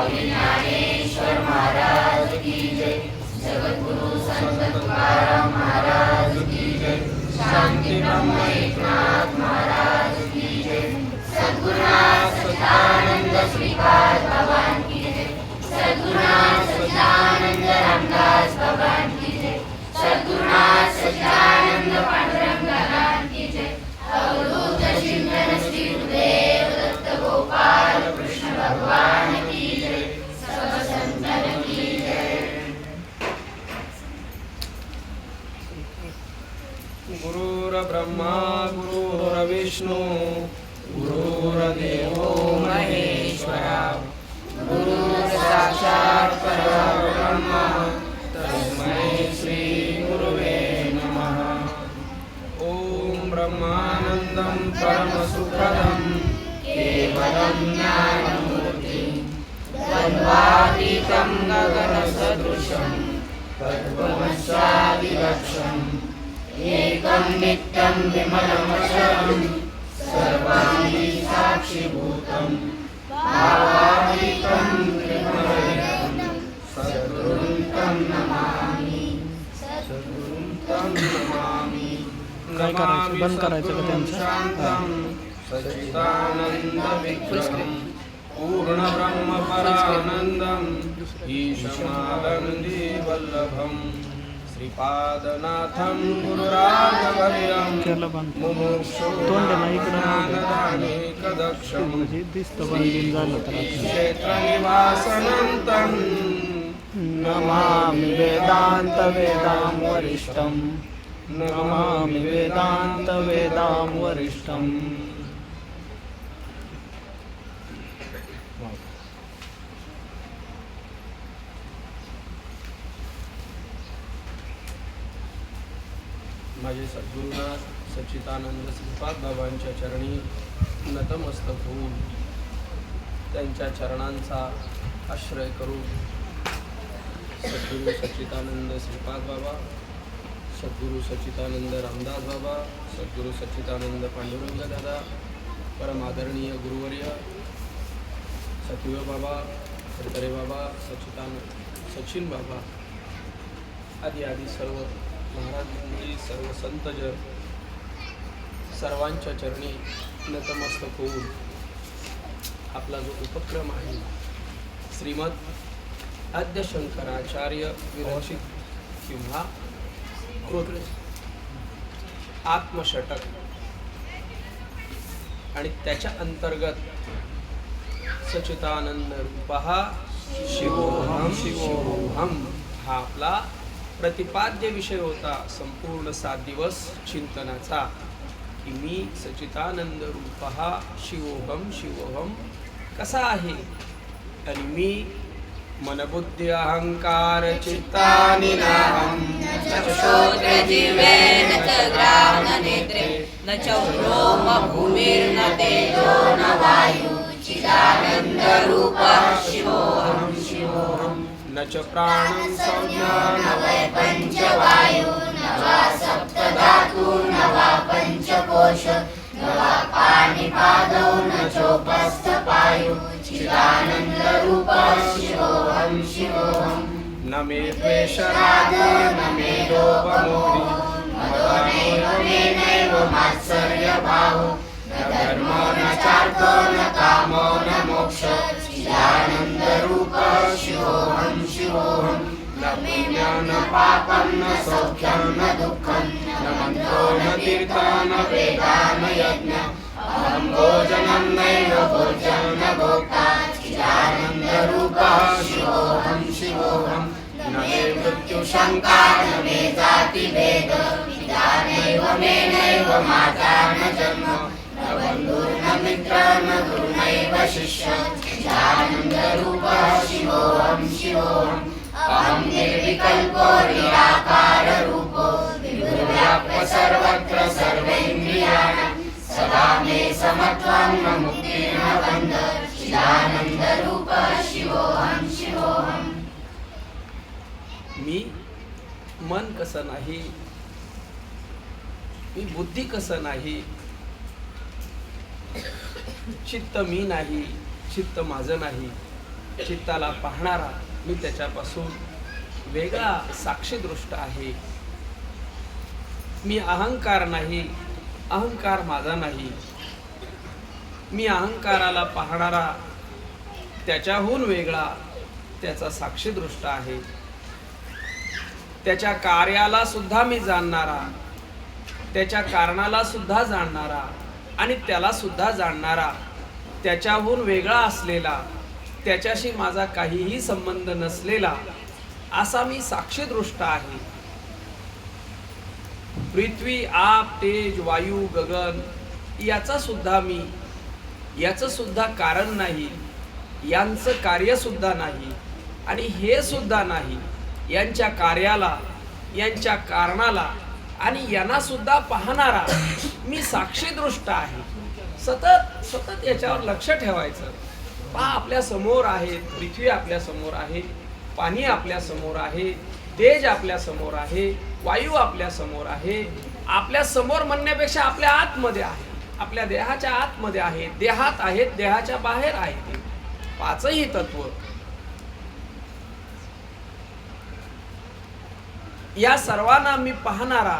ज्ञानेश्वर महाराज की जय। जगद्गुरु संत तुकाराम महाराज की जय। शांती ब्रह्म एकनाथ महाराज की जय। सद्गुरुनाथ सच्चिदानंद श्रीपाद भगवान की जय। सद्गुरुनाथ सच्चिदानंद रामदास भगवान की जय। सद्गुरुनाथ सच्चिदानंद पांडुरंग भगवान की जय। अवधूत चिंतन श्री गुरुदेव दत्त गोपाल कृष्ण भगवान की जय। सब संतन की जय। गुरुर्ब्रह्मा गुरुर्विष्णू गुरुर्देवो महेश्वरा गुरुर्साक्षात् परब्रह्म तस्मै श्री गुरुवे नमः। ओम ब्रह्मानंदं परमसुखदं केवलं ज्ञानमूर्तिं द्वन्द्वातीतं गगनसदृशं तत्त्वमस्यादिलक्ष्यम् एकं नित्यं विमलमचलं सर्वाणि साक्षिभूतं भावातीतं त्रिगुणरहितं सद्गुरुं तं नमामि। सद्गुरुं तं नमामि। काय करायचं बंद करायचं का त्यांचं शांतं सच्चिदानन्दविग्रहं पूर्णब्रह्म परानन्दं ईशमानन्दे वल्लभम् श्रीपादनाथं गुरुराघवर्यं केलं बंद मुमुक्षु तोंड नाही इकडं ज्ञानदानेकदक्षं म्हणजे दिसतं बंद बिन झालं तर आता. क्षेत्रनिवासनन्तं नमामि वेदांत वेदां वरिष्ठं नमामि वेदांत वेदां वरिष्ठं। माझे सद्गुरुनाथ सच्चिदानंद श्रीपाद बाबांच्या चरणी नतमस्तक होऊन त्यांच्या चरणांचा आश्रय करून सद्गुरू सच्चिदानंद श्रीपाद बाबा, सद्गुरू सच्चिदानंद रामदास बाबा, सद्गुरू सच्चिदानंद पांडुरंग दादा, परमादरणीय गुरुवर्य सतीव बाबा, खडतरे बाबा, सचिन बाबा आदी आदी सर्व महाराज मंडळी, सर्व संतजन सर्वांच्या चरणी नतमस्तक होऊन आपला जो उपक्रम आहे श्रीमद आद्य शंकराचार्य विरचित किंवा कृत आत्मषटक आणि त्याच्या अंतर्गत सच्चिदानंद रूपः शिवोहम शिवोहम हा आपला प्रतिपाद्य विषय होता संपूर्ण 7 दिवस चिंतनाचा की मी सच्चिदानंद रूपः शिवोहम शिवोहम कसा आहे आणि मी मनबुद्धी अहंकार चित्तानि नाहं न श्रोत्रे जिह्वे न च घ्राणनेत्रे न च व्योम भूमिर्न तेजो न वायु चिदानंद रूपः शिवोऽहं शिवोऽहं। न च प्राणं संज्ञा न वै पंचवायु न वा सप्तधातु न वा पंचकोश न वा पाणिपादौ न चोपस्थपायु चिदानंद रूपः शिवोऽहं शिवोऽहं। न मे द्वेषरागो न मे लोभमोहि मदो नैव मात्सर्यभावो न धर्मो न चार्थो न कामो न मोक्षो चिदानंद रूपः शिवोऽहं शिवोऽहं। न पुण्यं न पापं न सौख्यं न दुःखं न मन्त्रो न तीर्थं न वेदा न यज्ञः अहं भोजनं नैव भोज्यं न भोक्ता चिदानंद रूपः शिवोऽहं शिवोऽहं। न मे मृत्युशङ्का न मे जातिभेद पिता नैव मे नैव माता न जन्म न बन्धुर्न मित्रः न गुरुनैव शिष्यः चिदानंद रूपः शिवोऽहं शिवोऽहं। अहं निर्विकल्पो निराकार रूपो विभुर्व्याप्य सर्वत्र सर्वेन्द्रियाणां सदा मे समत्वं न मुक्तिर् न बन्धः चिदानंद रूपः शिवोऽहं शिवोऽहं। मी मन कसं नाही, मी बुद्धी कसं नाही, चित्त मी नाही, चित्त माझं नाही, चित्ताला पाहणारा मी त्याच्यापासून वेगळा साक्षीदृष्ट आहे. मी अहंकार नाही, अहंकार माझा नाही. मी अहंकाराला पाहणारा त्याच्याहून वेगळा त्याचा साक्षीदृष्ट आहे. त्याच्या कार्याला सुद्धा मी जाणणारा, त्याच्या कारणाला सुद्धा जाणणारा आणि त्याला सुद्धा जाणणारा, त्याच्याहून वेगळा असलेला, त्याच्याशी माझा काहीही संबंध नसलेला असा मी साक्षीदृष्ट आहे. पृथ्वी, आप, तेज, वायू, गगन याचा सुद्धा मी, याचं सुद्धा कारण नाही, यांचं कार्य सुद्धा नाही आणि हे सुद्धा नाही. यांच्या कार्याला, यांच्या कारणाला आणि यांना सुद्धा पाहणारा मी साक्षीदृष्ट आहे. सतत सतत याच्यावर लक्ष ठेवायचं. पहा, आपल्या समोर आहे पृथ्वी, आपल्या समोर आहे पाणी, आपल्या समोर आहे तेज, आपल्या समोर आहे वायू, आपल्या समोर आहे. आपल्या समोर म्हणण्यापेक्षा आपल्या आतमध्ये आहे, आपल्या देहाच्या आतमध्ये आहे, देहात आहेत, देहाच्या बाहेर आहेत. पाचही तत्व या सर्वांना मी पाहणारा,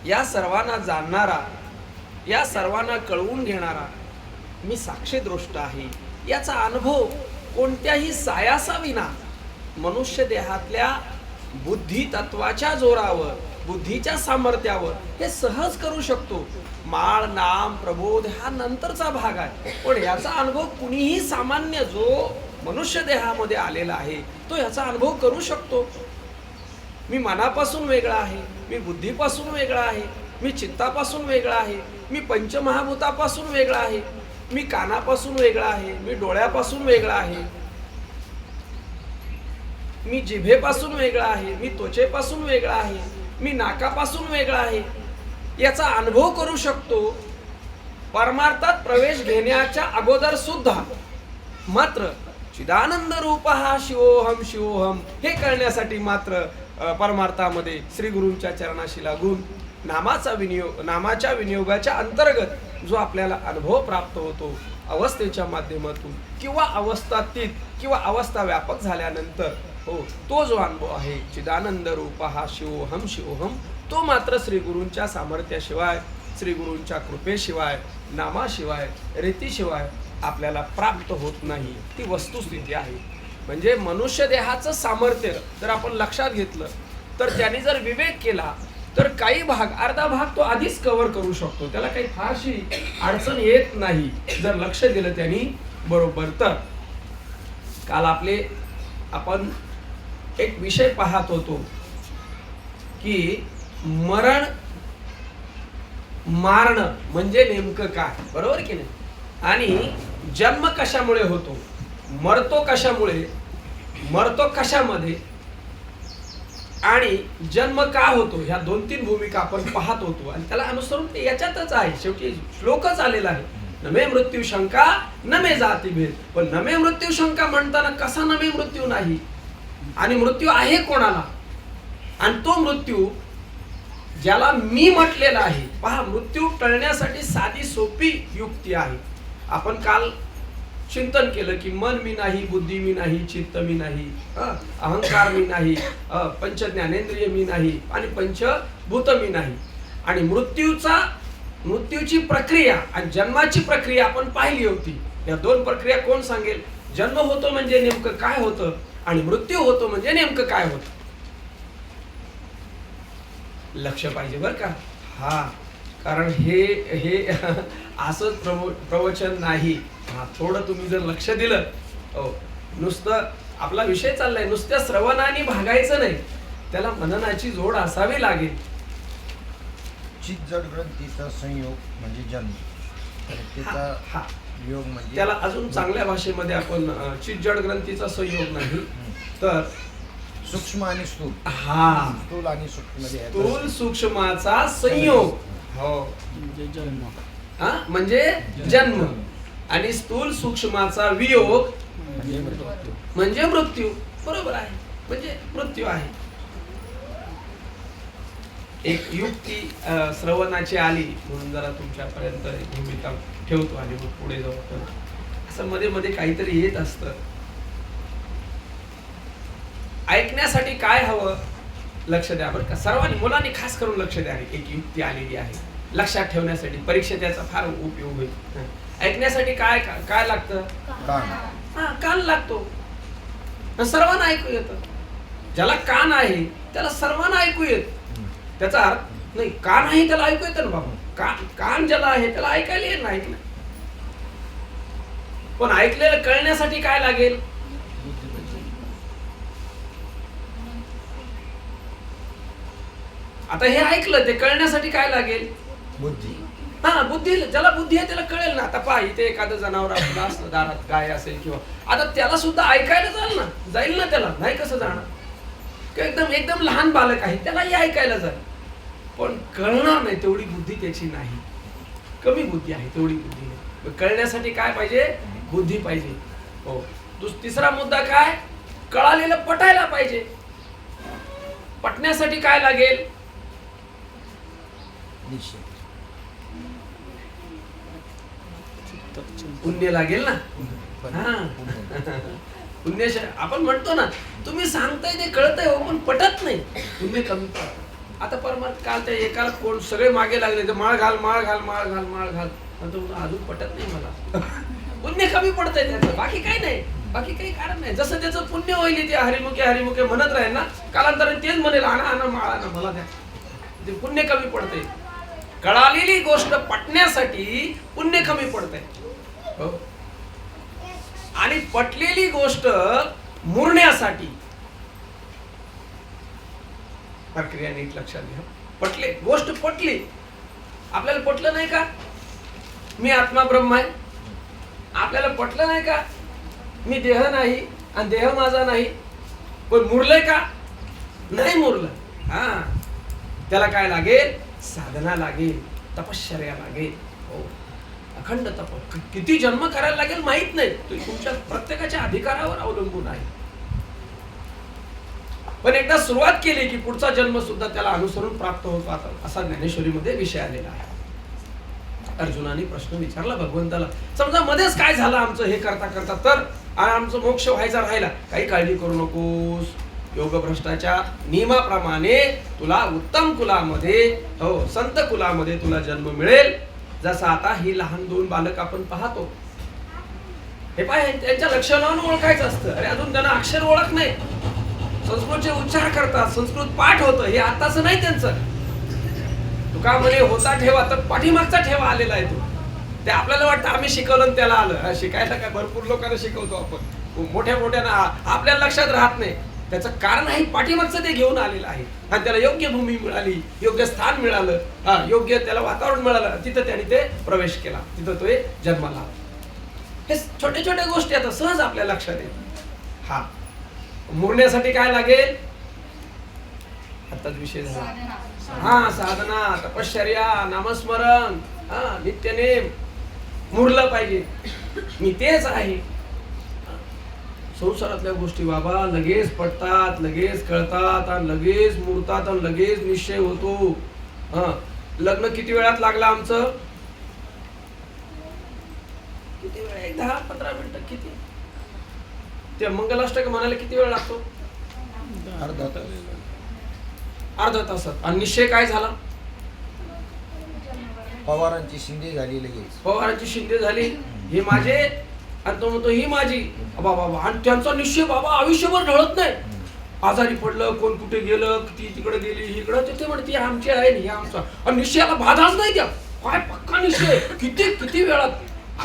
या सर्वांना जाणणारा, या सर्वांना कळवून घेणारा मी साक्षीदृष्ट आहे. याचा अनुभव कोणत्याही सायासाविना मनुष्य देहातल्या बुद्धी तत्वाच्या जोरावर, बुद्धीच्या सामर्थ्यावर हे सहज करू शकतो. माळ, नाम, प्रबोध हा नंतरचा भाग आहे, पण याचा अनुभव कुणीही सामान्य जो मनुष्य देहामध्ये आलेला आहे तो याचा अनुभव करू शकतो. मी मनापासून वेगळा आहे, मी बुद्धीपासून वेगळा आहे, मी चित्तापासून वेगळा आहे, मी पंचमहाभूतापासून वेगळा आहे, मी कानापासून वेगळा आहे, मी डोळ्यापासून वेगळा आहे, मी जिभेपासून वेगळा आहे, मी त्वचेपासून वेगळा आहे, मी नाकापासून वेगळा आहे. याचा अनुभव करू शकतो परमार्थात प्रवेश घेण्याच्या अगोदर सुद्धा. मात्र चिदानंद रूप हा शिवोहम शिवोहम हे कळण्यासाठी मात्र परमार्थामध्ये श्री गुरूंच्या चरणाशी लागून नामाच्या विनियोगाच्या अंतर्गत जो आपल्याला अनुभव प्राप्त होतो अवस्थेच्या माध्यमातून किंवा अवस्थातीत किंवा अवस्था व्यापक झाल्यानंतर, हो, तो जो अनुभव आहे चिदानंद रूप हा शिवोहम शिवोहम, तो मात्र श्री गुरूंच्या सामर्थ्याशिवाय, श्री गुरूंच्या कृपेशिवाय, नामाशिवाय, रीतीशिवाय आपल्याला प्राप्त होत नाही. ती वस्तुस्थिती आहे. म्हणजे मनुष्य देहाचं सामर्थ्य जर आपण लक्षात घेतलं तर त्यांनी जर विवेक केला तर काही भाग, अर्धा भाग तो आधीच कव्हर करू शकतो. त्याला काही फारशी अडचण येत नाही जर लक्ष दिलं त्यांनी बरोबर. तर काल आपण एक विषय पाहत होतो की मरण मारणं म्हणजे नेमकं काय, बरोबर की नाही, आणि जन्म कशामुळे होतो, मरतो कशामुळे, मरतो कशामध्ये आणि जन्म का होतो, ह्या 2-3 भूमिका आपण पाहत होतो. आणि त्याला अनुसरून ते याच्यातच आहे. शेवटी श्लोकच आलेला आहे, नमे मृत्यू शंका नमे जाती भेद. पण नमे मृत्यू शंका म्हणताना कसा नमे मृत्यू नाही, आणि मृत्यू आहे कोणाला, आणि तो मृत्यू ज्याला मी म्हटलेला आहे. पहा, मृत्यू टळण्यासाठी साधी सोपी युक्ती आहे. आपण काल चिंतन केलं की मन मी नाही, बुद्धी मी नाही, चित्त मी नाही, अहंकार मी नाही, पंच ज्ञानेंद्रिय मी नाही आणि पंचभूत मी नाही. आणि मृत्यूची प्रक्रिया आणि जन्माची प्रक्रिया आपण पाहिली होती. या 2 प्रक्रिया कोण सांगेल? जन्म होतो म्हणजे नेमकं काय होतं आणि मृत्यू होतो म्हणजे नेमकं काय होतं. लक्ष पाहिजे बरं का. हा, कारण हे असंच प्रवचन नाही. हा, थोडं तुम्ही जर लक्ष दिलं, नुसतं आपला विषय चाललाय, नुसत्या श्रवणाने भागायचं नाही, त्याला मननाची जोड असावी लागेल. चित्त ग्रंथीचा संयोग म्हणजे जन्म, त्याचा योग म्हणजे, त्याला अजून चांगल्या भाषेमध्ये आपण चिज्जड ग्रंथीचा संयोग नाही तर सूक्ष्म आणि स्थूल, हा, स्थूल आणि सूक्ष्म, स्थूल सूक्ष्माचा संयोग, हो, म्हणजे जन्म, आणि स्थूल सूक्ष्माचा वियोग म्हणजे मृत्यू. बरोबर आहे, म्हणजे मृत्यू आहे. एक युक्ती श्रवणाची आली म्हणून जरा तुमच्यापर्यंत भूमिका ठेवतो आणि मग पुढे जाऊ. असं मध्ये मध्ये काहीतरी येत असतं. ऐकण्यासाठी काय हवं लक्ष द्या बरं का सर्वांनी, मुलांनी खास करून लक्ष द्या. एक युक्ती आलेली आहे लक्षात ठेवण्यासाठी, परीक्षेत याचा फार उपयोग होईल. ऐकण्यासाठी काय काय लागतं? कान लागतो. सर्वांना ऐकू येतं. ज्याला कान आहे त्याला सर्वांना ऐकू येत. त्याचा अर्थ नाही कान आहे त्याला ऐकू येतं ना बाबा. कान ज्याला आहे त्याला ऐकायला येत नाही ना. पण ऐकलेलं कळण्यासाठी काय लागेल? आता हे ऐकलं ते कळण्यासाठी काय लागेल? बुद्धी. हा बुद्धी. ज्याला बुद्धी आहे त्याला कळेल ना. आता पहा इथे एखादं जनावर आपलं असलं दारात, गाय असेल किंवा, आता त्याला सुद्धा ऐकायला जाईल ना त्याला, नाही कसं जाणार? किंवा एकदम लहान बालक आहे त्यालाही ऐकायला जाईल, पण कळणार नाही तेवढी बुद्धी त्याची नाही. कमी बुद्धी आहे तेवढी बुद्धी नाही. कळण्यासाठी काय पाहिजे? बुद्धी पाहिजे. हो. तिसरा मुद्दा काय? कळालेलं पटायला पाहिजे. पटण्यासाठी काय लागेल? पुण्य लागेल ना. पुण्य आपण म्हणतो ना, तुम्ही सांगताय ते कळतंय हो पण पटत नाही, पुण्य कमी पडतं. आता परमार्थ काल त्या एकाला कोण सगळे मागे लागले तर माळ घाल माळ घाल माळ घाल माळ घाल, अजून पटत नाही मला. पुण्य कमी पडतंय त्याचं, बाकी काही नाही, बाकी काही कारण नाही. जसं त्याचं पुण्य होईल ते हरिमुखे हरिमुखे म्हणत राहील ना, कालांतराने तेच म्हणेल आणा आणा माळा ना मला द्या. ते पुण्य कमी पडतंय. कळालेली गोष्ट पटण्यासाठी पुण्य कमी पडतंय. हो. आणि पटलेली गोष्ट मुरण्यासाठी प्रक्रिया नीट लक्षात घ्या. गोष्ट पटली, आपल्याला पटलं नाही का मी आत्मा ब्रह्म आहे? आपल्याला पटलं नाही का मी देह नाही आणि देह माझा नाही? पण मुरलंय का? नाही मुरलं. हा, त्याला काय लागेल? साधना लागेल, तपश्चर्या लागेल. हो, अखंड तप. किती जन्म करायला लागेल माहित नाही, तो तुमच्या प्रत्येकाच्या अधिकारावर अवलंबून आहे. पण एकदा सुरुवात केली की पुढचा जन्म सुद्धा त्याला अनुसरून प्राप्त होतो, असा ज्ञानेश्वरीमध्ये विषय आलेला आहे. अर्जुनाने प्रश्न विचारला भगवंताला, समजा मध्येच काय झालं आमचं हे करता करता तर आमचं मोक्ष व्हायचा राहिला, काही काळजी करू नकोस. योगभ्रष्टाच्या नियमाप्रमाणे तुला उत्तम कुलामध्ये, हो संत कुलामध्ये तुला जन्म मिळेल. जसं आता ही लहान दोन बालक आपण पाहतो, हे पाय त्यांच्या लक्षणावरून ओळखायचं असतं. अरे अजून त्यांना अक्षर ओळख नाही, संस्कृतचे उच्चार करतात, संस्कृत पाठ होतं, हे आताच नाही त्यांचं. तुका म्हणे होता ठेवा तर पाठीमागचा ठेवा आलेला आहे तो. ते आपल्याला वाटतं आम्ही शिकवलं त्याला आलं. शिकायला काय भरपूर लोकांना शिकवतो आपण, मोठ्या मोठ्याना आपल्याला लक्षात राहत नाही. त्याचं कारण आहे पाठीमागचं ते घेऊन आलेलं आहे. आणि त्याला योग्य भूमी मिळाली, योग्य स्थान मिळालं, योग्य त्याला वातावरण मिळालं, तिथं त्याने ते प्रवेश केला, तिथं तो जन्माला. हे छोट्या छोट्या गोष्टी आता सहज आपल्या लक्षात येतात. हा, मुरण्यासाठी काय लागेल? आताच विषय झाला. हा, साधना, तपश्चर्या, नामस्मरण, हा नित्यनेम. मुरलं पाहिजे. मी तेच आहे. संसारातल्या गोष्टी बाबा लगेच पडतात, लगेच कळतात आणि लगेच मुरतात आणि लगेच निश्चय होतो. हा, लग्न किती वेळात लागलं आमचं? किती वेळ? 10-15 मिनिटं. किती? ते मंगलाष्टक म्हणायला किती वेळ लागतो? अर्धा तासात. आणि निश्चय काय झाला? पवारांची शिंदे झाली लगेच. पवारांची शिंदे झाली, हे माझे, आणि तो म्हणतो ही माझी. बाबा, आणि त्यांचा निश्चय बाबा आयुष्यभर ढळत नाही. आजारी पडलं, कोण कुठे गेलं, ती तिकडे गेली, इकडं, तिथे म्हणते आमची आहे हे आमचा. आणि निश्चयाला बाधाच नाही त्या. काय पक्का निश्चय, किती वेळात.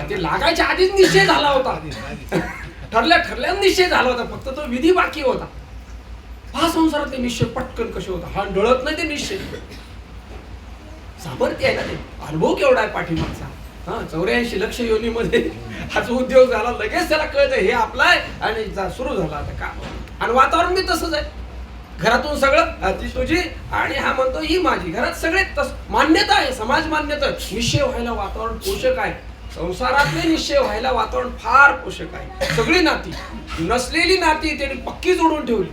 ते लागायच्या आधीच निश्चय झाला होता, ठरल्या निश्चय झाला होता, फक्त तो विधी बाकी होता. हा संसारात ते निश्चय पटकन कसे होता, हा ढळत नाही ते निश्चय. सामर्थ्य आहे ना ते, अनुभव केवढा आहे पाठीमागचा. हा, 84 लक्ष योनीमध्ये हाच उद्योग झाला, लगेच त्याला कळतं हे आपला आहे आणि सुरू झाला आता का. आणि वातावरण बी तसंच आहे. घरातून सगळं ती तुझी आणि हा म्हणतो ही माझी. घरात सगळे मान्यता आहे, समाज मान्यता. निश्चय व्हायला वातावरण पोषक आहे. संसारातले निश्चय व्हायला वातावरण फार पोषक आहे. सगळी नाती, नसलेली नाती त्यांनी पक्की जोडून ठेवली.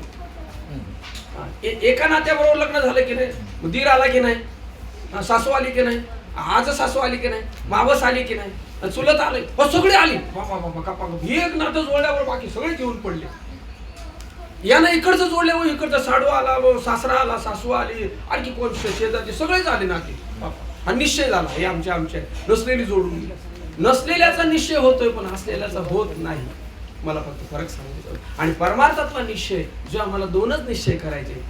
एका नात्याबरोबर लग्न झालं की नाही, दीर आला की नाही, सासू आली की नाही, आज सासू आली की नाही, मावस आली की नाही, चुलत आले, सगळे आली. बाबा एक नातं जोडल्यावर बाकी सगळे घेऊन पडले. यानं इकडचं जोडले व इकडचं साडू आला व सासरा आला, सासू आली, आणखी कोण शेजारचे सगळेच आले नाते. हा निश्चय झाला, हे आमच्या नसलेली जोडून नसलेल्याचा निश्चय होतोय पण असलेल्याचा होत नाही. मला फक्त फरक सांगायचा. आणि परमार्थातला निश्चय जो आम्हाला दोनच निश्चय करायचे,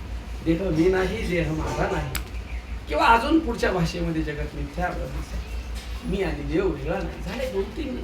देह मी नाही, देह माझा नाही, किंवा अजून पुढच्या भाषेमध्ये जगत मिथ्या मी आणि देव वेगळा नाही. झाले 2-3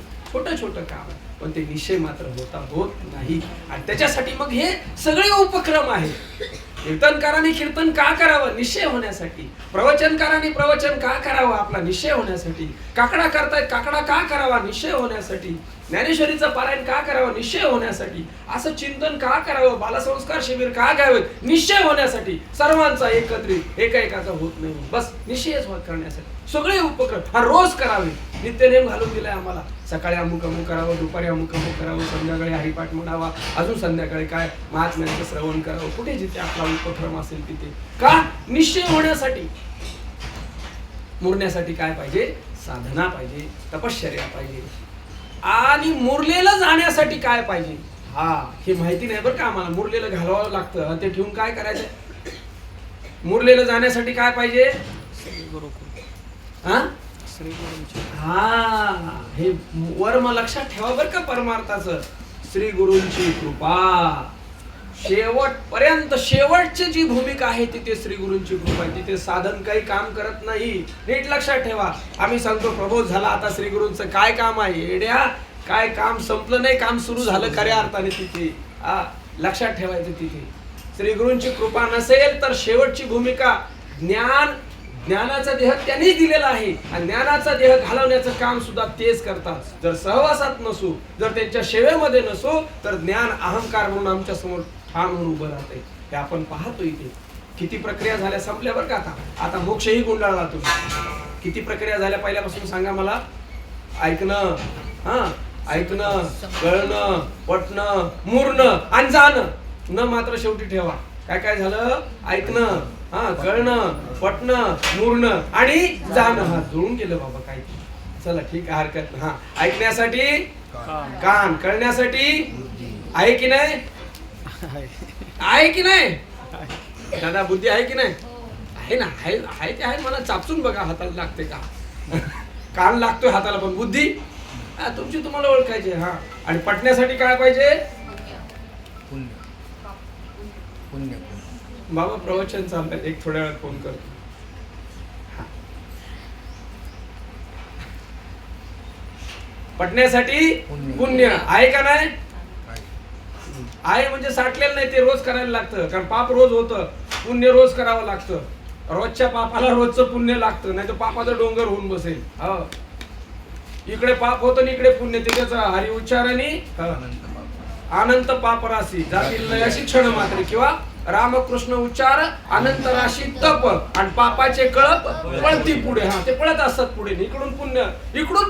छोटं काम आहे, पण ते निश्चय मात्र होत नाही. आणि त्याच्यासाठी मग हे सगळे उपक्रम आहेत. कीर्तनकाराने कीर्तन का करावं? निश्चय होण्यासाठी. प्रवचनकाराने प्रवचन का करावं? आपला निश्चय होण्यासाठी. काकडा करतायत, काकडा का करावा? निश्चय होण्यासाठी. ज्ञानेश्वरीचं पारायण का करावं? निश्चय होण्यासाठी. असं चिंतन का करावं? बालसंस्कार शिबिर का घ्यावेत? निश्चय होण्यासाठी. सर्वांचा एकत्रित एकाचा होत नाही, बस निश्चयच करण्यासाठी सगळे उपक्रम हा रोज करावे. नित्यनेम घालून दिलाय आम्हाला. सकाळी अमुक करावं, दुपारी अमुक करावं, संध्याकाळी हरिपाठ म्हणावा, अजून संध्याकाळी काय महात्म्यांचं श्रवण करावं. कुठे जिथे आपला उपक्रम असेल तिथे का? निश्चय होण्यासाठी. मुरण्यासाठी काय पाहिजे? साधना पाहिजे, तपश्चर्या पाहिजे. आणि मुरलेलं जाण्यासाठी काय पाहिजे? हे माहिती नाही बरं का आम्हाला. मुरलेलं घालवावं लागतं. ते ठेवून काय करायचं? मुरलेलं जाण्यासाठी काय पाहिजे? हे वर्म लक्षात ठेवा बरं का परमार्थाचं. श्री गुरूंची कृपा. शेवटपर्यंत शेवटची जी भूमिका आहे तिथे श्री गुरूंची कृपा आहे. तिथे साधन काही काम करत नाही. नीट लक्षात ठेवा. आम्ही सांगतो प्रबोध झाला, आता श्री गुरूंचं काय काम आहे? येड्या, काय काम संपलं नाही, काम सुरू झालं खऱ्या अर्थाने तिथे. लक्षात ठेवायचं तिथे श्री गुरूंची कृपा नसेल तर शेवटची भूमिका ज्ञानाचा देह त्यांनीच दिलेला आहे आणि ज्ञानाचा देह घालवण्याचं काम सुद्धा तेच करतात. जर सहवासात नसू, जर त्यांच्या सेवेमध्ये नसू, तर ज्ञान अहंकार म्हणून आमच्या समोर ठाम म्हणून उभं राहते. हे आपण पाहतो इथे. किती प्रक्रिया झाल्या, संपल्या बरं का. आता मोक्षही गुंडाळला तुम्ही. किती प्रक्रिया झाल्या पहिल्यापासून सांगा मला. ऐकणं, ऐकणं, कळणं, पटणं, मुरणं आणि जाणं. न मात्र शेवटी ठेवा. काय झालं? ऐकणं, कळणं, पटणं, मुरणं आणि जाणं. जुळून गेलं बाबा काय. चला ठीक आहे, हरकत नाही. ऐकण्यासाठी कान, कळण्यासाठी आहे की नाही? आहे की नाही दादा? बुद्धी आहे की नाही? आहे ना. आहे ते आहे. मला चापसून बघा हाताला लागते का. कान लागतोय हाताला, पण बुद्धी तुमची तुम्हाला ओळखायची. आणि पटण्यासाठी काय पाहिजे? बाबा प्रवचन चालतात, एक थोड्या वेळात फोन करतो. पटण्यासाठी पुण्य आहे का नाही? आहे म्हणजे साठलेलं नाही, ते रोज करायला लागतं. कारण पाप रोज होतं, पुण्य रोज करावं लागतं. रोजच्या पापाला रोजचं पुण्य लागतं, नाही तर पापाचं डोंगर होऊन बसेल. इकडे पाप होतं आणि इकडे पुण्य. त्याचा हरी उच्चाराने अनंत पाप राशी जातील अशी क्षण मात्र, किंवा रामकृष्ण उच्चार अनंत राशी तप, आणि पापाचे कळप पळती पुढे. ते पळत असतात पुढे. इकडून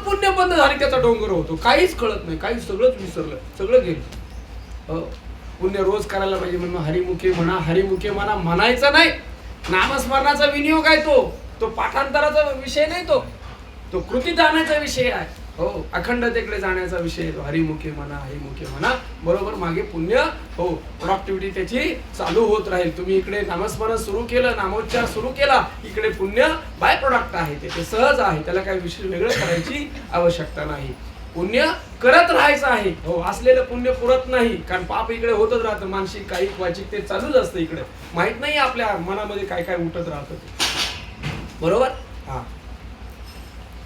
पुण्य बंद झाले, त्याचा डोंगर होतो. काहीच कळत नाही, काही सगळंच विसरलं, सगळं गेलं. पुण्य रोज करायला पाहिजे. म्हणून हरिमुखे म्हणा, हरिमुखे म्हणा म्हणायचं नाही. नामस्मरणाचा विनियोग आहे तो पाठांतराचा विषय नाही, तो कृतीत आणण्याचा विषय आहे. अखंडतेकडे जाण्याचा विषय. हरिमुखे म्हणा, हरिमुखे म्हणा, बरोबर मागे पुण्य प्रोडक्टिव्हिटी त्याची चालू होत राहील. तुम्ही इकडे नामस्मरण सुरू केलं, नामोच्चार सुरू केला, इकडे पुण्य बाय प्रोडक्ट आहे, ते सहज आहे. त्याला काही विशेष वेगळं करायची आवश्यकता नाही. पुण्य करत राहायचं आहे. असलेलं पुण्य पुरत नाही, कारण पाप इकडे होतच राहतं. मानसिक काही वाचिक ते चालूच असतं. इकडे माहित नाही आपल्या मनामध्ये काय काय उठत राहतं ते. बरोबर.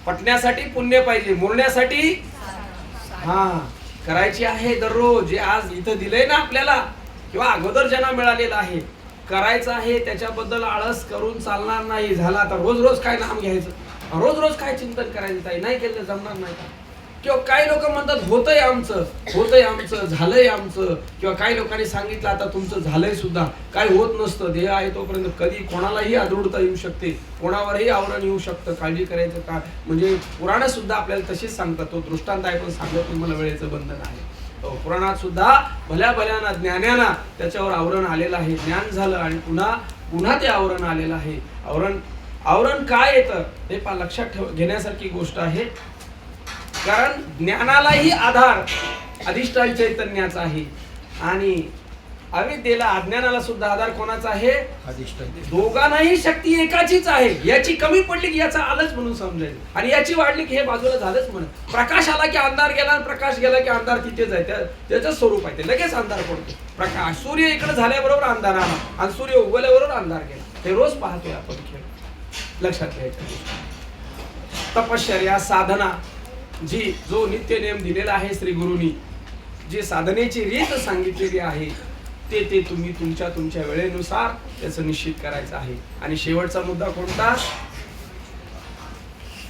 पटण्यासाठी पुण्य पाहिजे, मुरण्यासाठी करायची आहे दररोज. जे आज इथं दिलंय ना आपल्याला, किंवा अगोदर ज्यांना मिळालेलं आहे, करायचं आहे. त्याच्याबद्दल आळस करून चालणार नाही. झाला आता रोज काय नाम घ्यायचं, रोज काय चिंतन करायचं, ताई नाही केलं जमणार नाही. किंवा काही लोक म्हणतात होतंय आमचं, झालंय आमचं. किंवा काही लोकांनी सांगितलं आता तुमचं झालंय सुद्धा. काही होत नसतं. देह आहे तोपर्यंत कधी कोणालाही आदृढता येऊ शकते, कोणावरही आवरण येऊ शकतं. काळजी करायचं का. म्हणजे पुराण सुद्धा आपल्याला तशीच सांगतात. तो दृष्टांत आहे पण सांगत तुम्हाला वेळेचं बंधन आहे. पुराणात सुद्धा भल्याना ज्ञानाना त्याच्यावर आवरण आलेलं आहे. ज्ञान झालं आणि पुन्हा ते आवरण आलेलं आहे. आवरण काय येतं हे लक्षात घेण्यासारखी गोष्ट आहे. कारण ज्ञानालाही आधार अधिष्ठान चैतन्याचा आहे. आणि अविद्येला अज्ञानाला सुद्धा आधार कोणाचा आहे? अधिष्ठान दोघांनाही शक्ती एकाचीच आहे. याची कमी पडली की याचा आलंच म्हणून समजायचं, आणि याची वाढली की हे बाजूला झालंच म्हणून. प्रकाश आला की अंधार गेला, आणि प्रकाश गेला की अंधार तिथेच आहे. त्याचं स्वरूप आहे ते, लगेच अंधार पडतो. प्रकाश सूर्य इकडे झाल्याबरोबर अंधार आला, आणि सूर्य उगवल्याबरोबर अंधार गेला. हे रोज पाहतोय आपण खेळ. लक्षात घ्यायच्या गोष्टी. तपश्चर्या साधना जो नित्य नियम दिलेला आहे श्री गुरुनी, जी साधनेची रीत सांगितलेली आहे, ते तुम्ही तुमच्या वेळेनुसार त्याचं निश्चित करायचं आहे. आणि शेवटचा मुद्दा कोणता?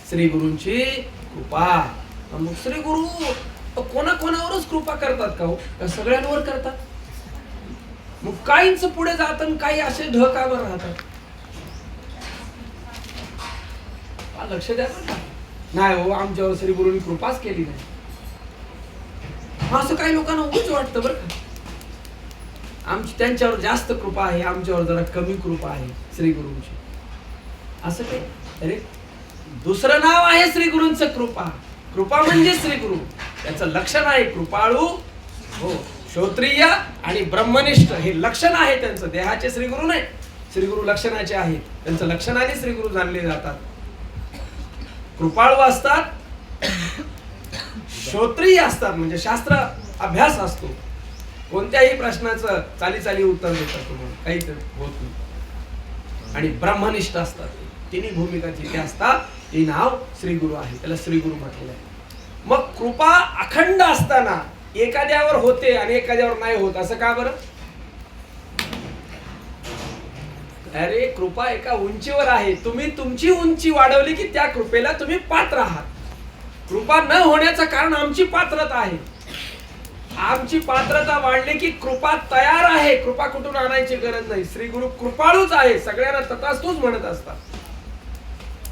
श्री गुरूंची कृपा. मग श्री गुरु कोणाकोणावरच कृपा करतात का हो? का सगळ्यांवर करतात? मग काहींच पुढे जातात आणि काही असे ढकावर राहतात. लक्ष द्या बरं का. नाही हो, आमच्यावर श्री गुरूंनी कृपाच केली नाही, असं काही लोकांना उगाच वाटतं बरं का. आमची त्यांच्यावर जास्त कृपा आहे, आमच्यावर जरा कमी कृपा आहे श्री गुरूंची, असं काही. अरे दुसरं नाव आहे श्री गुरूंचं कृपा. कृपा म्हणजे श्री गुरु, त्याचं लक्षण आहे कृपाळू, हो, श्रोत्रिय आणि ब्रह्मनिष्ठ, हे लक्षण आहे त्यांचं. देहाचे श्री गुरु नाही, श्री गुरु लक्षणाचे आहेत. त्यांचं लक्षणाने श्री गुरु जाणले जातात. कृपाळू असतात, श्रोत्रिय असतात, म्हणजे शास्त्र अभ्यास असतो. कोणत्याही प्रश्नाचं चाली उत्तर देतात तुम्हाला, काही होत नाही. आणि ब्रह्मनिष्ठ असतात, तिन्ही भूमिका जिथे असतात ते नाव श्री गुरु आहे, त्याला श्री गुरु म्हटलेलं आहे. मग कृपा अखंड असताना एखाद्यावर होते आणि एखाद्यावर नाही होत, असं का बरं? अरे कृपा एका उंचीवर आहे, तुम्ही तुमची उंची वाढवली की त्या कृपेला तुम्ही पात्र आहात. कृपा न होण्याचं कारण आमची पात्रता आहे. आमची पात्रता वाढली की कृपा तयार आहे. कृपा कुठून आणायची गरज नाही. श्री गुरु कृपाळूच आहे, सगळ्यांना तथास्तुच म्हणत असतात.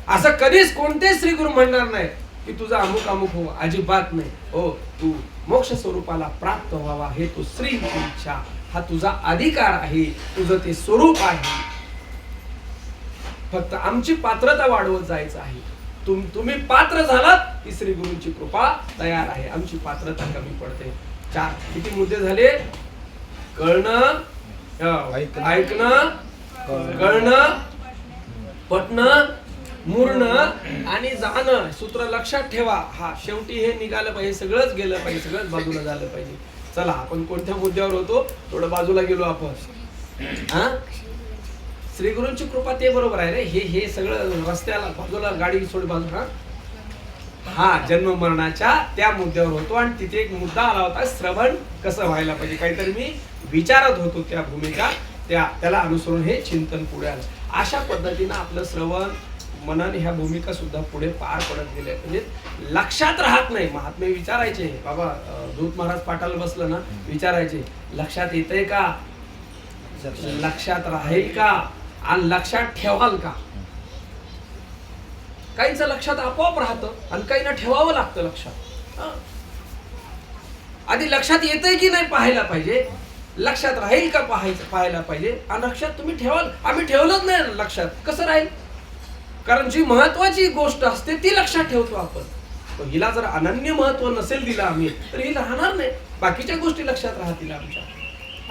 असं कधीच कोणतेच श्री गुरु म्हणणार नाही की तुझा अमुक अमुक हो, अजिबात नाही. हो, तू मोक्ष स्वरूपाला प्राप्त व्हावा हे तू श्रींची इच्छा, हा तुझा अधिकार आहे, तुझं ते स्वरूप आहे. फक्त आमची पात्रता वाढवत जायचं आहे. तुम्ही पात्र झालात की श्री गुरूंची कृपा तयार आहे. आमची पात्रता कमी पडते. 4 किती मुद्दे झाले? कळणं, ऐकणं, कळणं, पटणं, मुरणं आणि जाणं. सूत्र लक्षात ठेवा. हा शेवटी हे निघालं पाहिजे, सगळंच गेलं पाहिजे, सगळंच बाजूला झालं पाहिजे. चला आपण कोणत्या मुद्द्यावर होतो? थोडं बाजूला गेलो आपण. हा, श्री गुरूंची कृपा ते बरोबर आहे रे. हे सगळं रस्त्याला बाजूला गाडी सोड बाजूला. हा, जन्म मरणाच्या त्या मुद्द्यावर होतो. आणि तिथे एक मुद्दा आला होता, श्रवण कसं व्हायला पाहिजे, काहीतरी मी विचारत होतो. त्या भूमिका त्याला अनुसरून हे चिंतन पुढे आलं. अशा पद्धतीनं आपलं श्रवण मनन ह्या भूमिका सुद्धा पुढे पार पडत गेल्या. म्हणजे लक्षात राहत नाही. महात्मे विचारायचे, बाबा दूत महाराज पाठाला बसलं ना, विचारायचे लक्षात येतंय का, लक्षात राहील का, आणि लक्षात ठेवाल का. काहींचं लक्षात आपोआप राहतं आणि काहींना ठेवावं लागतं लक्षात. आधी लक्षात येतंय की नाही पाहायला पाहिजे, लक्षात राहील का पाहायला पाहिजे, आणि लक्षात तुम्ही ठेवाल. आम्ही ठेवलंच नाही लक्षात, कसं राहील? कारण जी महत्वाची गोष्ट असते ती लक्षात ठेवतो आपण. पण हिला जर अनन्य महत्व नसेल दिलं आम्ही, तर ही राहणार नाही. बाकीच्या गोष्टी लक्षात राहतील आमच्या,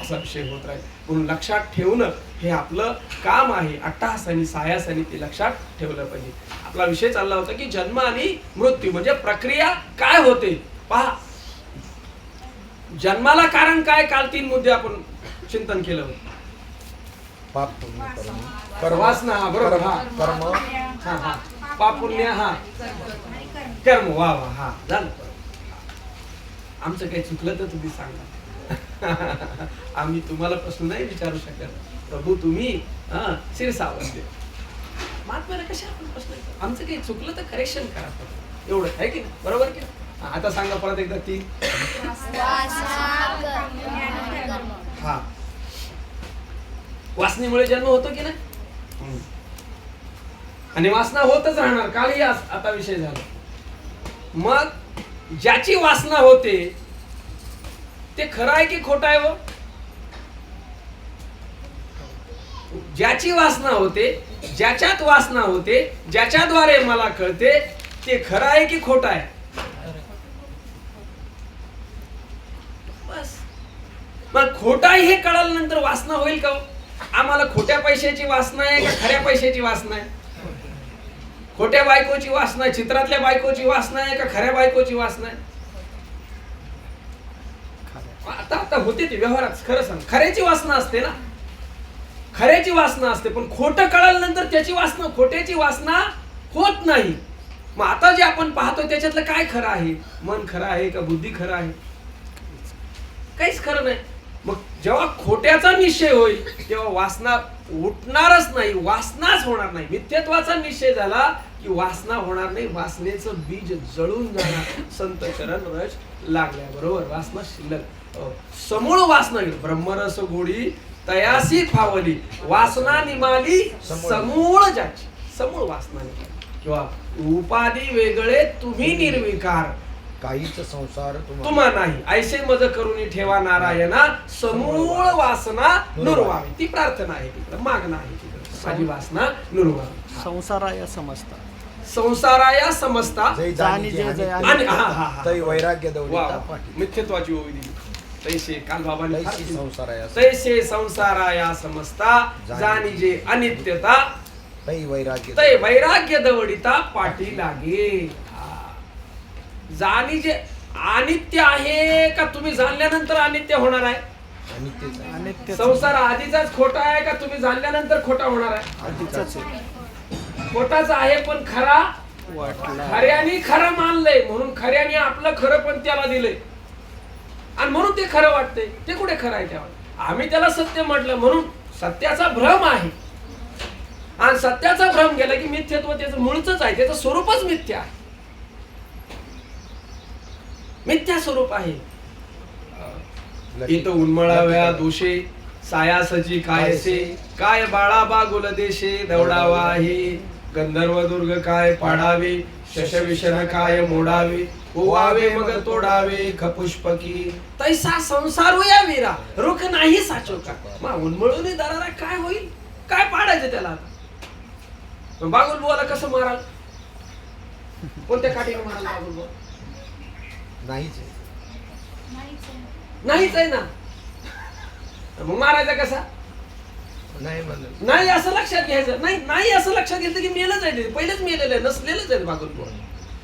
असा विषय होत राहील. म्हणून लक्षात ठेवणं हे आपलं काम आहे. अट्टहासाने सायासाने ते लक्षात ठेवलं पाहिजे. आपला विषय चालला होता की जन्म आणि मृत्यू म्हणजे प्रक्रिया काय होते. पहा, जन्माला कारण काय, काल 3 मुद्दे आपण चिंतन केलं होतं. पाप पुण्य कर्म, वासना, हा बरोबर, हा कर्म, हा हा, पाप पुण्य, हा कर्म, वा वा, हा झालं. आमचं काही चुकलं तर तुम्ही सांगा. आम्ही तुम्हाला प्रश्न नाही विचारू शकत. प्रभू तुम्ही शिरसावत दे. महात्म्याला कशा आपण प्रश्न विचारू? आमचं काही चुकलं तर करेक्शन करा, एवढं आहे की नाही? बरोबर की नाही? आता सांगा परत एकदा 3. हा, वासनेमुळे जन्म होतो की नाही, आणि वासना होतच राहणार. कालही आता विषय झाला. मग ज्याची वासना होते ते खरं आहे की खोटं आहे? ज्याची वासना होते, ज्याच्यात वासना होते, ज्याच्याद्वारे मला कळते, ते खरं आहे की खोटं आहे? बस. मग खोटा हे कळाल्यानंतर वासना होईल का हो? आम्हाला खोट्या पैशाची वासना आहे का खऱ्या पैशाची वासना आहे? खोट्या बायकोची वासना आहे, चित्रातल्या बायकोची वासना आहे का खऱ्या बायकोची वासना आहे? आता आता होते ते व्यवहारात. खरं सांग, खऱ्याची वासना असते ना, खऱ्याची वासना असते. पण खोटं कळाल्यानंतर त्याची वासना, खोट्याची वासना होत नाही. मग आता जे आपण पाहतो त्याच्यातलं काय खरं आहे? मन खरं आहे का बुद्धी खरं आहे? काहीच खरं नाही. मग जेव्हा खोट्याचा निश्चय होईल तेव्हा वासना उठणारच नाही, वासनाच होणार नाही. मिथ्यत्वाचा निश्चय झाला की वासना होणार नाही, वासनेचं बीज जळून जाणार. संत चरण रज लागल्या बरोबर वासना शिल्लक. समूळ वासना गेली. ब्रह्मरस गोडी तयासी फावली, वासना निमाली समूळ ज्याची. समूळ वासना निमाली. किंवा उपाधी वेगळे तुम्ही निर्विकार, काहीच संसार तुम्हा नाही ऐसे मज करून ठेवा नारायणा, समूळ वासना नुरवावी. ती प्रार्थना आहे तिकडं, मागणं आहे तिकडं. माझी वासना नुरवावी. संसाराय समजता, संसाराया समजता जाणी जे जय आणि तै वैराग्य वा, दौडिता वा. पाठी. मिथ्यत्वाची ओवी दिली. तैसे काल बाबांनी फार तैसी केलं. संसाराया तैसे संसाराया समजता जाणी जे अनित्यता, तै वैराग्य तै वैराग्य दवडिता पाठी लागे. जाणी जे अनित्य आहे का तुम्ही जाणल्यानंतर अनित्य होणार आहे? अनित्यच आहे. अनित्य संसार आधीचाच खोटा आहे का तुम्ही जाणल्यानंतर खोटा होणार आहे? आधीचाच खोटाच आहे पण खरा वाटला. खऱ्याने खरं मानलंय म्हणून खऱ्याने आपलं खरं पण त्याला दिलंय आणि म्हणून ते खरं वाटतंय. ते कुठे खरं आहे? तेव्हा आम्ही त्याला सत्य म्हटलं म्हणून सत्याचा भ्रम आहे. आणि सत्याचा भ्रम गेला की मिथ्यत्व त्याचं मूळच आहे, त्याचं स्वरूपच मिथ्या आहे, मिथ्या स्वरूप आहे. इथं उन्मळाव्या दोषे सायासची कायसे, काय बाळा बा गुलदेशे दौडावा हे, गंधर्व दुर्ग काय पाडावे, शशविषण काय मोडावे, ओवावे मग तोडावे खपुष्पकी, तैसा संसार या वीरा रुख नाही साचो का. मग उन्मळून दरारा काय होईल? काय पाडायचं त्याला? बागुल बुवाला कसं माराल? कोणत्या काठीने माराल बागुल बुवा? नाहीच आहे. नाहीच आहे ना. मग मारायचा कसा? नाही म्हणत. नाही असं लक्षात घ्यायचं. नाही नाही असं लक्षात घेतलं की मेलंच आहे ते, पहिलेच मेलेलं आहे, नसलेलंच आहे बागुल बुवा.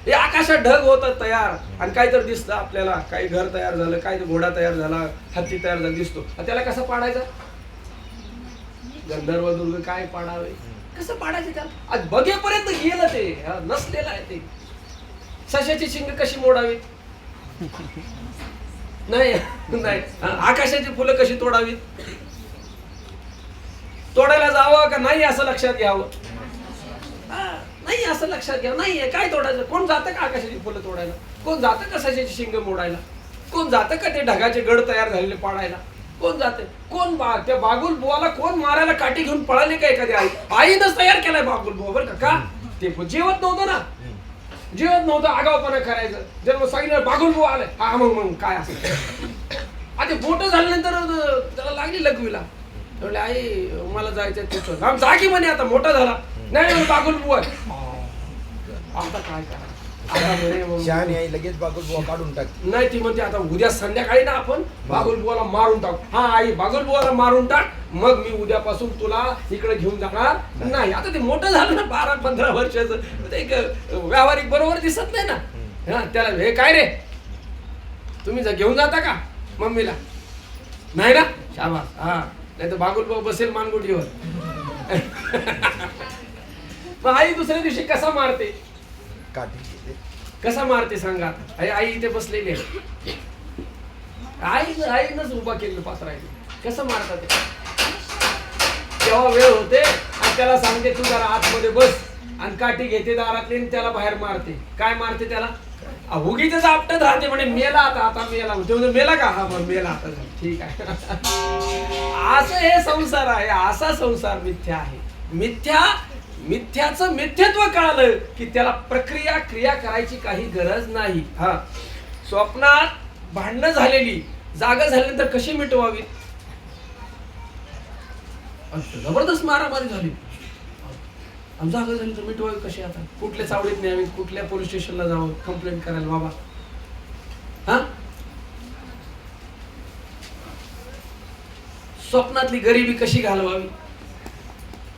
हे आकाशात ढग होतात तयार आणि काहीतरी दिसतं आपल्याला, काही घर तयार झालं, काही घोडा तयार झाला, हत्ती तयार झाला दिसतो, त्याला कसं पाडायचा? गंधर्व दुर्ग काय पाडावे, कसं पाडायचं त्याला? आज बघेपर्यंत गेलं ते, नसलेलं आहे ते. सशाची शिंग कशी मोडावी? नाही नाही. आकाशाची फुलं कशी तोडावी? तोडायला जावं का नाही असं लक्षात घ्यावं? नाही असं लक्षात घ्यावं. नाहीये काय तोडायचं? कोण जातं का आकाशाची फुलं तोडायला? कोण जातं का सशाची शिंग मोडायला? कोण जातं का ते ढगाचे गड तयार झालेले पाडायला? कोण जाते? कोण त्या बागुल बुवाला कोण मारायला काठी घेऊन पळाली का एखादी आई? आईनंच तयार केलाय बागुल बुवा बरं का. ते जेवत नव्हतं ना, जेवत नव्हतं, आगावपणा करायचं. जर सांगितलं बागुल बुवा आलाय, हा मग काय असं. आता मोठं झाल्यानंतर त्याला लागली लघवीला, म्हटलं आई मला जायचं त्याचं जागी म्हणे. आता मोठा झाला, नाही बागुल बुवा आता काय करा. शहाणी आई लगेच बागुल बुवा काढून टाकते. नाही ती म्हणते आता उद्या संध्याकाळी ना आपण बागुल बुवाला मारून टाकू. हा आई बागुल बुवाला मारून टाक, मग मी उद्यापासून तुला इकडे घेऊन जाणार नाही. आता ते मोठं झालं ना 12-15 वर्षाचं, ते एक व्यावहारिक बरोबर दिसत नाही ना. त्याला हे काय रे तुम्ही घेऊन जाता का मम्मीला? नाही ना, शाबास. हा नाही तर बागुल बुवा बसेल मानगुटीवर. मग आई दुसऱ्या दिवशी कसा मारते? काठी कसा मारते सांगा? आई इथे बसलेली आहे, आईनंच उभा केलेलं पात्र आहे. कसं मारतात ते? तेव्हा वेळ होते आणि त्याला सांगते तू जरा आतमध्ये बस, आणि काठी घेते दारातली आणि त्याला बाहेर मारते. काय मारते त्याला? उगीच आपटत राहते म्हणे मेला आता मेला. म्हणजे मेला का? हा बरं मेला आता, ठीक आहे. असं हे संसार आहे, असा संसार मिथ्या आहे. मिथ्याचं मिथ्यत्व कळालं की त्याला प्रक्रिया क्रिया करायची काही गरज नाही. हा स्वप्नात भांडणं झालेली जागा झाल्यानंतर कशी मिटवावी? जबरदस्त मारामारी झाली, जागा झाली तर मिटवावी कशी? आता कुठल्या चावडीत न्यावी, कुठल्या पोलीस स्टेशनला जावं कंप्लेंट करायला बाबा? हा स्वप्नातली गरिबी कशी घालवावी,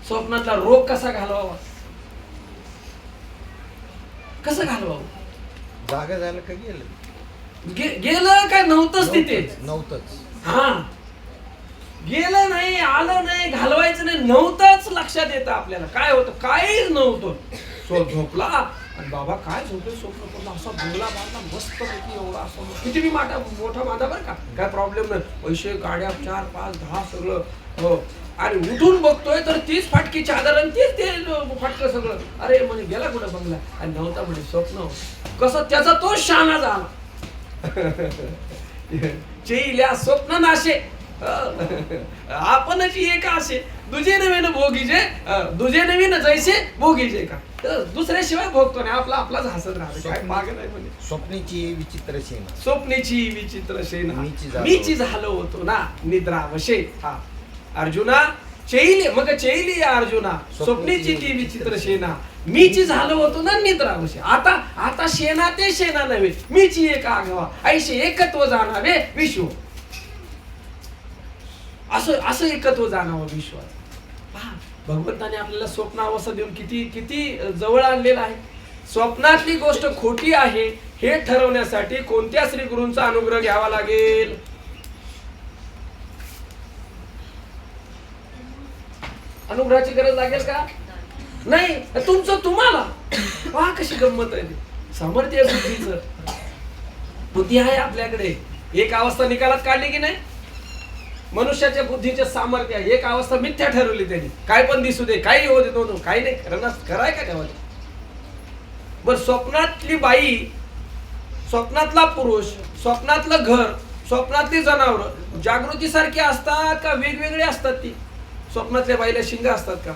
स्वप्नातला रोग कसा घालवावा, कसं घालवावं. जागा झालं का गेलं? गेलं काय नव्हतंच तिथे. नव्हतंच. हा, गेलं नाही, आलं नाही, घालवायचं नाही, नव्हतंच लक्षात येतं आपल्याला. काय होतं? काहीच नव्हतं. झोपला आणि बाबा काय झोपले, स्वप्न पडलं, असा बोला बांधला मस्त पैकी, एवढा असं किती बी मोठा माझा बरं का, काय प्रॉब्लेम नाही, पैसे गाड्या 4, 5, 10 सगळं. हो, आणि उठून बघतोय तर तीच फाटकी चादर आणि तीच ते फाटकं सगळं. अरे म्हणे गेला कुठं बंगला, आणि नव्हता म्हणे स्वप्न. कसं त्याचा तोच शहाणा झाला. चेईल्या स्वप्न नाशे आपणची एक असे, दुजे नवीन भोगीचे, दुजे नवीन जैसे भोगीचे का, दुसऱ्याशिवाय भोगतो नाही, आपला आपलाच हसत राहतो. काय माग नाही म्हणे. स्वप्नीची विचित्र सेना, स्वप्नीची विचित्र सेना, मीची झालो होतो ना निद्रावशे. हा अर्जुना, चैली मग चैली या अर्जुना, स्वप्नीची ती विचित्र सेना, मीची झालो होतो ना निद्रावशे. आता सेना ते सेना नव्हे, मीची एक आघवा, ऐशे एकत्व जाणावे विश्व. असं एकत्व जाणावं विश्वात. भगवंताने आपल्याला स्वप्नावस्था देऊन किती किती जवळ आणलेलं आहे. स्वप्नातली गोष्ट खोटी आहे हे ठरवण्यासाठी कोणत्या श्री गुरूंचा अनुग्रह घ्यावा लागेल? अनुग्रहाची गरज लागेल का? नाही. तुमचं तुम्हाला पहा कशी गंमत आहे. सामर्थ्य आहे बुद्धीचं. बुद्धी आहे आपल्याकडे. एक अवस्था निकालात काढली की नाही, मनुष्याच्या बुद्धीचे सामर्थ्य आहे. एक अवस्था मिथ्या ठरवली त्यांनी, काय पण दिसू दे, काही होऊ दे, दोन काही नाही कराय का तेव्हा. बर, स्वप्नातली बाई, स्वप्नातला पुरुष, स्वप्नातलं घर, स्वप्नातली जनावर जागृती सारखी असतात का वेगवेगळे असतात? ती स्वप्नातल्या बाईला शिंग असतात का?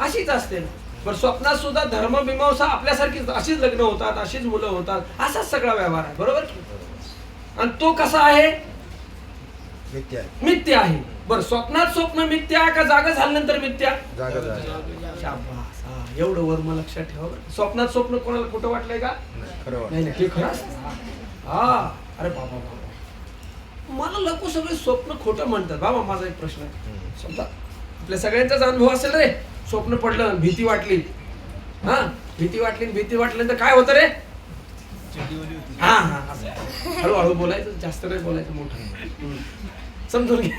अशीच असते ना. पण स्वप्नात सुद्धा धर्ममीमांसा आपल्यासारखीच, अशीच लग्न होतात, अशीच मुलं होतात, असाच सगळा व्यवहार आहे. बरोबर की? आणि तो कसा आहे? मिथ्या आहे. बर, स्वप्नात स्वप्न मिथ्या का जागा झाल्यानंतर मिथ्या? शाबास. एवढं वर मला लक्षात ठेवा. स्वप्नात स्वप्न कोणाला खोटं वाटलंय का? नाही, ते खरं. हा, अरे बाबा मला लोक सगळे स्वप्न खोटं म्हणतात. बाबा माझा एक प्रश्न आहे. समजा आपल्या सगळ्यांचाच अनुभव असेल रे, स्वप्न पडलं, भीती वाटली. हा, भीती वाटल्यानंतर काय होतं रे? हा हा, हळूहळू बोलायचं, जास्त नाही बोलायचं, मोठं समजून घे.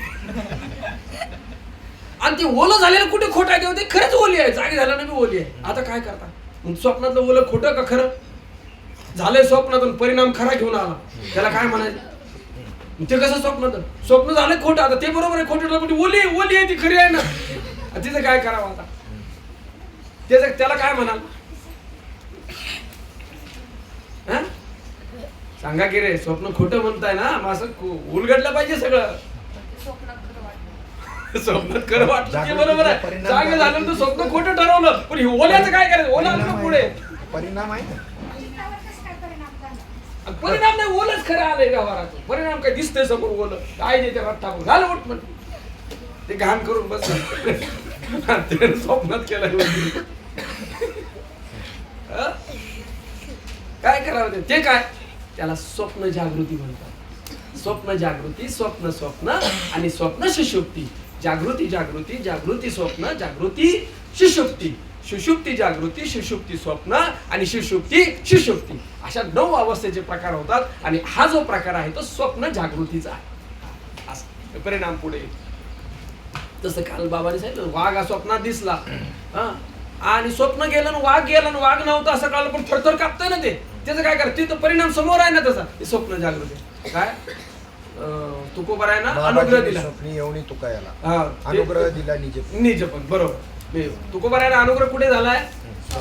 आणि ते ओलं झालेलं कुठे खोटं आहे? ते खरंच ओली आहे, जागी झाल्यानं मी ओली आहे. आता काय करता? स्वप्नातलं ओलं खोटं का खरं? झालंय स्वप्नातून परिणाम खरा घेऊन आला, त्याला काय म्हणायचं? ते कसं स्वप्न झालंय खोटं, आता ते बरोबर आहे, खोटं ओली आहे ती खरी आहे ना. तिचं काय करावं आता? त्याला काय म्हणाल? सांगा की रे, स्वप्न खोटं म्हणताय ना, मग असं उलगडलं पाहिजे सगळं. स्वप्नात खरं वाटलं ते बरोबर आहे, जागे झालं तर स्वप्न खोटं ठरवलं, पण ओल्याचं काय करायचं? ओला पुढे परिणाम आहे. परिणाम नाही, ओलच खरं आलंय व्यवहारात. परिणाम काय दिसतंय समोर ओलं, काय देते रट्टा झालं उठ म्हण, ते घाण करून बस. स्वप्नात केलं काय करावं ते काय? त्याला स्वप्न जागृती म्हणतात. स्वप्न जागृती, स्वप्न स्वप्न आणि स्वप्न सुषुप्ती. जागृती जागृती, जागृती स्वप्न, जागृती सुषुप्ती, सुषुप्ती जागृती, सुषुप्ती स्वप्न आणि सुषुप्ती सुषुप्ती. अशा 9 अवस्थेचे प्रकार होतात. आणि हा जो प्रकार आहे तो स्वप्न जागृतीचा आहे. परिणाम पुढे तसं काल बाबाने सांगितलं, वाघ हा स्वप्नात दिसला आणि स्वप्न गेलं आणि वाघ गेला आणि वाघ नव्हता असं कळलं, पण थरथर कापतंय ना ते. त्याचं काय करत? तिथं परिणाम समोर आहे ना त्याचा. ते स्वप्न जागृती. काय तुकोबर आहे ना, अनुग्रह दिला. एवढी तुकायला अनुग्रह दिला निज पण. बरोबर. तुकोबर आहे ना, अनुग्रह कुठे झालाय?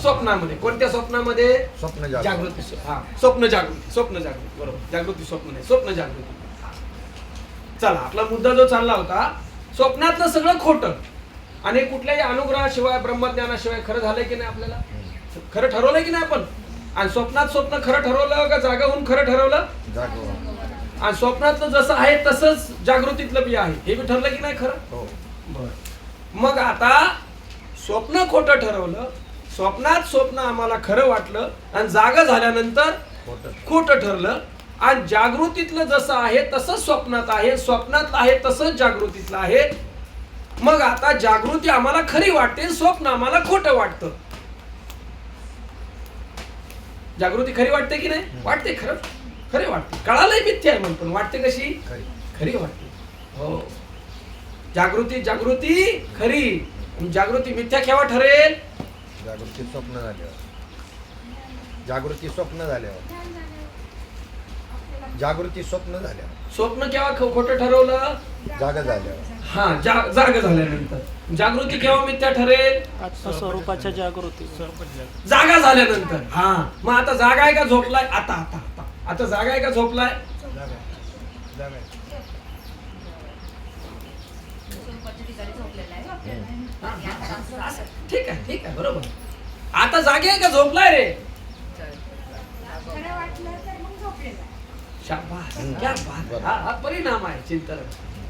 स्वप्नामध्ये. कोणत्या स्वप्नामध्ये? स्वप्न जागृती. हा, स्वप्न जागृती, स्वप्न जागृती. बरोबर. जागृती स्वप्न नाही, स्वप्न जागृती. चला, आपला मुद्दा जो चालला होता, स्वप्नातलं सगळं खोटं आणि कुठल्याही अनुग्रहाशिवाय, ब्रह्मज्ञानाशिवाय खरं झालंय की नाही? आपल्याला खरं ठरवलंय की नाही आपण? आणि स्वप्नात स्वप्न खरं ठरवलं का जागा होऊन खरं ठरवलं? आणि स्वप्नातलं जसं आहे तसंच जागृतीतलं बी आहे, हे बी ठरलं की नाही खरं? बरं. मग आता स्वप्न खोटं ठरवलं, स्वप्नात स्वप्न आम्हाला खरं वाटलं आणि जागा झाल्यानंतर खोटं ठरलं. आणि जागृतीतलं जसं आहे तसंच स्वप्नात आहे, स्वप्नातलं आहे तसंच जागृतीतलं आहे. मग आता जागृती आम्हाला खरी वाटते, स्वप्न आम्हाला खोटं वाटतं. जागृती खरी वाटते की नाही? वाटते, खरं खरे वाटते. कळालंय मिथ्या आहे म्हणून, पण वाटते कशी? खरी वाटते. हो, जागृती जागृती खरी. जागृती मिथ्या केव्हा ठरेल? जागृती स्वप्न झाल्यावर. जागृती स्वप्न झाल्यावर. जागृती स्वप्न झाल्यावर. स्वप्न केव्हा खोटं ठरवलं? जागा झाल्यावर. हा, जाग झाल्यानंतर. जागृती केव्हा मिथ्या ठरेल? स्वरूपाच्या जागृती. जागा झाल्यानंतर. हा, मग आता जागा आहे का झोपलाय? आता आता आता आता जागा आहे का झोपलाय? ठीक आहे, ठीक आहे, बरोबर. आता जागे आहे का झोपलाय रे? शाबास, क्या बात आहे. हा परिणाम आहे चिंतन.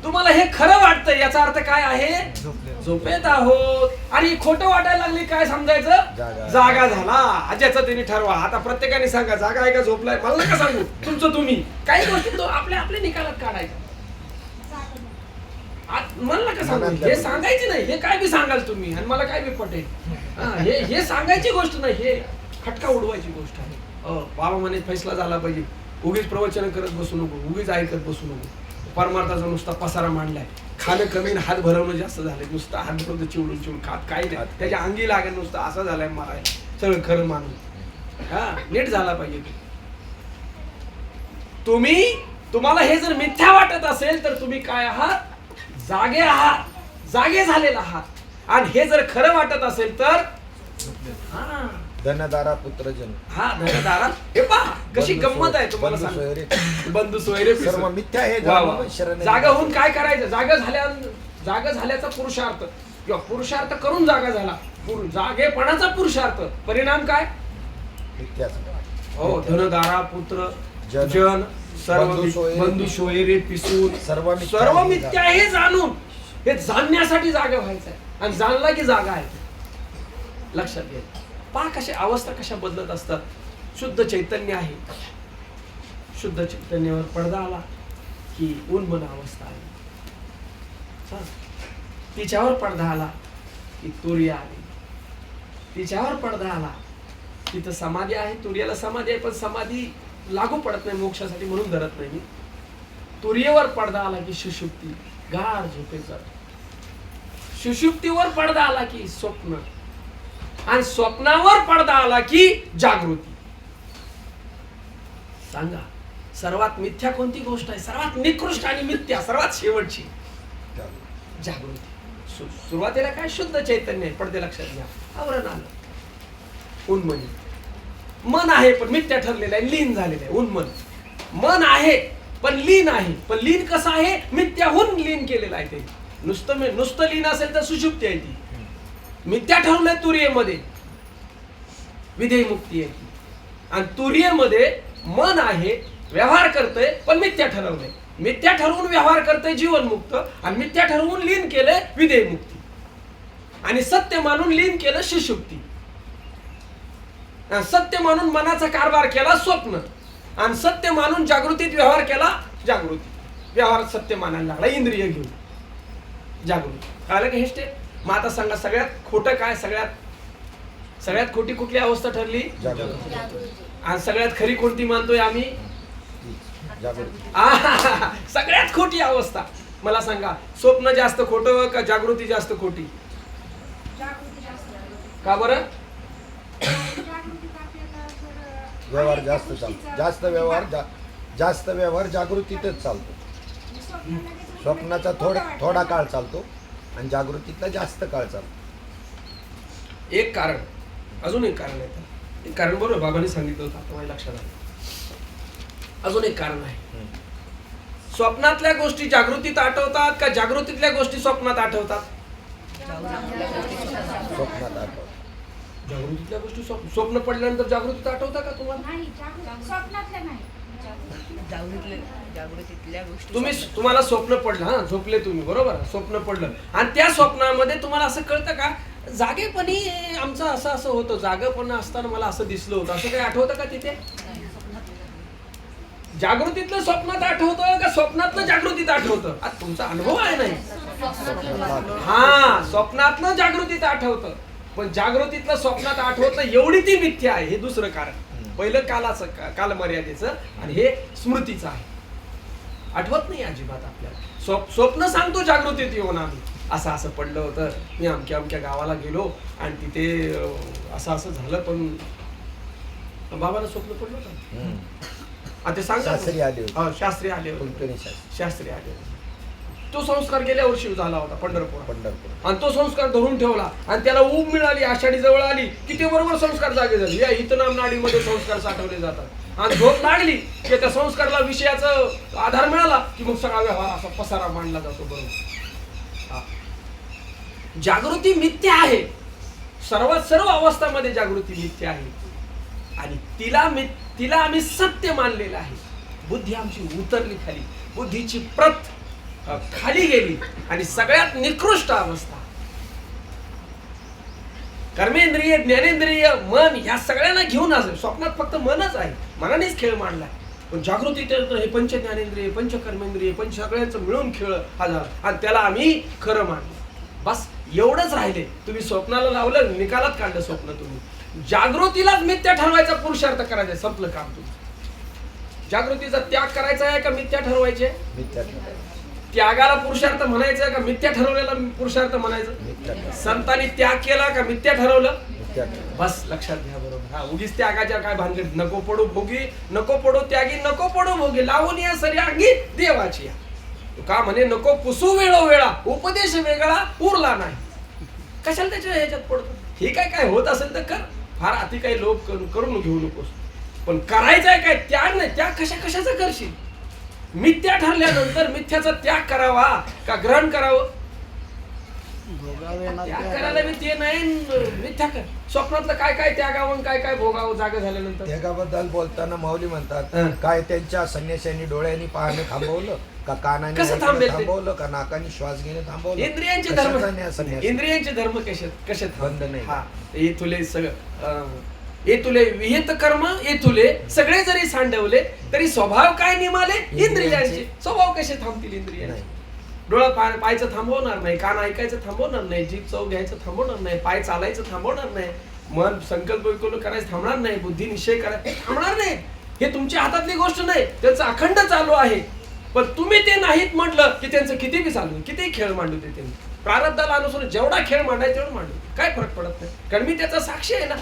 तुम्हाला हे खरं वाटतं याचा अर्थ काय आहे? झोपेत आहोत. आणि खोटं वाटायला लागली काय समजायचं? जागा झाला. ज्याचं त्यांनी ठरवा. आता प्रत्येकाने सांगा जागा आहे का झोपलाय? मला नका सांगू, तुमचं तुम्ही. काही गोष्टी तो आपल्या आपल्या निकालात काढायच्या. मला नका सांगू, हे सांगायचे नाही. हे काय बी सांगाल तुम्ही आणि मला काय बी पटेल. हे सांगायची गोष्ट नाही, हे खटका उडवायची गोष्ट आहे. बाबा म्हणे फैसला झाला पाहिजे. उगीच प्रवचन करत बसू नको, उगीच ऐकत बसू नको. परमार्थाचा नुसता पसारा मांडलाय. खाणं कमी हात भरवणं जास्त झालंय. नुसतं हात भरवून चिवडून चिवडून खात काही नाही. त्याच्या अंगी लागेल नुसतं असं झालंय माराय. सगळं खरं मानून. हा, नीट झाला पाहिजे. तुम्हाला हे जर मिथ्या वाटत असेल तर तुम्ही काय आहात? जागे आहात, जागे झालेला आहात. आणि हे जर खरं वाटत असेल तर धनदारा पुत्र जन. हा, धनदारा. हे पहा कशी गंमत आहे. तुम्हाला सांग, बंधू सोयरे सर्व मिथ्या आहे. जागा होऊन काय करायचं? जागा झाल्याचा पुरुषार्थ किंवा पुरुषार्थ करून जागा झाला. जागेपणाचा पुरुषार्थ परिणाम काय? हो, धनदारा पुत्र जन सर्व बंधू सोयरे पिसून सर्व मिथ्या हे जाणून, हे जाणण्यासाठी जागा व्हायचं आहे. आणि जाणला की जागा आहे. लक्षात घ्या. पहा कशा अवस्था कशा बदलत असतात. शुद्ध चैतन्य आहे. शुद्ध चैतन्यावर पडदा आला की उन्मन अवस्था आहे. तिच्यावर पडदा आला की तुर्य आली. तिच्यावर पडदा आला तिथं समाधी आहे. तुर्याला समाधी आहे, पण समाधी लागू पडत नाही मोक्षासाठी म्हणून धरत नाही मी. तुर्येवर पडदा आला की सुषुप्ती, गाढ झोपेत जातो. सुषुप्तीवर पडदा आला की स्वप्न, आणि स्वप्नावर पडदा आला की जागृती. सांगा सर्वात मिथ्या कोणती गोष्ट आहे? सर्वात निकृष्ट आणि मिथ्या सर्वात शेवटची जागृती. सुरुवातीला काय शुद्ध चैतन्य आहे, पडदे लक्षात घ्या. आवरण आलं. उन्मनी मन आहे पण मिथ्या ठरलेलं आहे, लीन झालेलं आहे. उन्मन मन आहे पण लीन आहे. पण लीन कसं आहे? मिथ्याहून लीन केलेलं आहे. ते नुसतं लीन असेल तर सुषुप्ती आहे ती. मिथ्या ठरवलंय तुर्येमध्ये, विधेय मुक्ती आहे. आणि तुर्येमध्ये मन आहे, व्यवहार करतंय पण मिथ्या ठरवलंय. मिथ्या ठरवून व्यवहार करतंय जीवनमुक्त, आणि मिथ्या ठरवून लीन केलंय विधेय मुक्ती, आणि सत्य मानून लीन केलं सुषुप्ती. सत्य मानून मनाचा कारभार केला स्वप्न, आणि सत्य मानून जागृतीत व्यवहार केला जागृती. व्यवहार सत्य मानायला लागला इंद्रिय घेऊन जागृती. कळलं का हे स्टेप? मग आता सांगा सगळ्यात खोटं काय? सगळ्यात खोटी कुठली अवस्था ठरली? आणि सगळ्यात खरी कोणती मानतोय आम्ही? सगळ्यात खोटी अवस्था मला सांगा. स्वप्न जास्त खोटं का जागृती जास्त खोटी? का बरं? व्यवहार जास्त चालतो. जास्त व्यवहार जागृतीतच चालतो. स्वप्नाचा थोडा काळ चालतो आणि जागृतीतला जास्त काळ चालतो. एक कारण, अजून एक कारण आहे. एक कारण बरोबर बाबांनी सांगितलं होतं, आता माझ्या लक्षात आलं. अजून एक कारण आहे. स्वप्नातल्या गोष्टी जागृतीत आठवतात का जागृतीतल्या गोष्टी स्वप्नात आठवतात? स्वप्नात आठवतात. जागृतीतल्या गोष्टी स्वप्न पडल्यानंतर जागृतीत आठवता का तुम्हाला? तुम्हाला स्वप्न पडलं, हा झोपले तुम्ही, बरोबर, स्वप्न पडलं, आणि त्या स्वप्नामध्ये तुम्हाला असं कळतं का जागेपणी आमचं असं असं होतं, जागेपण असताना मला असं दिसलं होतं, असं काही आठवतं का तिथे? जागृतीतलं स्वप्नात आठवतं का स्वप्नातलं जागृतीत आठवतं? आज तुमचा अनुभव आहे नाही. हा, स्वप्नातलं जागृतीत आठवतं, पण जागृतीतलं स्वप्नात आठवतं एवढी ती मिथ्या आहे. हे दुसरं कारण. पहिलं कालाचं, कालमर्यादेचं, आणि हे स्मृतीचं आहे. आठवत नाही अजिबात आपल्याला. स्वप्न सांगतो जागृतीत येऊन आम्ही, असं असं पडलं होतं, मी अमक्या अमक्या गावाला गेलो आणि तिथे असं असं झालं, पण बाबाला स्वप्न पडलं होतं. ते सांगा. शास्त्री आले होते. शास्त्री आले होते. कुलकर्णी शास्त्री. शास्त्री आले होते. तो संस्कार गेल्या वर्षी झाला होता पंढरपूर. आणि तो संस्कार धरून ठेवला आणि त्याला ऊब मिळाली, आषाढी जवळ आली की ते बरोबर संस्कार जागे झाले. या हितनाम नाडीमध्ये संस्कार साठवले जातात आणि झोप लागली की त्या संस्काराला विषयाचा आधार मिळाला की मग सगळा व्यवहार असा पसारा मांडला जातो. बरोबर. जागृती मिथ्या आहे. सर्व अवस्थामध्ये जागृती मिथ्या आहे आणि तिला आम्ही सत्य मानलेलं आहे. बुद्धी आमची उतरली खाली, बुद्धीची प्रत खाली गेली आणि सगळ्यात निकृष्ट अवस्था कर्मेंद्रिय, ज्ञानेंद्रिय, मन ह्या सगळ्यांना घेऊन असेल. स्वप्नात फक्त मनच आहे, मनानेच खेळ मांडलाय. पण जागृतीत हे पंच ज्ञानेंद्रिय, पंच कर्मेंद्रिय, पंच सगळ्यांचं मिळून खेळ हा झाला आणि त्याला आम्ही खरं मानलं. बस एवढंच राहिले. तुम्ही स्वप्नाला लावलं, निकालात काढलं स्वप्न. तुम्ही जागृतीलाच मिथ्या ठरवायचा पुरुषार्थ करायचा, संपलं काम. तुम्ही जागृतीचा त्याग करायचा आहे का मिथ्या ठरवायचे? मिथ्या. त्यागाला पुरुषार्थ म्हणायचं का मिथ्या ठरवलेला पुरुषार्थ म्हणायचं? संतांनी त्याग केला का मिथ्या ठरवलं? बस लक्षात घ्या. बरोबर. हा, उगीच त्यागाच्या काय भानगड. नको पडू भोगी, नको पडू त्यागी, नको पडू भोगी, लावून या सरी अंगी देवाची या. का म्हणे नको पुसू वेळोवेळा, उपदेश वेगळा उरला नाही. कशाला त्याच्या ह्याच्यात पडतो? हे काय होत असेल तर कर, फार अति काही लोभ करून घेऊ नकोस. पण करायचं आहे काय? त्याग नाही. त्याग कशाचा करशील? मिथ्या ठरल्यानंतर मिथ्याचा त्याग करावा का ग्रहण करावं? त्याग करायला मी ते नाही. मिथ्या कर. स्वप्नातलं काय त्यागावं, काय भोगावं जागा झाल्यानंतर? त्यागाबद्दल बोलताना माऊली म्हणतात, काय त्यांच्या संन्याशांनी डोळ्यांनी पाहणं थांबवलं का, कानाने कसं थांबेल ते? थांबवलं का, नाकाने श्वास घेणं थांबवलं? इंद्रियांचे धर्म कसे बंद नाही. हा, हे तुले सगळं तुले विहित कर्म तुले सगळे जरी सांडवले तरी स्वभाव काय निमाले इंद्रियांचे. स्वभाव कसे थांबतील इंद्रियांचे? डोळा पाहायचं थांबवणार नाही, कान ऐकायचं थांबवणार नाही, जीभ चव घ्यायचं थांबवणार नाही, पाय चालायचं थांबवणार नाही, मन संकल्प विकल्प करायचं थांबणार नाही, बुद्धी निश्चय करायचं थांबणार नाही. हे तुमच्या हातातली गोष्ट नाही, त्यांचं अखंड चालू आहे. पण तुम्ही ते नाहीत म्हटलं की त्यांचं किती बी चालू, किती खेळ मांडू दे. त्यांनी प्रारब्धाला अनुसरून जेवढा खेळ मांडायचा तेवढं मांडू, काय फरक पडत नाही. कारण मी त्याचा साक्षी आहे ना.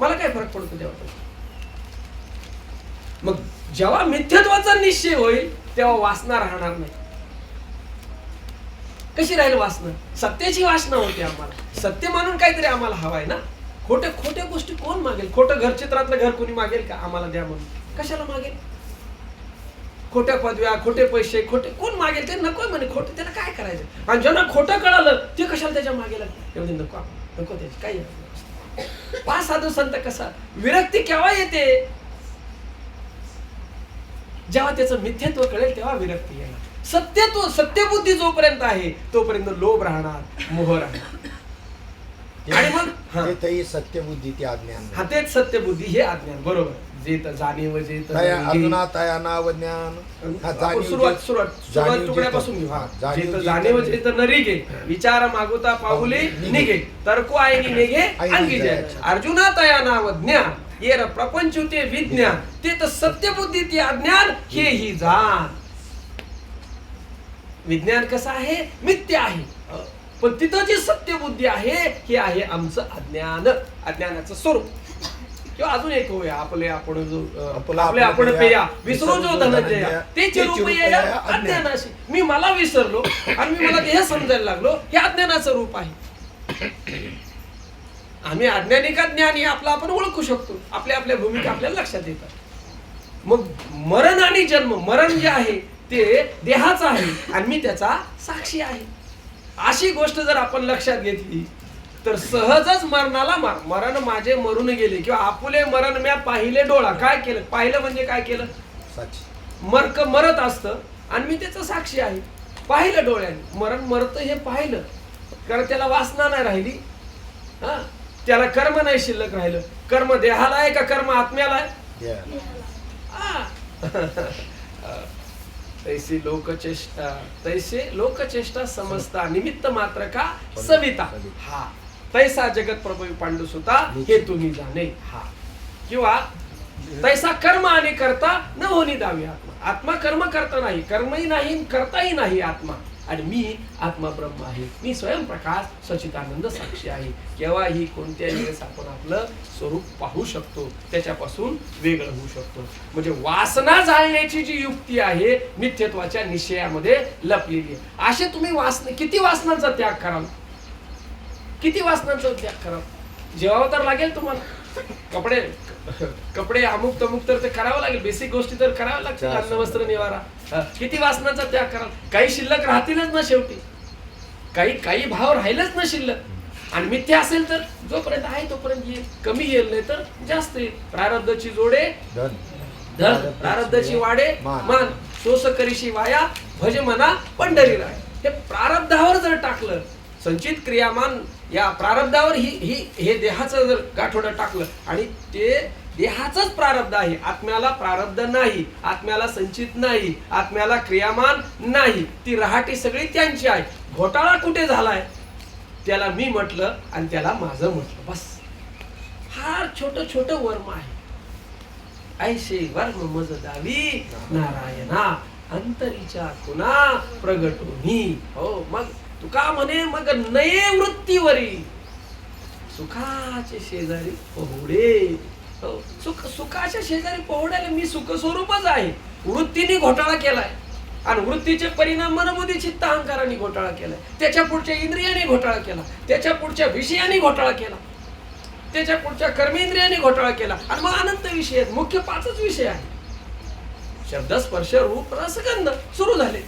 मला काय फरक पडतो तेव्हा? मग जेव्हा मिथ्यत्वाचा निश्चय होईल तेव्हा वासना राहणार नाही. कशी राहील वासना? सत्याची वासना होती आम्हाला. सत्य मानून काहीतरी आम्हाला हवाय ना. खोट्या गोष्टी कोण मागेल? खोटं घर, चित्रातलं घर कोणी मागेल का आम्हाला द्या म्हणून? कशाला मागेल? खोट्या पदव्या, खोटे पैसे, खोटे कोण मागेल? ते नको म्हणे खोटं. त्याला काय करायचं? आणि ज्यांना खोटं कळालं ते कशाला त्याच्या मागे लागले? नको त्याची काही. पाच साधू संत कसा विरक्ती केव्हा येते? जेव्हा त्याचं मिथ्यत्व कळेल तेव्हा विरक्ती येणार. सत्यबुद्धी जोपर्यंत आहे तोपर्यंत लोभ राहणार, मोह राहणार. आणि मग तेही सत्यबुद्धी ती अज्ञान. हा, तेच सत्यबुद्धी हे अज्ञान. बरोबर. जे जाणीव, जे अधुना तया नाव ज्ञान. सुरुवात तुकड्यापासून घेऊ. जे जाणीव, जे तर नरी गे विचार मागुता पाऊले निघे, तर्को आईनी निघे अंगी जय. अर्जुना तया नाव ज्ञान, ये प्रपंच ते विज्ञान, ते तर सत्यबुद्धी ते अज्ञान हे ही जाण. विज्ञान कसं आहे? मिथ्या आहे. पण तिथं जी सत्यबुद्धी आहे हे आहे आमचं अज्ञान, अज्ञानाचं स्वरूप. किंवा अजून एक होऊया, आपले आपण पेया विसरो जो धनंजया, तेच रूप अज्ञानाशी. मी मला विसरलो आणि मी मला हे समजायला लागलो, हे अज्ञानाचं रूप आहे. आम्ही अज्ञानी का ज्ञानी आपला आपण ओळखू शकतो. आपल्या भूमिका आपल्याला लक्षात येतात. मग मरण आणि जन्म, मरण जे आहे ते देहाचं आहे आणि मी त्याचा साक्षी आहे. अशी गोष्ट जर आपण लक्षात घेतली तर सहजच मरणाला मरण माझे मरून गेले किंवा आपुले मरण म्या पाहिले डोळा. काय केलं? पाहिलं म्हणजे काय केलं? मरत असतं आणि मी त्याचं साक्षी आहे. पाहिलं डोळ्याने, मरण मरत हे पाहिलं. कारण त्याला वासना नाही राहिली, हा, त्याला कर्म नाही शिल्लक राहिलं. कर्म देहाला आहे का कर्म आत्म्याला आहे? तैसे लोकचेष्टा समजता निमित्त मात्र का सविता. हा तैसा जगत प्रभू पांडू सुता हे तुम्ही जाणे. हा किंवा तैसा कर्म आणि करता न होनी दावी आत्मा. आत्मा कर्म करता नाही, कर्मही नाही, करताही नाही आत्मा. आणि मी आत्मा ब्रह्म आहे, मी स्वयंप्रकाश सच्चिदानंद साक्षी आहे. केव्हाही कोणत्याही वेळेस आपण आपलं स्वरूप पाहू शकतो, त्याच्यापासून वेगळं होऊ शकतो. म्हणजे वासना जाळण्याची जी युक्ती आहे मिथ्यत्वाच्या निश्चयामध्ये लपलेली आहे. असे तुम्ही किती वासनांचा त्याग कराल, किती वासनांचा त्याग कराल. जेवावं तर लागेल तुम्हाला. कपडे अमुक तमुक तर ते करावं लागेल, बेसिक गोष्टी तर कराव्या लागतील. अन्न वस्त्र निवारा. किती वासनांचा त्याग कराल. काही शिल्लक राहतीलच ना शेवटी, काही भाव राहिलच ना शिल्लक. आणि मिथ्या असेल तर जोपर्यंत आहे तोपर्यंत येईल, कमी येईल नाही तर जास्त येईल. प्रारब्धची जोडे धन, प्रारब्धची वाडे मान, सोस करीशी वाया भज मना पंढरी राय. हे प्रारब्धावर जर टाकलं, संचित क्रियामान या प्रारब्धावर हे देहाचं जर गाठोडं टाकलं, आणि ते देहाचंच प्रारब्ध आहे, आत्म्याला प्रारब्ध नाही, आत्म्याला संचित नाही, आत्म्याला क्रियामान नाही, ती रहाटी सगळी त्यांची आहे. घोटाळा कुठे झालाय, त्याला मी म्हटलं आणि त्याला माझं म्हटलं, बस. फार छोट वर्म आहे. ऐशे वर्म मज दावी नारायणा अंतरीच्या खुना प्रगटोनी. हो मग तुका म्हणे, मग नये वृत्तीवरी सुखाचे शेजारी पहुडे. हो, सुखाच्या शेजारी पहुड्याला मी सुख स्वरूपच आहे. वृत्तीने घोटाळा केलाय, आणि वृत्तीचे परिणाम मनबुद्धी चित्त अहंकाराने घोटाळा केलाय. त्याच्या पुढच्या इंद्रियाने घोटाळा केला, त्याच्या पुढच्या विषयाने घोटाळा केला, त्याच्या पुढच्या कर्मेंद्रियाने घोटाळा केला. आणि मग अनंत विषय आहेत. मुख्य 5च विषय आहेत. शब्द स्पर्श रूप रसगंध सुरू झाले,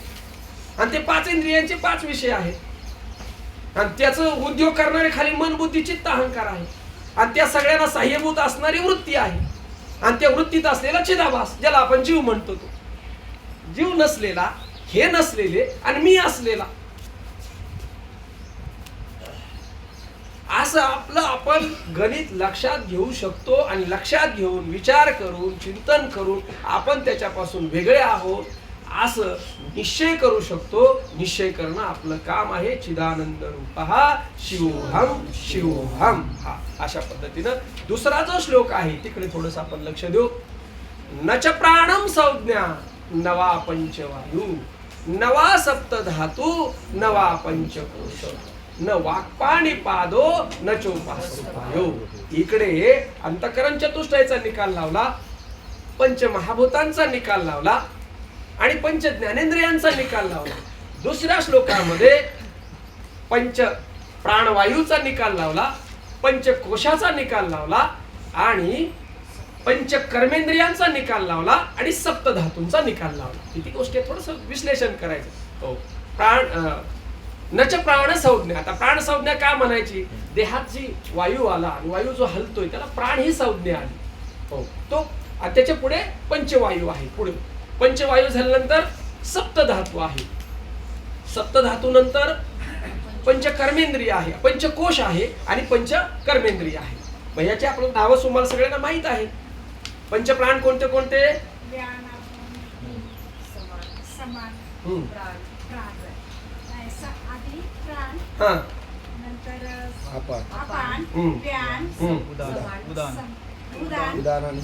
आणि ते 5 इंद्रियांचे 5 विषय आहेत. आणि त्याचं उद्योग करणारे खाली मन बुद्धी चित्त अहंकार आहे. आणि त्या सगळ्यांना साह्यभूत असणारी वृत्ती आहे. आणि त्या वृत्तीत असलेला चिदाभास, ज्याला आपण जीव म्हणतो, तो जीव नसलेला, हे नसलेले आणि मी असलेला, असं आपलं आपण गणित लक्षात घेऊ शकतो. आणि लक्षात घेऊन विचार करून चिंतन करून आपण त्याच्यापासून वेगळे आहोत असं निश्चय करू शकतो. निश्चय करणं आपलं काम आहे. चिदानंद रूपः शिवोहम शिवोहम. हा अशा पद्धतीनं दुसरा जो श्लोक आहे तिकडे थोडस आपण लक्ष देऊ. नच प्राणम संज्ञा नवा पंचवायू, नवा सप्त धातू, नवा पंचकोश, न वाक्पाणी पादो न चोपायो. इकडे अंतकरण चतुष्टयाचा निकाल लावला, पंचमहाभूतांचा निकाल लावला आणि पंच ज्ञानेंद्रियांचा निकाल लावला. दुसऱ्या श्लोकामध्ये पंच प्राणवायूचा निकाल लावला, पंचकोशाचा निकाल लावला आणि पंच कर्मेंद्रियांचा निकाल लावला आणि सप्त धातूंचा निकाल लावला. किती गोष्टी थोडस विश्लेषण करायचं. हो, नच प्राण संज्ञा. आता प्राण संज्ञा का म्हणायची, देहात जी वायू आला आणि वायू जो हलतोय त्याला प्राण ही संज्ञा आली. हो, तो त्याच्या पुढे पंचवायू आहे. पुढे पंचवायू झाल्यानंतर सप्त धातू आहे, सप्त धातू नंतर पंचकर्मेंद्रिय आहे, पंचकोश आहे आणि पंचकर्मेंद्रिय आहे. मग याचे आपलं नावं तुम्हाला सगळ्यांना माहित आहे. पंचप्राण कोणते कोणते? हा, उदान आणि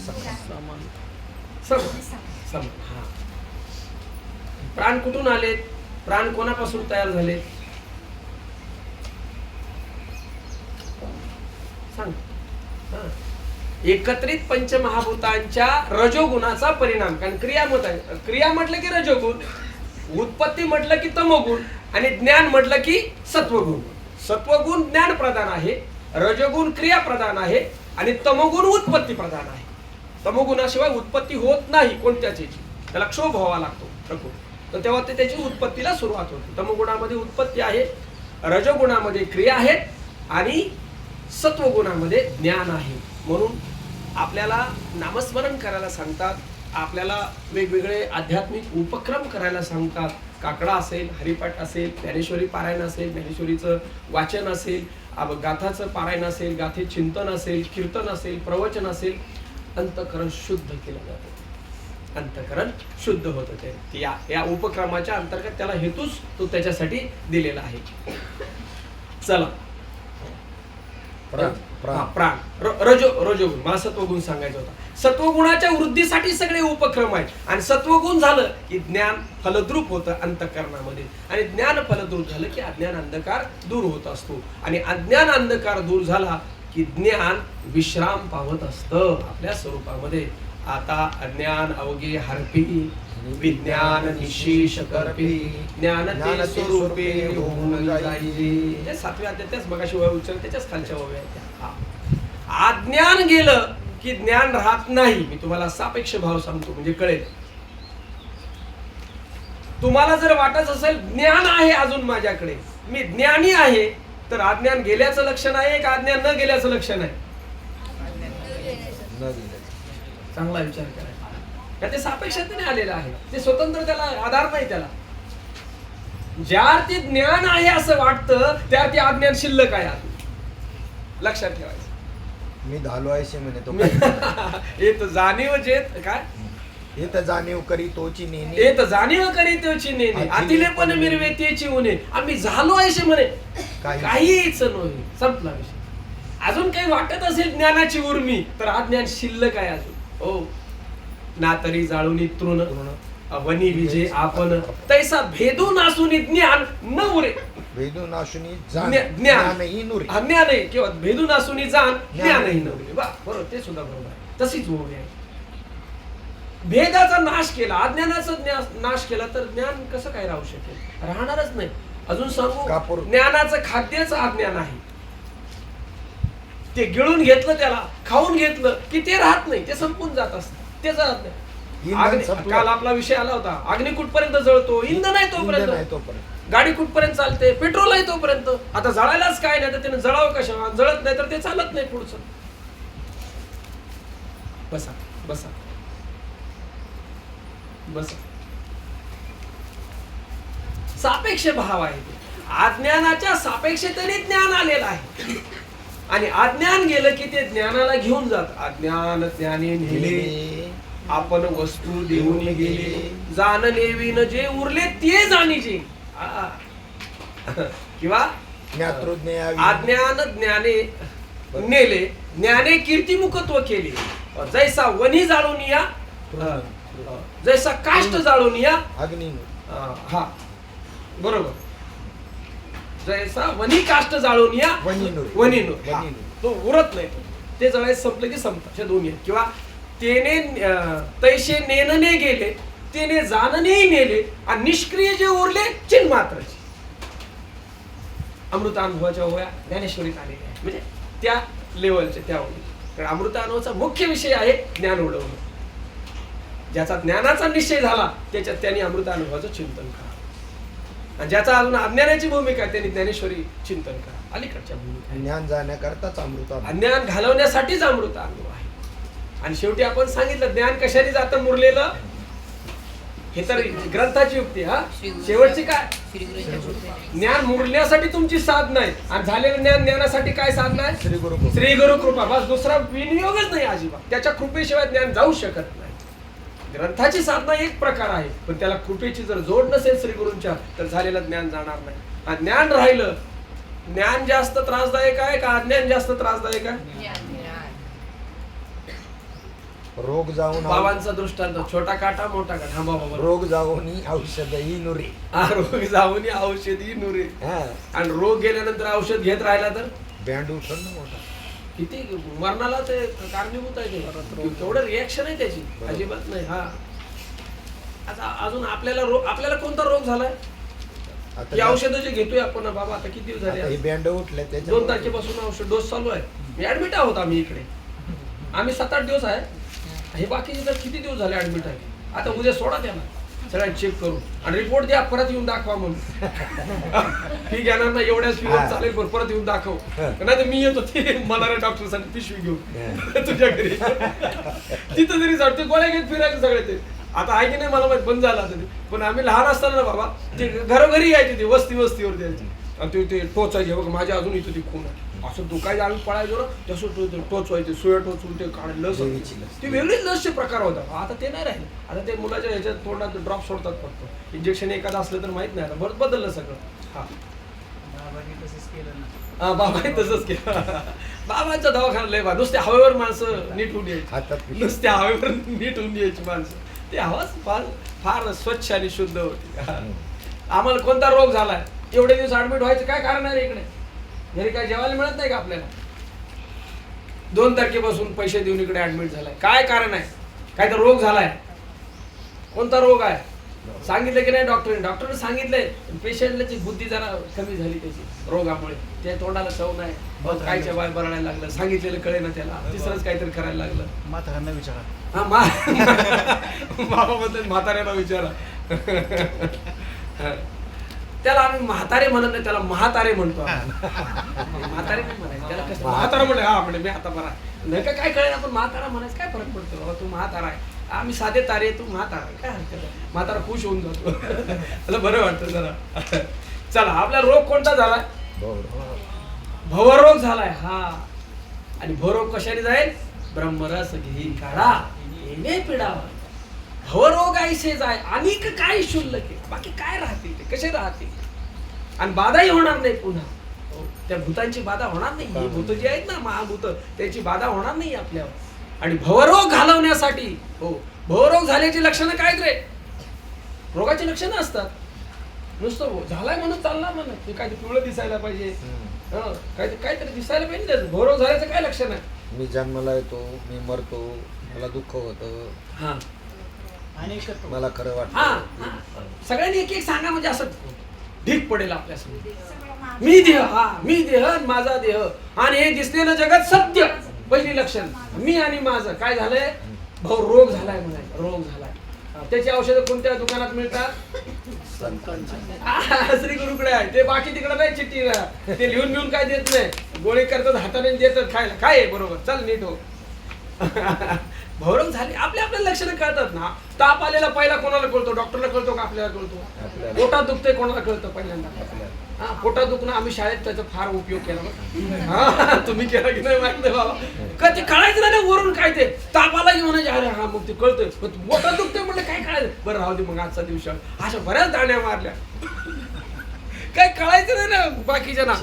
प्राण कुठून आलेत? प्राण कोणापासून तयार झाले? सांग. एकत्रित पंचमहाभूतांच्या रजोगुणाचा परिणाम. कारण क्रियामत आहे, क्रिया म्हटलं की रजोगुण, उत्पत्ती म्हटलं की तमोगुण आणि ज्ञान म्हटलं की सत्वगुण. सत्वगुण ज्ञान प्रधान आहे, रजोगुण क्रिया प्रधान आहे आणि तमोगुण उत्पत्ती प्रधान आहे. तमोगुणाशिवाय उत्पत्ती होत नाही कोणत्याच याची, त्याला क्षोभ व्हावा लागतो प्रकृती, तर तेव्हा ते त्याची उत्पत्तीला सुरुवात होते. तमोगुणामध्ये उत्पत्ती आहे, रजोगुणामध्ये क्रिया आहेत आणि सत्वगुणामध्ये ज्ञान आहे. म्हणून आपल्याला नामस्मरण करायला सांगतात, आपल्याला वेगवेगळे आध्यात्मिक उपक्रम करायला सांगतात. काकडा असेल, हरिपाठ असेल, ज्ञानेश्वरी पारायण असेल, ज्ञानेश्वरीचं वाचन असेल, गाथाचं पारायण असेल, गाथे चिंतन असेल, कीर्तन असेल, प्रवचन असेल, अंतःकरण शुद्ध केलं जातं. अंतःकरण शुद्ध होत होते. या उपक्रमाच्या अंतर्गत त्याला हेतूच तो त्याच्यासाठी दिलेला आहे. चला प्राण रजोगुण, मला सत्वगुण सांगायचा होता. सत्वगुणाच्या वृद्धीसाठी सगळे उपक्रम आहेत. आणि सत्वगुण झालं की ज्ञान फलद्रूप होतं अंतःकरणामध्ये, आणि ज्ञान फलद्रूप झालं की अज्ञान अंधकार दूर होत असतो. आणि अज्ञान अंधकार दूर झाला की ज्ञान विश्राम पावत असतं आपल्या स्वरूपामध्ये. आता अज्ञान अवघे हरपी, विज्ञान निशेष करपी, ज्ञान ते स्वरूपे होऊन जाई. ते 7व्या अध्यायातच मगाशी ओव्या उच्चार त्याच्याच खालच्या ओव्या आहेत. अज्ञान गेलं की ज्ञान राहत नाही. मी तुम्हाला सापेक्ष भाव सांगतो म्हणजे कळेल. तुम्हाला जर वाटत असेल ज्ञान आहे अजून माझ्याकडे, मी ज्ञानी आहे, तर अज्ञान गेल्याचं लक्षण आहे का अज्ञान न गेल्याचं लक्षण आहे? चांगला विचार करायचा. ते सापेक्षतेने आलेलं आहे, ते स्वतंत्र, त्याला आधार नाही. त्याला ज्या ते ज्ञान आहे असं वाटतं त्या ते अज्ञान शिल्लक आहे अजून. लक्षात ठेवायचं. मी झालो आहे म्हणे तो. येत जाणीव जेत काय येत जाणीव करी तोची नेणी, येत जाणीव करी तोची नेणी, आतिले पण मिरवे त्याची उणे. आम्ही झालो आहे म्हणे काहीच नव्हे, संपला विषय. अजून काही वाटत असेल ज्ञानाची उर्मी तर अज्ञान शिल्लक आहे अजून. हो ना तरी जाळून तृण वनी विजे आपण, तैसा भेदून असून ज्ञान न उरे. भेदून असून ज्ञानही नुरे, अज्ञान आहे किंवा भेदून असून जाण ज्ञानही न उरे. बरोबर, ते सुद्धा बरोबर आहे. तशीच ओवी आहे. भेदाचा नाश केला, अज्ञानाचा नाश केला तर ज्ञान कसं काय राहू शकेल? राहणारच नाही. अजून सांगू, ज्ञानाचं खाद्यच अज्ञान आहे. ते गिळून घेतलं, त्याला खाऊन घेतलं की ते राहत नाही, ते संपून जात असत, ते जात नाही. काल आपला विषय आला होता, अग्नी कुठपर्यंत जळतो? इंधन आहे तोपर्यंत. गाडी कुठपर्यंत चालते? पेट्रोल आहे तोपर्यंत. आता जळायलाच काय नाही तर त्याने जळावं कशा? जळत नाही तर ते चालत नाही पुढचं. बसा बसा बसा. सापेक्ष भाव आहे. अज्ञानाच्या सापेक्षतेने ज्ञान आलेलं आहे. आणि अज्ञान गेलं की ते ज्ञानाला घेऊन जात. अज्ञान ज्ञाने नेले, आपण वस्तू देऊन गेले, जाण नेवीन जे उरले ते जाणीचे. किंवा अज्ञान ज्ञाने नेले, ज्ञाने कीर्तिमुखत्व केले. जैसा वनी जाळून या, जैसा काष्ट जाळून या अग्नी. हा बरोबर. जैसा वनी काष्ट जाळून या वनी तो उरत नाही. ते जळायचं संपलं की संपत दोन्ही. किंवा तेने तैसे नेनने गेले, तेने जाणनेही नेले, आणि निष्क्रिय जे उरले चिन्मात्राचे. अमृतानुभवाच्या ओव्या ज्ञानेश्वरीत आलेल्या आहेत, म्हणजे त्या लेवलचे त्या ओव्या. कारण अमृतानुभवाचा मुख्य विषय आहे ज्ञान उडवणं. ज्याचा ज्ञानाचा निश्चय झाला त्याच्यात त्यांनी अमृतानुभवाचं चिंतन करा. आणि ज्याचा अजून अज्ञानाची भूमिका आहे त्यांनी ज्ञानेश्वरी चिंतन करा. अलीकडच्या भूमिका ज्ञान जाण्याकरताच अमृत, अज्ञान घालवण्यासाठीच अमृतानुभव आहे. आणि शेवटी आपण सांगितलं ज्ञान कशाने जातं मुरलेलं, हे तर ग्रंथाची युक्ती. हा शेवटची काय? ज्ञान मुरण्यासाठी तुमची साधना आहे, आणि झालेलं ज्ञान ज्ञानासाठी काय साधना आहे? श्री गुरु कृपा. बस, दुसरा विनियोगच नाही अजिबात. त्याच्या कृपेशिवाय ज्ञान जाऊ शकत नाही. ग्रंथाची साधना एक प्रकार आहे, पण त्याला कृपेची जर जोड नसेल श्री गुरूंच्या तर झालेलं ज्ञान जाणार नाही. आणि ज्ञान राहिलं, ज्ञान जास्त त्रासदायक आहे का अज्ञान जास्त त्रासदायक आहे? रोग जाऊन बाबांचा दृष्टांत, छोटा काटा मोठा काटा. बाबा, रोग जाऊन औषधही नुरे. रोग जाऊन औषधी नुरे. आणि रोग गेल्यानंतर औषध घेत राहिला तर बँड उठल ना मोठा. किती मरणाला ते कारणीभूत आहे. ते तेवढं रिॲक्शन आहे त्याची, अजिबात नाही. हा आता अजून आपल्याला कोणता रोग झालाय? ही औषधं जे घेतोय आपण बाबा, आता किती दिवस झाले? बँड उठले, 2 तारखेपासून औषध डोस चालू आहे. मी ऍडमिट आहोत आम्ही इकडे. आम्ही 7-8 दिवस आहे. हे बाकीचे तर किती दिवस झाले ऍडमिट आहे. आता उद्या सोडा त्याला, सगळ्यांना चेक करू आणि रिपोर्ट द्या, परत येऊन दाखवा म्हणून. फी घेणार नाही, एवढ्याच फी चालेल, पण परत येऊन दाखव. नाही तर मी येतो ते मनाऱ्या डॉक्टरसाठी पिशवी घेऊन तुझ्या घरी. तिथं जरी जातो गोळ्या घेत फिरायचं सगळे ते. आता आहे की नाही मला माहित, बंद झाला आता ते. पण आम्ही लहान असताना ना बाबा ते घरोघरी यायचे, ते वस्तीवर द्यायचे आणि ते टोचायचे. बघ माझ्या अजून इथं ते खून आहे असं दुखायचं, आम्ही पळायचो ना तसं टोचवायचे, सुया टोचून ते काढ लस ती वेगळीच लसचे प्रकार होता. आता ते नाही राहिले. आता ते मुलाच्या ह्याच्यात तोंडात ड्रॉप सोडतात फक्त. इंजेक्शन एखादं असलं तर माहित नाही, आता बरं बदललं सगळं. हा बाबाने तसंच केलं. बाबांचा दवाखाना लय बा, नुसत्या हवेवर माणसं नीट होऊन यायची, नुसत्या हवेवर नीट होऊन यायची माणसं. ती हवाच फार स्वच्छ आणि शुद्ध होती. आम्हाला कोणता रोग झालाय एवढे दिवस ऍडमिट व्हायचं काय कारण आहे इकडे? घरी काय जेवायला मिळत नाही का आपल्याला? 2 तारखेपासून पैसे देऊन इकडे ऍडमिट झालाय, काय कारण आहे? काय तर रोग झालाय. कोणता रोग आहे सांगितलं की नाही डॉक्टरने सांगितलंय. पेशंटची बुद्धी जरा कमी झाली त्याची रोगामुळे, त्या तोंडाला चव नाही, कायच्या बाय बरडायला लागलं, सांगितलेलं कळे ना त्याला, तिसरंच काहीतरी करायला लागलं. म्हाताऱ्यांना विचारा. हा बाबाबद्दल म्हाताऱ्याला विचारा. त्याला आम्ही म्हातारे म्हणत नाही, त्याला म्हातारे म्हणतो. म्हातारे नाही म्हणायचं त्याला, कसं म्हातारा म्हणले. हा म्हणे मी आता बरा नाही का काय कळेल, आपण म्हातारा म्हणायचं काय फरक पडतो बाबा, तू म्हातारा आहे, आम्ही साधे तारे, तू म्हातारा, काय हरकत आहे. म्हातारा खुश होऊन जातो. त्याला बरं वाटतं जरा. चला, आपला रोग कोणता झालाय? भवरोग झालाय. हा, आणि भवरोग कशाने जाईल? ब्रह्मरस घेईन काढा येणे पिडावा. भवरोग ऐसे जाय अनेक काय शुल्लक आहे, बाकी काय राहतील ते, कसे राहतील, आणि बाधाही होणार नाही पुन्हा. त्या भूतांची बाधा होणार नाही. ही भूत जी आहेत ना महाभूत, त्याची बाधा होणार नाही आपल्यावर. आणि भवरोग घालवण्यासाठी, हो, भवरोग झाल्याची लक्षणं काय रे? रोगाची लक्षणं असतात. नुसतं झालाय म्हणून चालणार म्हणत, ते काय पिवळं दिसायला पाहिजे, काहीतरी दिसायला पाहिजे. त्याचं भवरोग झाल्याचं काय लक्षण आहे? मी जन्माला येतो, मी मरतो, मला दुःख होतं, हा, मला खरं वाटतं. सगळ्यांनी एक सांगा, म्हणजे असं ढीक पडेल आपल्यासमोर. मी देह, हा मी देह, माझा देह आणि हे दिसलेलं जगत सत्य. पहिली लक्षण, मी आणि माझं काय झालंय? रोग झालाय म्हणायचं, रोग झालाय. त्याची औषधं कोणत्या दुकानात मिळतात? श्री गुरुकडे आहे ते, बाकी तिकडे नाही. चिठ्ठी ते लिहून काय देत नाही, गोळी करतात हाताने, देतात खायला. काय आहे बरोबर, चल नीट हो. भवरोग झाले, आपल्या लक्षणं कळतात ना. ताप आलेला पहिला कोणाला कळतो? डॉक्टरला कळतो का आपल्याला कळतो? पोटात दुखतंय कोणाला कळतं पहिल्यांदा? हा, पोटात दुखणं आम्ही शाळेत त्याचा फार उपयोग केला. हा, तुम्ही केला की नाही माहित नाही बाबा. का ते कळायचं नाही वरून, काय ते ताप आला की म्हणायचे, अरे हा मग ते कळतंय. पोटात दुखतंय म्हणलं काय कळायचं? बरं राहू दे मग आजचा दिवस. अशा बऱ्याच दाण्या मारल्या, काय कळायचं नाही ना बाकीच्या ना.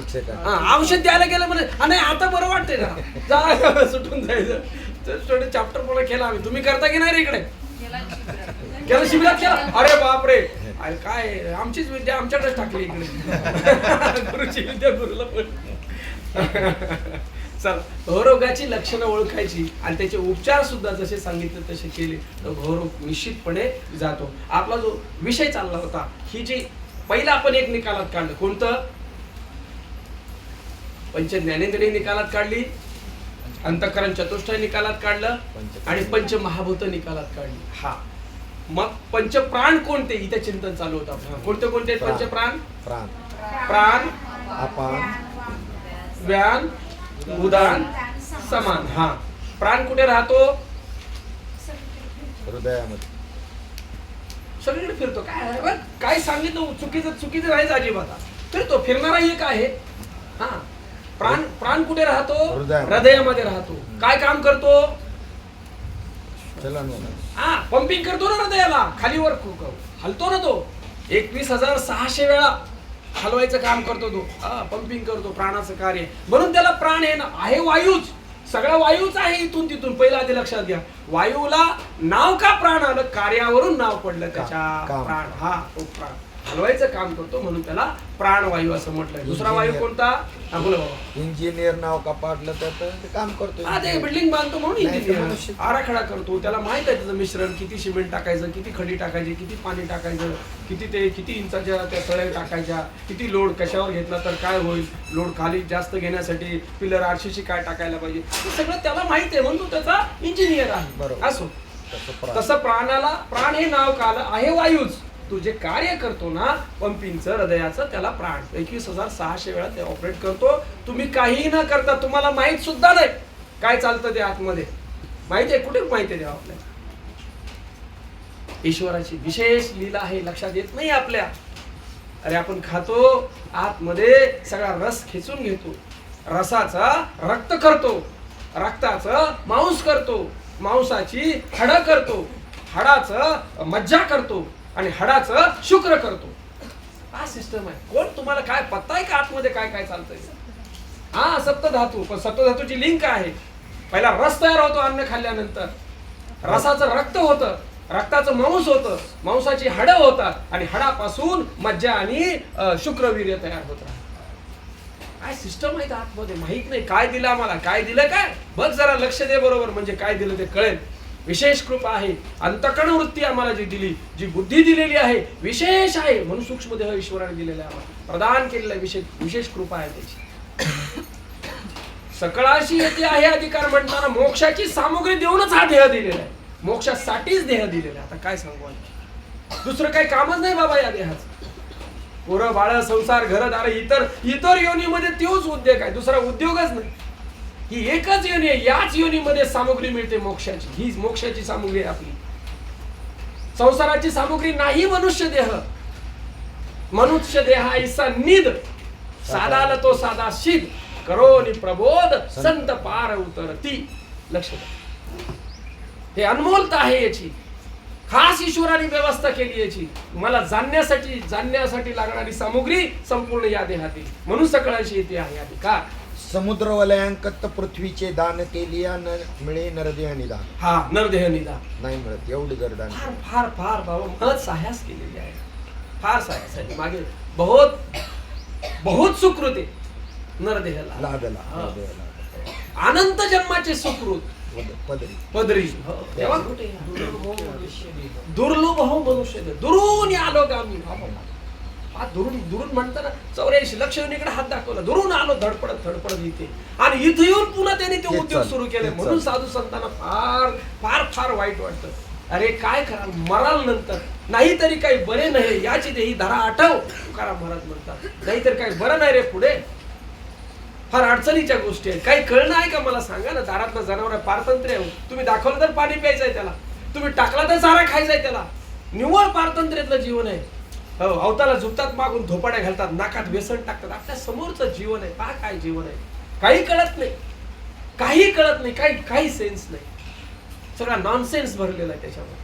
औषध द्यायला गेलं म्हणे, आणि आता बरं वाटतंय ना, जा सुटून जायचं. थोडे चॅप्टर पूर्ण केला आम्ही. तुम्ही करता की नाही रे इकडे? केलं शिबिरात केला. अरे बापरे, अरे काय आमचीच विद्या आमच्याकडेच टाकली इकडे. गुरुची विद्या गुरुला पण. चला, भवरोगाची लक्षणं ओळखायची आणि त्याचे उपचार सुद्धा जसे सांगितले तसे केले तर भवरोग निश्चितपणे जातो. आपला जो विषय चालला होता, ही जी पहिला आपण एक निकालात काढलं, कोणतं? पंच ज्ञानेंद्रिय निकालात काढली, अंतःकरण चतुष्टय निकालात काढलं, आणि पंचमहाभूत निकालात काढली. हा, मग पंचप्राण कोणते? इथे चिंतन चालू होतं. कोणते कोणते पंचप्राण? प्राण, प्राण, अपान, व्यान, उदान, समान. हा, प्राण कुठे राहतो? हृदयामध्ये. सगळीकडे फिरतो. काय काय सांगितलं चुकीचं राहायचं अजिबात. फिरतो, फिरणारा एक आहे. हा, प्राण कुठे राहतो? हृदयामध्ये राहतो. काय काम करतो? चलन. हा, पंपिंग करतो ना हृदयाला, खालीवर हलतो ना तो. 21,600 वेळा हलवायचं काम करतो तो. हा, पंपिंग करतो, प्राणाचं कार्य. म्हणून त्याला प्राण आहे वायूच. सगळा वायूच आहे इथून तिथून. पहिला आधी लक्षात घ्या, वायूला नाव का प्राण आलं? कार्यावरून नाव पडलं त्याच्या. प्राण, हा तो प्राण हलवायचं काम करतो म्हणून त्याला प्राणवायू असं म्हटलंय. दुसरा वायू कोणता? बोला बाबा. इंजिनियर नाव का पाडलं तर ते काम करतो. हा, ते बिल्डिंग बांधतो म्हणून इंजिनियर आराखडा करतो. त्याला माहित आहे त्याचं मिश्रण, किती सिमेंट टाकायचं, किती खडी टाकायची, किती पाणी टाकायचं, किती इंचाच्या त्या सळ्या टाकायच्या, किती लोड कशावर घेतला तर काय होईल, लोड खाली जास्त घेण्यासाठी पिलर आरशीशी काय टाकायला पाहिजे, हे सगळं त्याला माहित आहे म्हणून तो त्याचा इंजिनियर आहे. बरोबर. असो, तसं प्राणाला प्राण हे नाव का आलं? आहे वायूच. तू जे कार्य करतो ना पंपिंगचं, हृदयाचं, त्याला प्राण 21,600 वेळा ते ऑपरेट करतो. तुम्ही काही न करता, तुम्हाला माहित सुद्धा नाही काय चालतं ते आतमध्ये. माहिती आहे? कुठे माहिती आहे आपल्याला? ईश्वराची विशेष लीला आहे, लक्षात येत नाही आपल्या. अरे आपण खातो, आतमध्ये सगळा रस खेचून घेतो, रसाचा रक्त करतो, रक्ताचं मांस करतो, मांसाची हाडं करतो, हाडाचं मज्जा करतो आणि हाडाचं शुक्र करतो. हा सिस्टम आहे. कोण तुम्हाला काय पत्ता आहे का आतमध्ये काय काय चालतंय? हा सप्तधातू. पण सप्तधातूची लिंक काय आहे? पहिला रस तयार होतो अन्न खाल्ल्यानंतर, रसाचं रक्त होतं, रक्ताचं मांस होतं, मांसाची हाडं होतात आणि हाडापासून मज्जा आणि शुक्रवीर्य तयार होत राहतं. काय सिस्टम आहे आतमध्ये माहित नाही. काय दिलं आम्हाला, काय दिलं काय बघ जरा, लक्ष दे बरोबर, म्हणजे काय दिलं ते कळेल. विशेष कृपा आहे, अंतःकरण वृत्ती आम्हाला जी दिली, जी बुद्धी दिलेली आहे विशेष आहे, म्हणून सूक्ष्म देह ईश्वराने दिलेला आहे, आम्हाला प्रदान केलेला विशेष कृपा आहे त्याची. सकळाशी येते आहे अधिकार म्हणताना मोक्षाची सामुग्री देऊनच हा देह दिलेला आहे, मोक्षासाठीच देह दिलेला आहे. आता काय सांगू, दुसरं काही कामच नाही बाबा या देहाचं. पोरं बाळ संसार घरदार इतर योनीमध्ये तोच उद्योग आहे, दुसरा उद्योगच नाही. ही एकच योनी आहे, याच योनीमध्ये सामुग्री मिळते मोक्षाची. ही मोक्षाची सामुग्री आहे आपली. संसाराची सामुग्री नाही मनुष्य देह. मनुष्य देहा इसा निध साधाल तो साधा सिद्ध करोनी प्रबोध संत पार उतरती. लक्ष द्या, हे अनमोलता आहे याची. खास ईश्वराने व्यवस्था केली याची. मला जाणण्यासाठी लागणारी सामुग्री संपूर्ण या देहातील, म्हणून सकळाशी येते आहे अधिकार. समुद्र वलयांकत पृथ्वीचे दान केलिया न मिळे नरदेह निदान. हा नरदेह निदान नाही मिळत एवढी गरदान. फार फार फार बाबा महत साहस केलेली आहे, फार साहस आहे मागे. बहुत सुकृते नरदेहला लादला अनंत जन्माचे सुकृत पदरी पदरी. तेव्हा कुठे दुर्लभ हो मनुष्य दुरून आलो गामी. दुरून म्हणताना 84 लक्ष इकडे हात दाखवला, दुरून आलो धडपडत इथे, आणि इथे येऊन पुन्हा त्याने ते उद्योग सुरू केले. म्हणून साधू संतांना फार फार फार वाईट वाटतं. अरे काय करा मराल नंतर, नाहीतरी काही बरे नाही याची देही धरा आठव तुकाराम महाराज म्हणतात. नाहीतर काही बरं नाही रे पुढे. फार अडचणीच्या गोष्टी आहेत. काही कळणं आहे का मला सांगा ना. दारातलं जनावर पारतंत्र्य आहे, तुम्ही दाखवलं तर पाणी प्यायचंय त्याला, तुम्ही टाकला तर चारा खायचाय त्याला. निव्वळ पारतंत्र्यातलं जीवन आहे. हो, अवताला झुकतात, मागून धोपाड्या घालतात, नाकात व्यसन टाकतात. आपल्या समोरचं जीवन आहे, पहा काय जीवन आहे. काही कळत नाही, काही कळत नाही, काही सेन्स नाही. सगळा नॉनसेन्स भरलेला आहे त्याच्यावर.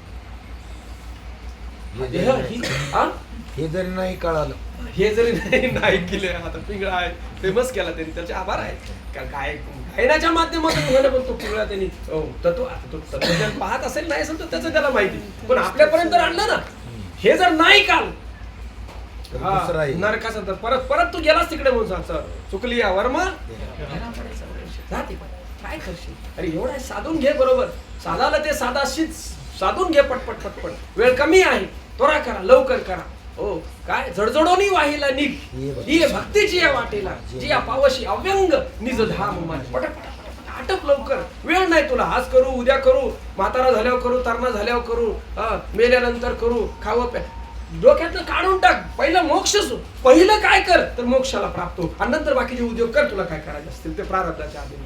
हे जरी नाही कळालं, हे जरी नाही केले, आता पिंगळा आहे फेमस केला त्यांनी, त्याचे आभार आहेत. गायनाच्या माध्यमातून म्हणे पण तो पिंगळा त्यांनी तो तत्वज्ञान पाहत असेल नाही असेल तर त्याचं त्याला माहिती, पण आपल्यापर्यंत आणलं ना. हे जर नाही काल नरकाचा तर परत तू गेलास तिकडे म्हणून चुकली या वर्मा काय करशील. अरे एवढा साधून घे बरोबर, साधाला ते साधाशीच साधून घे पटपट. वेळ कमी आहे, त्वरा करा, लवकर करा. हो काय जडजडोनी वाहिला निघ ही भक्तीची या वाटेला, जी या पावशी अव्यंग निज धाम माझे. पटपट आटप लवकर, वेळ नाही तुला. आज करू, उद्या करू, म्हातारा झाल्यावर करू, तरणा झाल्यावर करू, मेल्यानंतर करू, खावं प्या. डोक्यातलं काढून टाक. पहिलं मोक्ष, पहिलं काय कर तर मोक्षाला प्राप्त हो, आणि नंतर बाकीचे उद्योग कर तुला काय करायचे असतील ते प्रारब्धाच्या आधी.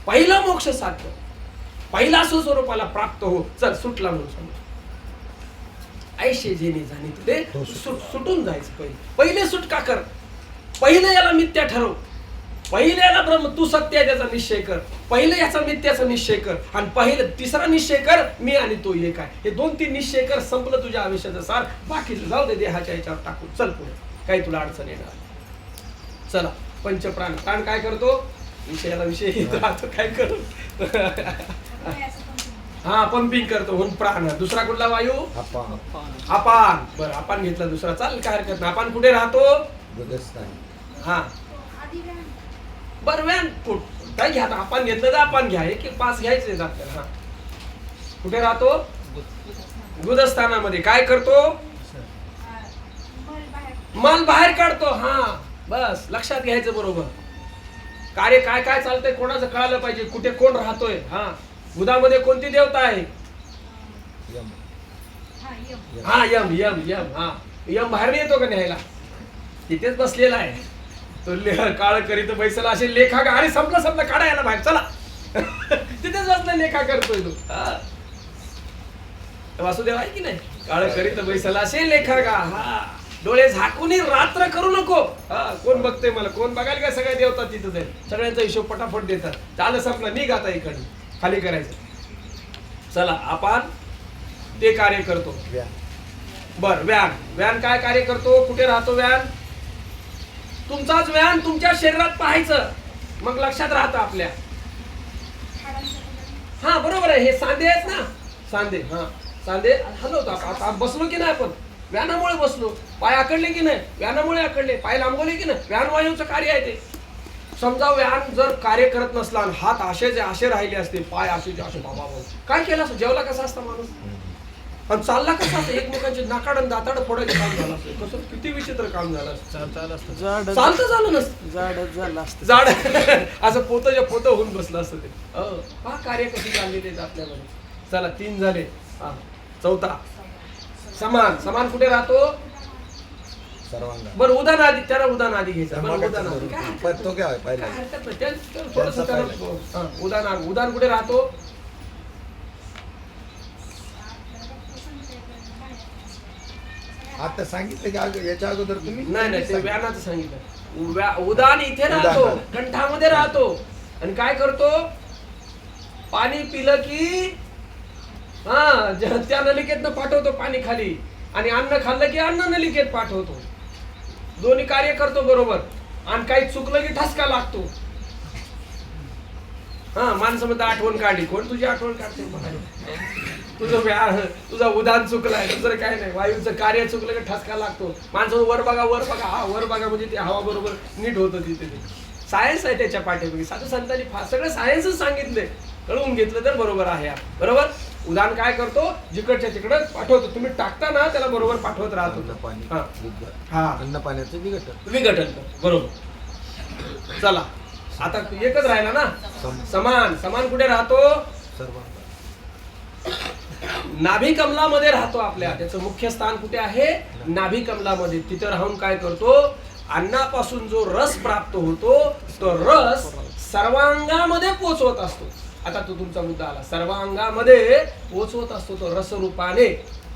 पहिला मोक्ष साध्य, पहिला स्वस्वरूपाला प्राप्त हो. चल सुटला म्हणून समज. ऐशे जेणे जाणे ते सुटून जायचं. पहिले सुटका कर, पहिले याला मिथ्या ठरव, पहिले याला ब्रह्म तू सत्य आहे त्याचा निश्चय कर, पहिले याचा मिथ्याचा निश्चय कर, आणि पहिले तिसरा निश्चय कर मी आणि तो एक आहे. हे 2-3 निश्चय कर, संपलं तुझ्या आयुष्याचं सार. बाकी जाऊ दे देहाच्या याच्यावर टाकून चल पुढे, काही तुला अडचण येणार. चला पंचप्राण. प्राण काय करतो, विषयाला विषय येतो. आता काय करू, हा पंपिंग करतो म्हणून प्राण. दुसरा कुठला वायू, अपान. बरं अपान घेतला दुसरा, चालेल काय हरकत नाही. अपान कुठे राहतो, हा बरं व्यान काय घ्या. आपण घेतलं तर आपण घ्या, एक 5 घ्यायचे आपल्याला. हा कुठे राहतो, गुदस्थानामध्ये. काय करतो, मल बाहेर काढतो. हा बस लक्षात घ्यायचं बरोबर. कार्य काय काय चालतंय कोणाचं कळालं पाहिजे, कुठे कोण राहतोय. हा गुदामध्ये कोणती देवता आहे, हा यम यम यम. हा यम बाहेर नाही येतो का न्यायला, तिथेच बसलेला आहे तो. काळ करीत बैसला असे लेखा. अरे संपलं काढायला बाहेर चला. तिथेच बसला लेखा करतोय तो. वासुदेव आहे की नाही, काळ करीत बैसला असे लेखा गा. हा डोळे झाकून रात्र करू नको. हा कोण बघते मला, कोण बघायला काय, सगळे देवता तिथं जाईल, सगळ्यांचा हिशोब पटापट देतात. चाल संपला, निघ आता इकडे खाली करायचं. चला आपण ते कार्य करतो. बर व्यान, व्यान काय कार्य करतो, कुठे राहतो व्यान? तुमचाच व्यान तुमच्या शरीरात पाहायचं, मग लक्षात राहतं आपल्या. हा बरोबर आहे, हे सांधे आहेत ना, सांधे. हा सांधे हलवतो. आता बसलो की नाही आपण, व्यानामुळे बसलो. पाय आकडले की नाही, व्यानामुळे आकडले. पाय लांबवले की नाही, व्यान वायूचं कार्य आहे ते. समजा व्यान जर कार्य करत नसला आणि हात असे राहिले असते, पाय असे बाबा काय केलं असं, जेवला कसा असता माणूस आणि चालला कसा असतं, एकमेकांचे नाकाड दाताड फोडायचं काम झालं असतं. कसं किती विचित्र काम झालं असतं. चालतं झालं नसतं, जाडच झालं असतं. जाड असं पोतच्या पोत होऊन बसलं असतं ते. हा कार्य कशी चाललेले आहेत आपल्यामध्ये. चला 3 झाले. हा चौथा समान. समान कुठे राहतो? सर्वांग. बरं उदान आधी, त्याला उदान आधी घ्यायचं. बरं उदान आधी काय तो काय पाहिजे? हरकत नाही, थोडंसं त्याला उदान. उदान कुठे राहतो? आता सांगितलं की याच्या अगोदर तुम्ही नाही ते व्यानाचं सांगितलं. उदान इथे राहतो, कंठामध्ये राहतो. आणि काय करतो? पाणी पिलं की हा त्या नलिकेतनं पाठवतो पाणी खाली, आणि अन्न खाल्लं की अन्न नलिकेत पाठवतो. दोन्ही कार्य करतो बरोबर. आणि काही चुकलं की ठसका लागतो. हा माणसं म्हणतात आठवण काढली. कोण तुझी आठवण काढते? तुझा उदान चुकलाय, दुसरं काय नाही. वायूचं कार्य चुकलं की ठसका लागतो. माणसं वर बघा, वर बघा. हा वर बघा म्हणजे ते हवा बरोबर नीट होतं तिथे. सायन्स आहे त्याच्या पाठीमागे. साधू संतांनी सगळं सायन्सच सांगितलंय. कळवून घेतलं तर बरोबर आहे. बरोबर. उदान काय करतो? जिकडच्या तिकडं पाठवतो. तुम्ही टाकता ना त्याला बरोबर पाठवत राहतो. अन्न पाण्याचं विघटन. बरोबर. चला आता एकच राहिला ना, समान. समान कुठे राहतो? नाभी कमलामध्ये राहतो आपल्या. त्याचं मुख्य स्थान कुठे आहे? नाभी कमलामध्ये. तिथे राहून काय करतो? अन्नापासून जो रस प्राप्त होतो तो रस सर्वांगामध्ये पोचवत असतो. आता तो तुमचा मुद्दा आला. सर्वांगामध्ये पोचवत असतो तो रस रूपाने.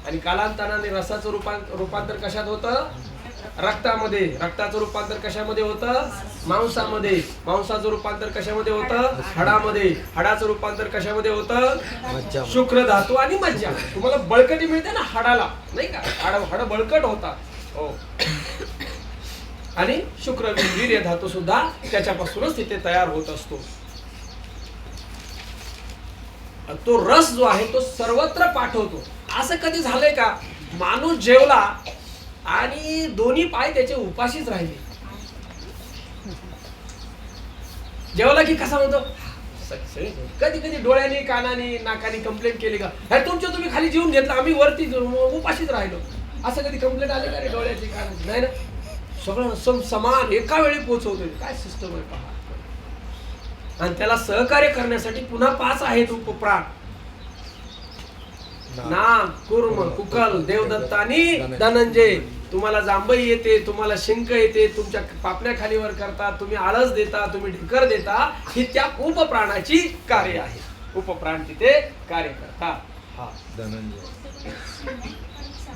आणि कालांतराने रसाचं रूपांतर कशात होतं? रक्तामध्ये. रक्ताचं रूपांतर कशामध्ये होतं? मांसामध्ये. मांसाचं रूपांतर कशामध्ये होतं? हाडामध्ये. हाडाचं रूपांतर कशामध्ये होतं? शुक्र धातू आणि मज्जा. तुम्हाला बळकटी मिळते ना हाडाला, नाही का? हाड बळकट होता. हो. आणि शुक्र वीर्य धातू सुद्धा त्याच्यापासूनच तिथे तयार होत असतो. तो रस जो आहे तो सर्वत्र पाठवतो. असं कधी झालंय का माणूस जेवला आणि दोन्ही पाय त्याचे उपाशीच राहिले? जेवला की कसा म्हणतो? कधी कधी डोळ्याने, कानाने, नाकाने कंप्लेंट केली का, तुमच्या तुम्ही खाली जेवून घेतलं, आम्ही वरती उपाशीच राहिलो? असं कधी कंप्लेंट आली का रे डोळ्याची, कानाची? नाही ना. सगळं समान एका वेळी पोहोचवतोय. काय सिस्टम आहे पहा. आणि त्याला सहकार्य करण्यासाठी पुन्हा 5 आहेत उपप्राण. नाग, कूर्म, कुकल, देवदत्त आणि धनंजय. तुम्हाला जांभई येते, तुम्हाला शिंक येते, तुमच्या पापण्या खालीवर करता, तुम्ही आळस देता, तुम्ही ढिकर देता. ही त्या उपप्राणाची कार्य आहे. उपप्राण तिथे कार्य करतात. हा धनंजय.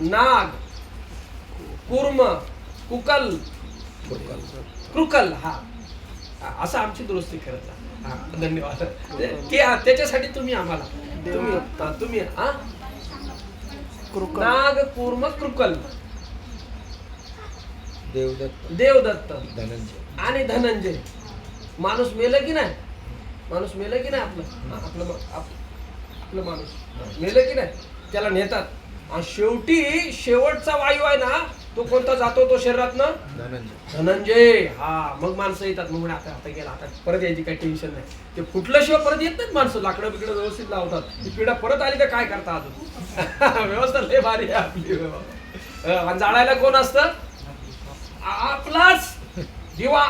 नाग, कूर्म, कुकल, कृकल. हा असं आमची दुरुस्ती करत जा. धन्यवाद. त्याच्यासाठी तुम्ही आम्हाला तुम्ही नाग, कूर्म, कृकल, देवदत्त धनंजय आणि धनंजय. माणूस मेलं की नाही? माणूस मेलं की नाही? आपलं माणूस मेलं की नाही? त्याला नेतात. आणि शेवटी शेवटचा वायू आहे ना, तो कोणता जातो? तो शरीरातनं धनंजय. हा मग माणसं येतात. मग आता गेला, आता परत यायची काही टेन्शन नाही. ते फुटल्याशिवाय परत येत नाहीत माणसं. लाकडं बिकडं व्यवस्थित लावतात. ती पिढा परत आली तर काय करता अजून? व्यवस्था लय भारी आहे आपली. आणि जाळायला कोण असतं? आपलाच दिवा.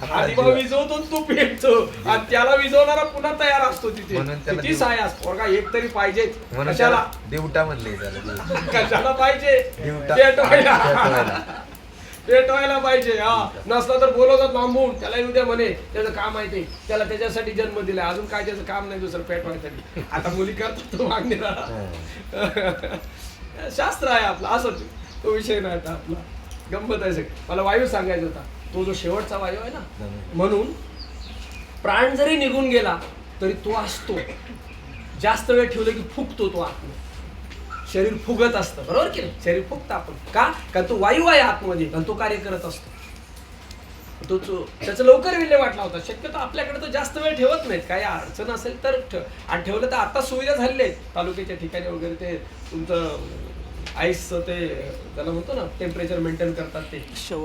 हा दिवा विजवतो, तो पेटतो. आणि त्याला विजवणारा पुन्हा तयार असतो तिथे. किती साया पोरगा एक तरी पाहिजे. कशाला? देवटा म्हणले. कशाला पाहिजे? पेटवायला पाहिजे. हा नसला तर बोलवतात लांबून, त्याला येऊ द्या म्हणे, त्याचं काम आहे ते, त्याला त्याच्यासाठी जन्म दिलाय, अजून काय त्याचं काम नाही दुसरं पेटवायसाठी. आता मुली करतात तो मागणी शास्त्र आहे आपलं, असं तो विषय नाही आता आपला. गंमत आहे सगळं. मला वायू सांगायचा होता, तो जो शेवटचा वायू आहे ना, म्हणून प्राण जरी निघून गेला तरी तो असतो. जास्त वेळ ठेवलं की फुगतो तो आतमध्ये, शरीर फुगत असतं, बरोबर की नाही? शरीर फुगतं आपण का? कारण तो वायू आहे आतमध्ये आणि तो कार्य करत असतो. त्याचं लवकर विल्हेवाट लावतात. शक्यतो आपल्याकडे तो जास्त वेळ ठेवत नाहीत. काही अडचण असेल तर आणि ठेवलं तर आता सुविधा झालेल्या आहेत तालुक्याच्या ठिकाणी वगैरे. ते तुमचं आईसचं ते त्याला म्हणतो ना, टेम्परेचर मेंटेन करतात ते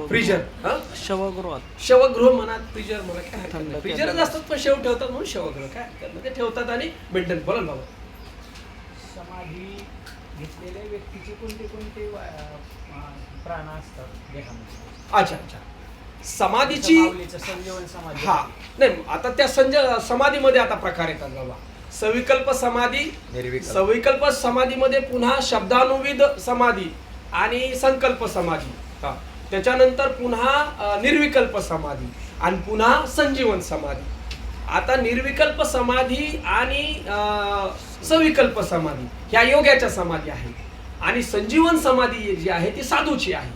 फ्रीजर, शवगृह म्हणा, फ्रीजर म्हणा, काय फ्रीजरच असतात पण शेव ठेवतात म्हणून शवगृह, काय ते ठेवतात आणि मेंटेन. बोला बाबा. समाधी घेतलेल्या व्यक्तीचे कोणते कोणते प्राण असतात देहामध्ये? अच्छा अच्छा. समाधीची संजीवन समाधी. हा नाही, आता त्या समाधीमध्ये आता प्रकार येतात बाबा. सविकल्प समाधी, सविकल्प समाधीमध्ये पुन्हा शब्दानुविध समाधी आणि संकल्प समाधी. हा त्याच्यानंतर पुन्हा निर्विकल्प समाधी आणि पुन्हा संजीवन समाधी. आता निर्विकल्प समाधी आणि सविकल्प समाधी ह्या योग्याच्या समाधी आहेत आणि संजीवन समाधी जी आहे ती साधूची आहे.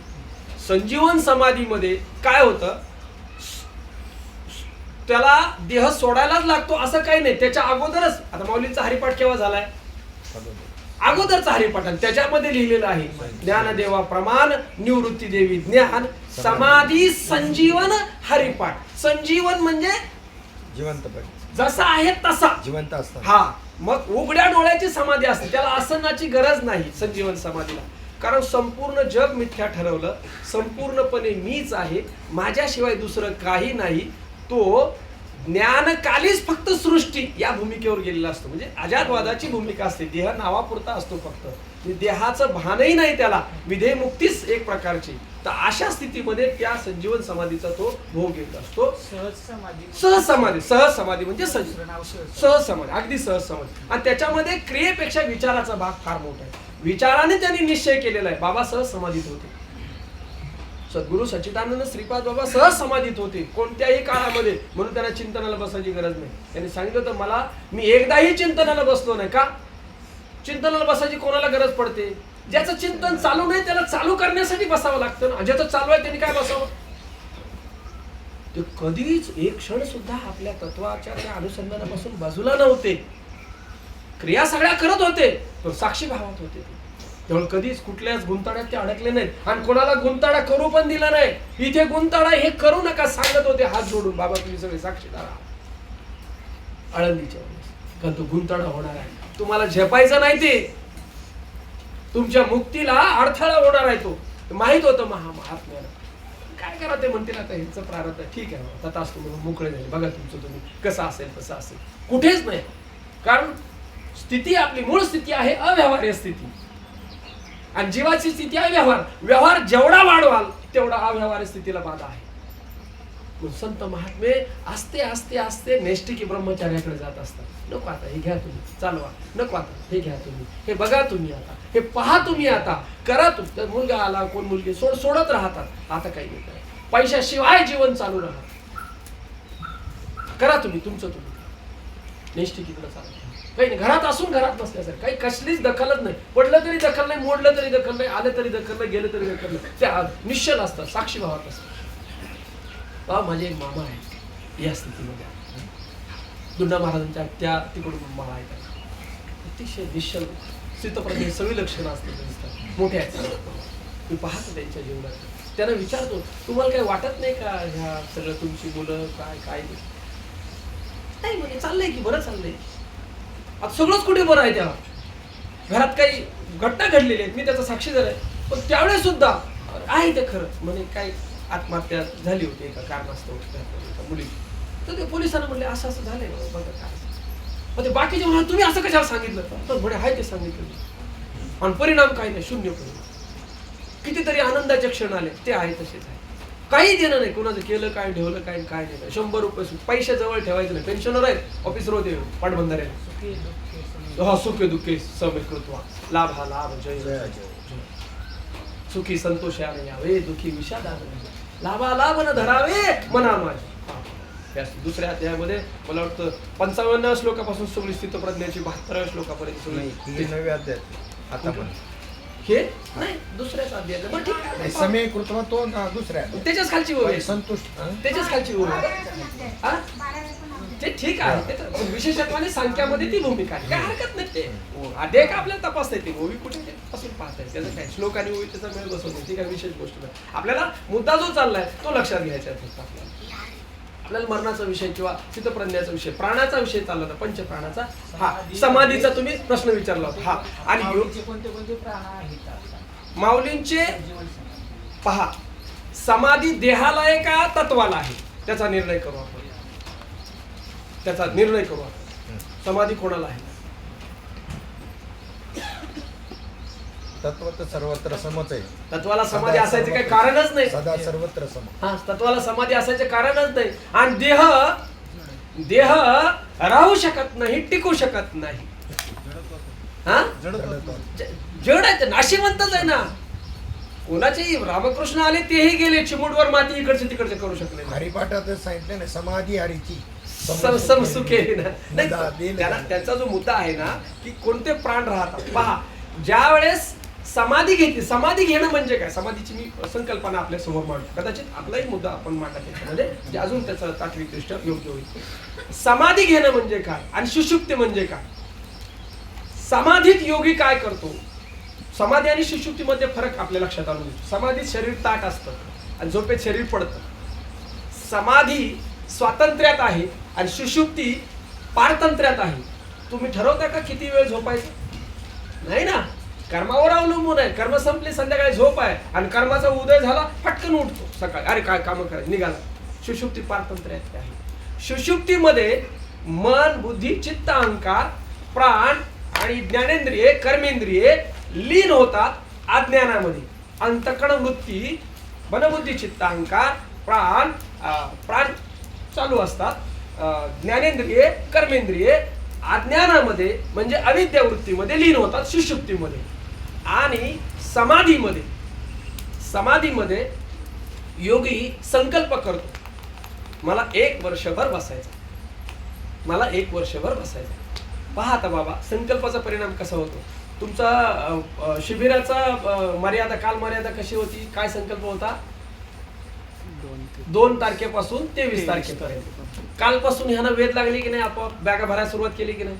संजीवन समाधीमध्ये काय होतं, त्याला देह सोडायलाच लागतो असं काही नाही. त्याच्या अगोदरच, आता माऊलींचा हरिपाठ केव्हा झालाय? अगोदरचा हरिपाठ, त्याच्यामध्ये लिहिलेलं आहे ज्ञानदेवा प्रमाण निवृत्ती देवी ज्ञान समाधी संजीवन हरिपाठ. संजीवन म्हणजे जिवंत, जसा आहे तसा जिवंत असतात. हा, मग उघड्या डोळ्याची समाधी असते, त्याला आसनाची गरज नाही संजीवन समाधीला. कारण संपूर्ण जग मिथ्या ठरवलं, संपूर्णपणे मीच आहे, माझ्याशिवाय दुसरं काही नाही. तो ज्ञानकालीच फक्त सृष्टी या भूमिकेवर गेलेला असतो. म्हणजे अजातवादाची भूमिका असते, देह नावापुरता असतो फक्त, देहाचं भानही नाही त्याला, विधेयमुक्तीच एक प्रकारची. तर अशा स्थितीमध्ये त्या संजीवन समाधीचा तो भोग घेत असतो. सहज समाधी म्हणजे सहज समाधी, अगदी सहज समाधी. आणि त्याच्यामध्ये क्रियेपेक्षा विचाराचा भाग फार मोठा आहे. विचाराने त्यांनी निश्चय केलेला आहे. बाबा सहज समाधीत होते, सद्गुरु सच्चिदानंद श्रीपाद बाबा सहज समाधीत होते कोणत्याही काळामध्ये. म्हणून त्यांना चिंतनाला बसायची गरज नाही. त्यांनी सांगितलं होतं, मला मी एकदाही चिंतनाला बसलो नाही. का चिंतनाला बसायची कोणाला गरज पडते? ज्याचं चिंतन चालू नाही त्याला चालू करण्यासाठी बसावं लागतं ना. ज्याचं चालू आहे त्यांनी काय बसावं? ते कधीच एक क्षण सुद्धा आपल्या तत्वाच्या त्या अनुसंधानापासून बाजूला नव्हते. क्रिया सगळ्या करत होते पण साक्षी भावात होते. त्यामुळे कधीच कुठल्याच गुंताड्यात ते अडकले नाहीत आणि कोणाला गुंताडा करू पण दिला नाही. इथे गुंताडा हे करू नका सांगत होते हात जोडून, बाबा तुम्ही सगळे साक्षीदार आहात आळंदीच्या वेळेस. कारण तो गुंताडा होणार आहे, तुम्हाला झेपायचं नाही, ते तुमच्या मुक्तीला अडथळा होणार आहे. तो माहित होतं महात्म्याला. काय करा ते म्हणतील, आता ह्यांचं प्रारब्ध ठीक आहे, तथास्तु म्हणून मोकळे झाले. बघा तुमचं तुम्ही कसं असेल तसं असेल. कुठेच नाही, कारण स्थिती आपली मूळ स्थिती आहे अव्यवहार्य स्थिती आणि जीवाची स्थिती आहे व्यवहार. व्यवहार जेवढा वाढवाल तेवढा अव्यवहार्य स्थितीला बाधा आहे. संत महात्मे आस्ते आस्ते आस्ते नैष्ठिकी ब्रह्मचार्याकडे जात असतात. नको आता हे घ्या तुम्ही, चालवा. नको आता हे घ्या तुम्ही, हे बघा तुम्ही, आता हे पहा तुम्ही, आता करा तुम्ही. मुलगा आला, कोण मुलगी सोडत राहतात. आता काही नाही करा, पैशाशिवाय जीवन चालू राहत. करा तुम्ही तुमचं तुम्ही, नैष्ठिकीकडे चालू. काही नाही, घरात असून घरात नसल्यासारखं, काही कसलीच दखलच नाही. पडलं तरी दखल नाही, मोडलं तरी दखल नाही, आलं तरी दखल नाही, गेलं तरी दखल नाही. त्या निश्चल असतात, साक्षी भावात असतात. माझे एक मामा आहे या स्थितीमध्ये, दुंडा महाराजांच्या त्या तिकडून मला ऐकायला अतिशय निश्चल स्थितप्रज्ञ सविलक्षण असतात, मोठे आहेत. मी पाहतो त्यांच्या जीवनात, त्यांना विचारतो तुम्हाला काही वाटत नाही का ह्या सगळं तुमची मुलं काय नाही म्हणजे चाललंय की बरं चाललंय. आता सगळंच कुठे बरं आहे, तेव्हा घरात काही घटना घडलेली आहेत, मी त्याचा साक्षीदार आहे. पण त्यावेळेस सुद्धा आहे ते खरं म्हणे, काय आत्महत्या झाली होती एका कारणास्तव मुली. तर ते पोलिसांना म्हणले असं असं झालंय बघा काय. मग ते बाकीचे म्हणाले तुम्ही असं कशाला सांगितलं? तर म्हणे हाय ते सांगितलं आणि परिणाम काही नाही, शून्य परिणाम. कितीतरी आनंदाचे क्षण आले, ते आहे तसेच आहे. काही देणं नाही, कोणाचं केलं काय, ठेवलं काय, काय नाही. 100 रुपये पैसे जवळ ठेवायचे नाही. पेन्शनर आहेत, ऑफिसर होते, पाटबंधारे. हा, सुखे दुःखे समेकृत्वा, लाभ हा लाभ, जय जय. सुखी संतोषाने यावे, दुखी विषादाने लाभा लाभ न धरावे मना माझी. या दुसऱ्या अध्यायामध्ये मला वाटतं 55 श्लोकापासून सगळी स्थितप्रज्ञाची 72 श्लोकापर्यंत नाही, सगळी ही नवी अध्याय आता पण हे नाही दुसऱ्याच अध्याय बरं ठीक आहे. समय कृत्वा तो दुसऱ्या त्याच्याच खालची ओळ आहे. संतुष्ट त्याच्याच खालची ओळ आहे. हा? ते ठीक आहे त्याचं विशेषत्वाने संख्यामध्ये ती भूमिका आहे, काय हरकत नाही. ते अध्याय का आपल्याला तपासता येते, ओवी कुठे पासून पाहता येते, त्याचं काय श्लोक आणि ओवी त्याचा मेळ बसवतो, ती काय विशेष गोष्ट नाही. आपल्याला मुद्दा जो चाललाय तो लक्षात घ्यायचा आहे फक्त आपल्याला मरणाचा विषय किंवा चित्तप्रज्ञाचा विषय, प्राणाचा विषय चालला होता, पंचप्राणाचा. हा समाधीचा तुम्ही प्रश्न विचारला होता. हा आणि माऊलीचे कोणते कोणते प्राण आहेत आता? माऊलींचे जीवन समाधी. पहा, समाधी देहाला आहे का तत्वाला आहे त्याचा निर्णय करू आपण. त्याचा निर्णय करू आपण. समाधी कोणाला आहे? तत्व तर सर्वत्र समच आहे. तत्वाला समाधी असायचं काही कारणच नाही. सदा सर्वत्र सम. हा, तत्वाला समाधी असायचं कारणच नाही. आणि देह राहू शकत नाही, टिकू शकत नाही. हा, जड आहे, नाशिवंतच आहे ना. कोणाचे रामकृष्ण आले तेही गेले, चिमुडवर माती इकडचे तिकडचे करू शकले नाही. हरिपाठातच सांगितलं ना, समाधी हरीची समसुखे ना. नाही, त्यांचा जो मुद्दा आहे ना की कोणते प्राण राहतात. पहा, ज्या वेळेस समाधी घेतली, समाधी घेणं म्हणजे काय, समाधीची मी संकल्पना आपल्या समोर मांडतो. कदाचित आपलाही मुद्दा आपण मांडला त्याच्यामध्ये जे अजून त्याचं तात्विकदृष्ट्या योग्य होईल. समाधी घेणं म्हणजे काय आणि सुषुप्ती म्हणजे काय. समाधीत योगी काय करतो, समाधी आणि सुषुप्तीमध्ये फरक आपल्या लक्षात आणून येतो. समाधीत शरीर ताट असतं आणि झोपेत शरीर पडतं. समाधी स्वातंत्र्यात आहे आणि सुषुप्ती पारतंत्र्यात आहे. तुम्ही ठरवता का किती वेळ झोपायचं? नाही ना, कर्मावर अवलंबून आहे. कर्म संपले, संध्याकाळी झोप आहे आणि कर्माचा उदय झाला फटकन उठतो सकाळी, अरे काय काम करायचं, निघाला. सुषुप्ती पारतंत्र्यात आहे. सुषुप्तीमध्ये मन, बुद्धी, चित्त, अहंकार, प्राण आणि ज्ञानेंद्रिये, कर्मेंद्रिये लीन होतात अज्ञानामध्ये. अंतःकरण वृत्ती, मनबुद्धी, चित्त, अहंकार, प्राण चालू असतात. ज्ञानेंद्रिये, कर्मेंद्रिये अज्ञानामध्ये म्हणजे अविद्या वृत्तीमध्ये लीन होतात सुषुप्तीमध्ये. आणि समाधीमध्ये योगी संकल्प करतो, मला 1 वर्षभर बसायचं, मला 1 वर्षभर बसायचं. पहा आता बाबा, संकल्पाचा परिणाम कसा होतो. तुमचा शिबिराचा मर्यादा, काल मर्यादा कशी होती, काय संकल्प होता? 2 तारखेपासून 23 तारखेपर्यंत. कालपासून ह्यानं वेध लागली की नाही, आपोआप बॅगा भरायला सुरुवात केली की नाही?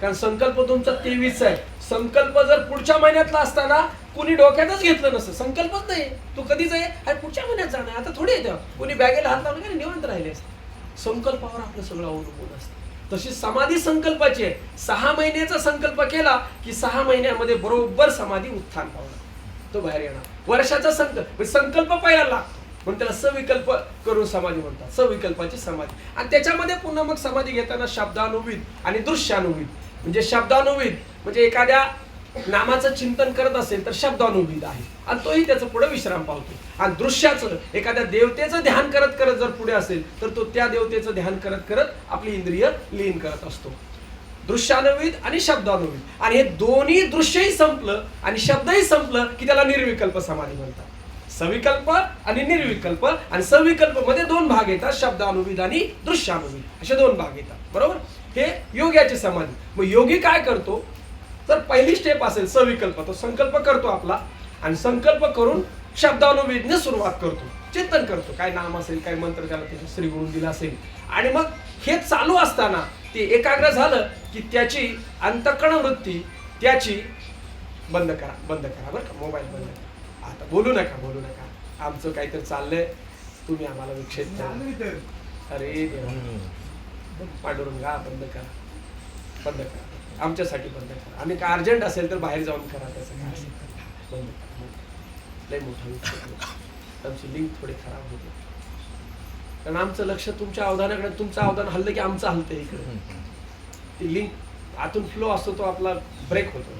कारण संकल्प तुमचा 23 आहे. संकल्प जर पुढच्या महिन्यातला असताना कुणी डोक्यातच घेतलं नसतं, संकल्पच नाही, तू कधीच आहे, अरे पुढच्या महिन्यात जाणार, आता थोडी येतं, कुणी बॅगेला हात लावलं की निवांत राहिले असते. संकल्पावर आपलं सगळं अवलंबून असतं. तशी समाधी संकल्पाची आहे. 6 महिन्याचा संकल्प केला की 6 महिन्यामध्ये बरोबर समाधी उत्थान पावला, तो बाहेर येणार. वर्षाचा संकल्प पहिला लागतो म्हणून त्याला सविकल्प करून समाधी म्हणतात, सविकल्पाची समाधी. आणि त्याच्यामध्ये पुन्हा मग समाधी घेताना शब्दानुविद आणि दृश्यानुविद. म्हणजे शब्दानुविद म्हणजे एखाद्या नामाचं चिंतन करत असेल तर शब्दानुविद आहे आणि तोही त्याचं पुढे विश्राम पावतो. आणि दृश्याचं एखाद्या देवतेचं ध्यान करत करत जर पुढे असेल तर तो त्या देवतेचं ध्यान करत करत आपली इंद्रिय लीन करत असतो. दृश्यानुविद आणि शब्दानुविद. आणि हे दोन्ही दृश्यही संपलं आणि शब्दही संपलं की त्याला निर्विकल्प समाधी म्हणतात. सविकल्प आणि निर्विकल्प. आणि सविकल्प मध्ये 2 भाग येतात, शब्दानुविद आणि दृश्यानुविद असे 2 भाग येतात. बरोबर, हे योग्याची समाधी. मग योगी काय करतो, तर पहिली स्टेप असेल सविकल्प, तो संकल्प करतो आपला आणि संकल्प करून शब्दानुविदने सुरुवात करतो, चिंतन करतो, काय नाम असेल, काय मंत्र त्याला त्याच्या श्री गुरु दिला असेल. आणि मग हे चालू असताना ते एकाग्र झालं की त्याची अंतःकरण वृत्ती त्याची बंद करा बरं का, मोबाईल बंद करा, आता बोलू नका, आमचं काहीतरी चाललंय, तुम्ही आम्हाला विक्षेप द्या. अरे देवा, पांडुरंगा बंद करा, आमच्यासाठी बंद करा. आणि काय अर्जंट असेल तर बाहेर जाऊन करा, त्याचं काय असेल बंद करा. लय मोठा विक्षेप, आमची लिंक थोडी खराब होते. कारण आमचं लक्ष तुमच्या अवधानाकडे, तुमचं अवधान हल्लं की आमचं हलतं इकडे. ती लिंक आतून फ्लो असतो तो आपला ब्रेक होतो.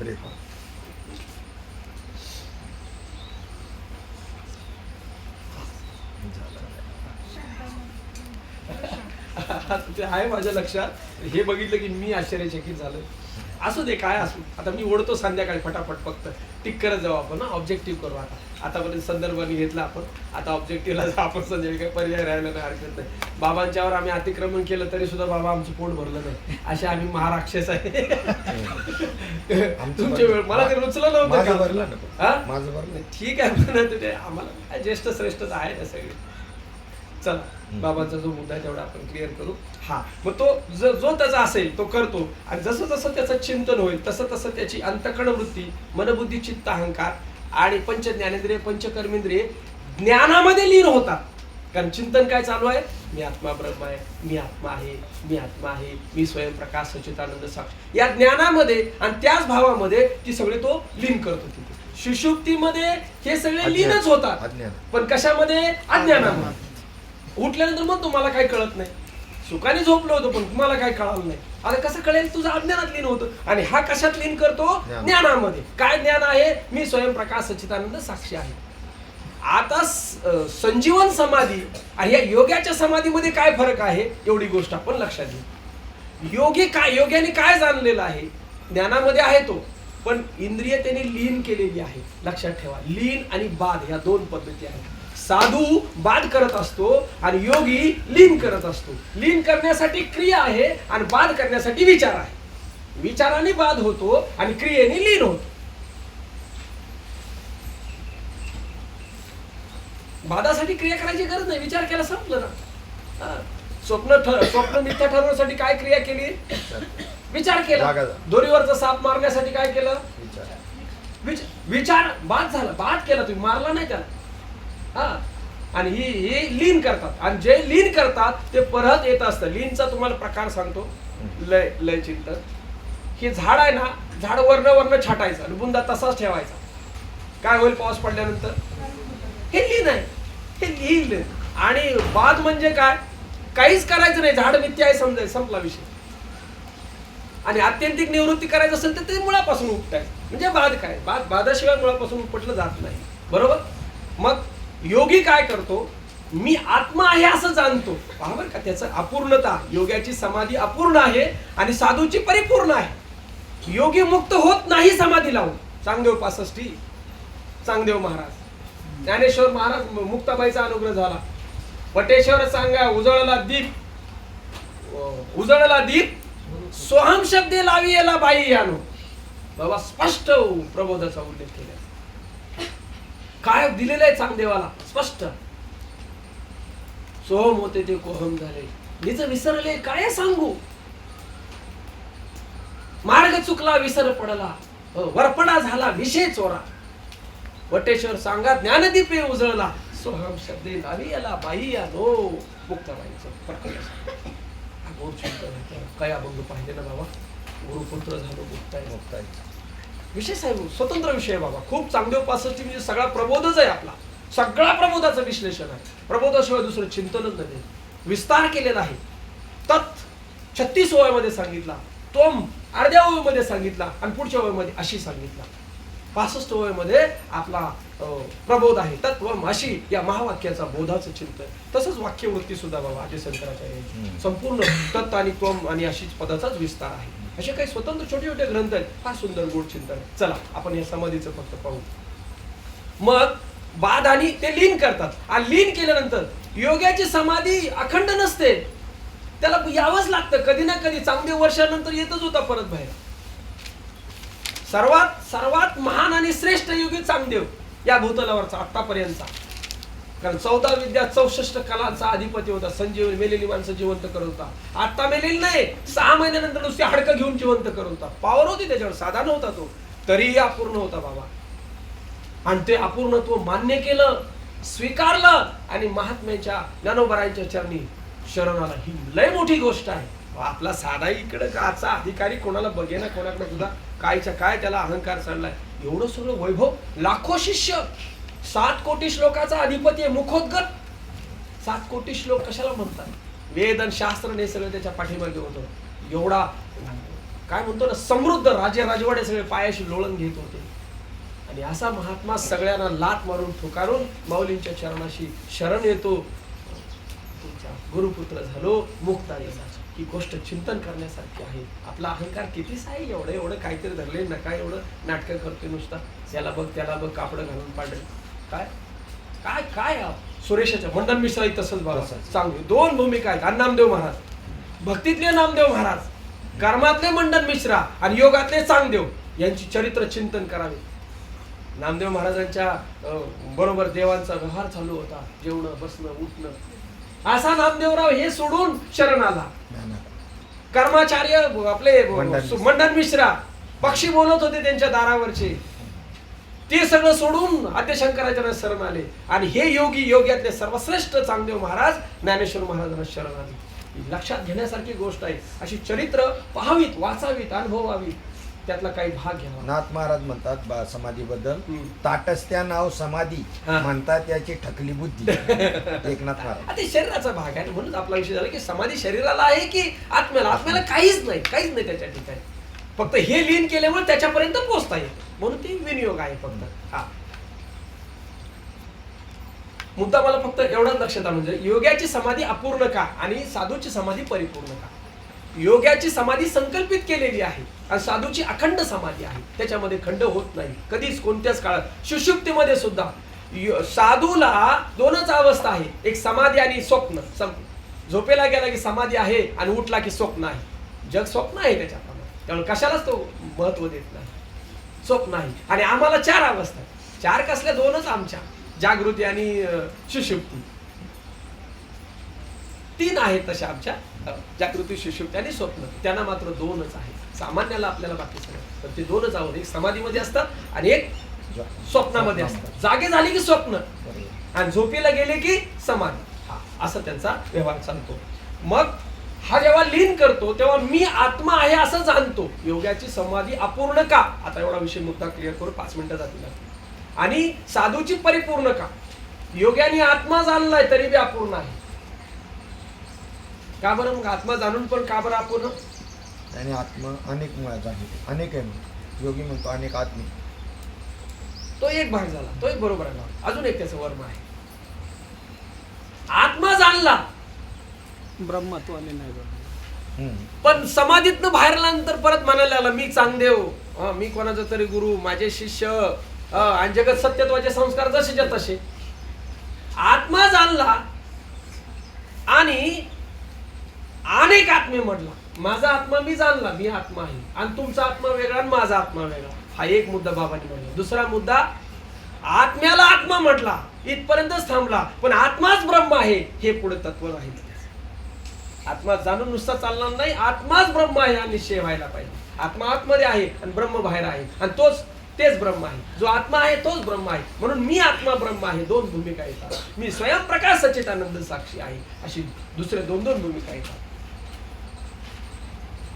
ते आहे माझ्या लक्षात. हे बघितलं की मी आश्चर्यचकित झालो. असू दे काय असू, आता मी ओढतो संध्याकाळी फटाफट, फक्त टिक करत जाऊ आपण, ऑब्जेक्टिव्ह करू. आता आतापर्यंत संदर्भाने घेतला आपण, आता ऑब्जेक्टिव्हला जाऊ आपण. संध्याकाळी काही पर्याय राहिला नाही, हरकत नाही. बाबांच्यावर आम्ही अतिक्रमण केलं तरी सुद्धा बाबा आमचं पोट भरलं नाही, असे आम्ही महाराक्षस आहे. तुमच्या वेळ मला ते रुचलं नव्हतं माझं का? भरलं ना पण. हा? माझं भरलं. ठीक आहे, पण ते आम्हाला ज्येष्ठ श्रेष्ठच आहे ना सगळे. चला बाबांचा जो मुद्दा आहे तेवढा आपण क्लिअर करू. हा, मग तो जो त्याचा असेल तो करतो, आणि जसं जसं त्याचं चिंतन होईल तसं तसं त्याची अंतःकरण वृत्ती, मनबुद्धी, चित्त, अहंकार आणि पंच ज्ञानेंद्रिय, पंचकर्मेंद्रिय ज्ञानामध्ये लीन होतात. कारण चिंतन काय चालू आहे? मी आत्मा ब्रह्म आहे, मी आत्मा आहे, मी आत्मा आहे, मी स्वयंप्रकाश सच्चिदानंद साक्षी, या ज्ञानामध्ये आणि त्याच भावामध्ये ती सगळे तो लीन करतो. तिथे सुषुप्तीमध्ये हे सगळे लीनच होतात, अज्ञान. पण कशामध्ये? अज्ञानामध्ये. उठल्यानंतर मग तुम्हाला काही कळत नाही, सुखाने झोपलो होतो पण तुम्हाला काही कळालं नाही. आता कसं कळेल? तुझं अज्ञानात लीन होतं. आणि हा कशात लीन करतो? ज्ञानामध्ये. काय ज्ञान आहे? मी स्वयंप्रकाश सच्चिदानंद साक्षी आहे. आता संजीवन समाधी आणि या योगाच्या समाधीमध्ये काय फरक आहे, एवढी गोष्ट आपण लक्षात घेऊ. योग्याने काय जाणलेलं आहे? ज्ञानामध्ये आहे तो, पण इंद्रिय त्याने लीन केलेली आहे. लक्षात ठेवा, लीन आणि बाध ह्या दोन पद्धती आहेत. साधू बाध करत असतो आणि योगी लीन करत असतो. लीन करण्यासाठी क्रिया आहे आणि बाध करण्यासाठी विचार आहे. विचाराने बाध होतो आणि क्रियेने लीन होतो. बाधासाठी क्रिया करायची गरज नाही, विचार केला संपलं ना. स्वप्न मिथ्या ठरवण्यासाठी काय क्रिया केली? विचार केला. दोरीवरचा साप मारण्यासाठी काय केलं? विचार. बाद झाला, बाद केला, तुम्ही मारला नाही त्याला. हा, आणि हे लीन करतात, आणि जे लीन करतात ते परत येत असतं. लीनचा तुम्हाला प्रकार सांगतो, लय चिंतन. हे झाड आहे ना, झाड वर्ण छाटायचं आणि बुंदा तसाच ठेवायचा. काय होईल पाऊस पडल्यानंतर? हे लीन आहे, हे लीन. आणि बाद म्हणजे काय? काहीच करायचं नाही, झाड मिथ्या आहे समजायचं, संपला विषय. आणि आत्यंतिक निवृत्ती करायचं असेल तर ते मुळापासून उपटायचं. म्हणजे बाद काय? बाधाशिवाय मुळापासून उपटलं जात नाही, बरोबर? मग योगी काय करतो? मी आत्मा आहे असं जाणतो. पहा बरं का, त्याचं अपूर्णता. योग्याची समाधी अपूर्ण आहे आणि साधूची परिपूर्ण आहे. योगी मुक्त होत नाही समाधी लावून. चांगदेव 65, चांगदेव महाराज, ज्ञानेश्वर महाराज, मुक्ताबाईचा अनुग्रह झाला. वटेश्वर सांगा, उजळला दीप सोहम शब्दे लावी याला बाई यानो. बाबा स्पष्ट प्रबोधाचा उल्लेख केला. काय दिलेलं आहे चांगदेवाला? स्पष्ट. सोहम होते ते कोहम झाले, निज विसरले काय सांगू. मार्ग चुकला, विसर पडला, वरपडा झाला, विषय चोरा. वटेश्वर सांगा, ज्ञानदीपे उजळला, सोहम शब्दे लावी याला बाई यानो. मुक्ताबाईचं प्रकरण काय अभंग पाहिले ना बाबा. गुरुपुत्र झालो, मुक्ताई. विषय साहेब स्वतंत्र विषय बाबा. खूप चांगल्या उपासची म्हणजे सगळा प्रबोधच आहे आपला. सगळा प्रबोधाचं विश्लेषण आहे. प्रबोधाशिवाय दुसरं चिंतनच नाही. विस्तार केलेला आहे. तत् 36 ओव्यामध्ये सांगितला, तोम अर्ध्या ओव्यामध्ये सांगितला आणि पुढच्या ओव्यामध्ये अशी सांगितला. 65 ओव्यामध्ये आपला प्रबोध आहे. तत्वम अशी या महावाक्याचा बोधाचं चिंतन. तसंच वाक्यवृत्ती सुद्धा बाबा आद्य शंकराचार्य संपूर्ण तत् आणि त्वम आणि अशीच पदाचाच विस्तार आहे. असे काही स्वतंत्र छोटे छोटे ग्रंथ आहेत. फार सुंदर गोड चिंतन. चला आपण या समाधीचं फक्त पाहू. मग बाद आणि ते लीन करतात. आणि लीन केल्यानंतर योग्याची समाधी अखंड नसते, त्याला यावंच लागतं. कधी ना कधी चांगल्या वर्षानंतर येतच होता परत बाहेर. सर्वात महान आणि श्रेष्ठ योगी चांगदेव या भूतलावरचा आतापर्यंतचा. कारण 14 विद्या 64 कलांचा अधिपती होता. संजीवनी, मेलेली माणसं जिवंत करत होता. आता मेलेली नाही, 6 महिन्यानंतर नुसती हाडकं घेऊन जिवंत करत होता. पॉवर होती त्याच्यावर, साधा नव्हता तो, तरीही अपूर्ण होता बाबा. आणि ते अपूर्णत्व मान्य केलं, स्वीकारलं आणि महात्म्याच्या ज्ञानोबरायांच्या चरणी शरणाला. ही लय मोठी गोष्ट आहे. आपला साधा इकडे काचा अधिकारी कोणाला बघे ना, कोणाकडे सुद्धा कायच्या काय त्याला अहंकार चढलाय. एवढं सगळं वैभव, लाखो शिष्य, 7 कोटी श्लोकाचा अधिपती आहे, मुखोद्गत. 7 कोटी श्लोक कशाला म्हणतात? वेद आणि शास्त्र सगळं त्याच्या पाठीमागे होतं. एवढा काय म्हणतो ना, समृद्ध राजे राजवाडे सगळे पायाशी लोळण घेत होते. आणि असा महात्मा सगळ्यांना लात मारून ठोकारून माऊलींच्या चरणाशी शरण येतो. तुमचा गुरुपुत्र झालो, मुक्ताई झालो. ही गोष्ट चिंतन करण्यासारखी आहे. आपला अहंकार कितीच आहे, एवढं एवढं काहीतरी धरले नका एवढं नाटकं करतोय नुसता, याला बघ त्याला बघ, कापडं घालून पाडले. काय काय काय सुरेशाच्या मंडन मिश्रा तसंच बघा, चांगली 2 भूमिका आहेत. आणि नामदेव महाराज, भक्तीतले नामदेव महाराज, कर्मातले मंडन मिश्रा आणि योगातले चांगदेव यांची चरित्र चिंतन करावे. नामदेव महाराजांच्या बरोबर देवांचा व्यवहार चालू होता, जेवणं बसणं उठणं. असा नामदेवराव हे सोडून शरण आला. कर्माचार्य आपले मंडन मिश्रा पक्षी बोलत होते त्यांच्या दारावरचे, ते सगळं सोडून आद्यशंकराच्या शरण आले. आणि हे योग्यातले सर्वश्रेष्ठ चांगदेव महाराज ज्ञानेश्वर महाराजांना शरण आले. लक्षात घेण्यासारखी गोष्ट आहे. अशी चरित्र पाहावीत, वाचावीत, अनुभवावीत, त्यातला काही भाग घ्यावा. नाथ महाराज म्हणतात समाधीबद्दल, ताटस्त्या नाव समाधी म्हणतात त्याची ठकली बुद्धी. एकनाथ महाराज ते शरीराचा भाग आहे. म्हणून आपला विषय झाला की समाधी शरीराला आहे की आत्म्याला. आत्म्याला काहीच नाही त्याच्या ठिकाणी. फक्त हे लीन केल्यामुळे त्याच्यापर्यंत पोहोचता येईल, म्हणून ते विनियोग आहे फक्त. हा मुद्दा मला फक्त एवढाच लक्षात आलं, म्हणजे योग्याची समाधी अपूर्ण का आणि साधूची समाधी परिपूर्ण का. योग्याची समाधी संकल्पित केलेली आहे आणि साधूची अखंड समाधी आहे, त्याच्यामध्ये खंड होत नाही कधीच, कोणत्याच काळात. सुषुप्तीमध्ये सुद्धा साधूला 2च अवस्था आहे, एक समाधी आणि स्वप्न. झोपेला गेला की समाधी आहे आणि उठला की स्वप्न आहे. जग स्वप्न आहे त्याच्याप्रमाणे, त्यामुळे कशालाच तो महत्व देत नाही. स्वप्न आहे. आणि आम्हाला 4 अवस्था आहेत. 4 कसल्या? 2च आमच्या, जागृती आणि सुषुप्ती. 3 आहेत तशा आमच्या, जागृती, सुषुप्ती आणि स्वप्न. त्यांना मात्र 2च आहे. सामान्याला आपल्याला बाकी सगळं तर ते 2च आहोत. एक समाधीमध्ये असतात आणि एक स्वप्नामध्ये असतात. जागे झाले की स्वप्न आणि झोपेला गेले की समाधी. हा असं त्यांचा व्यवहार चालतो. मग हा जेव्हा लीन करतो तेव्हा मी आत्मा आहे असं जाणतो. योगाची समाधी अपूर्ण का? आता एवढा विषय मुद्दा क्लिअर करू, 5 मिनिटं जातील. आणि साधूची परिपूर्ण का? योग्याने आत्मा जाणलाय तरी बी अपूर्ण आहे. का बरं? मग आत्मा जाणून पण का बरं अपूर्ण? आणि आत्मा अनेक मुळात आहे, अनेक आहे. योगी म्हणतो अनेक आत्मे. तो एक भाग झाला, तो एक बरोबर आहे. अजून एक त्याचं वर्म आहे. आत्मा जाणला ब्रह्मत्वाने नाही बघ. पण समाधीतनं बाहेर आल्यानंतर परत म्हणायला लागला मी चांगदेव, मी कोणाचा तरी गुरु, माझे शिष्य, आणि जगत सत्यत्वाचे संस्कार जसेच्या तसे. आत्मा जाणला आणि अनेक आत्मे म्हटला. माझा आत्मा मी जाणला, मी आत्मा आहे, आणि तुमचा आत्मा वेगळा आणि माझा आत्मा वेगळा. हा एक मुद्दा बाबांनी म्हणला. दुसरा मुद्दा, आत्म्याला आत्मा म्हटला, इथपर्यंतच थांबला, पण आत्माच ब्रह्म आहे हे पुढे तत्व राहील. आत्मा जाणून नुसता चालणार नाही, आत्माच ब्रह्म आहे हा निश्चय व्हायला पाहिजे. आत्मा आतमध्ये आहे आणि ब्रह्म बाहेर आहे, आणि तेच ब्रह्म आहे. जो आत्मा आहे तोच ब्रह्म आहे. म्हणून मी आत्मा ब्रह्म आहे 2 भूमिका येतात. मी स्वयंप्रकाश सच्चिदानंद साक्षी आहे, अशी दुसरे 2 भूमिका येतात.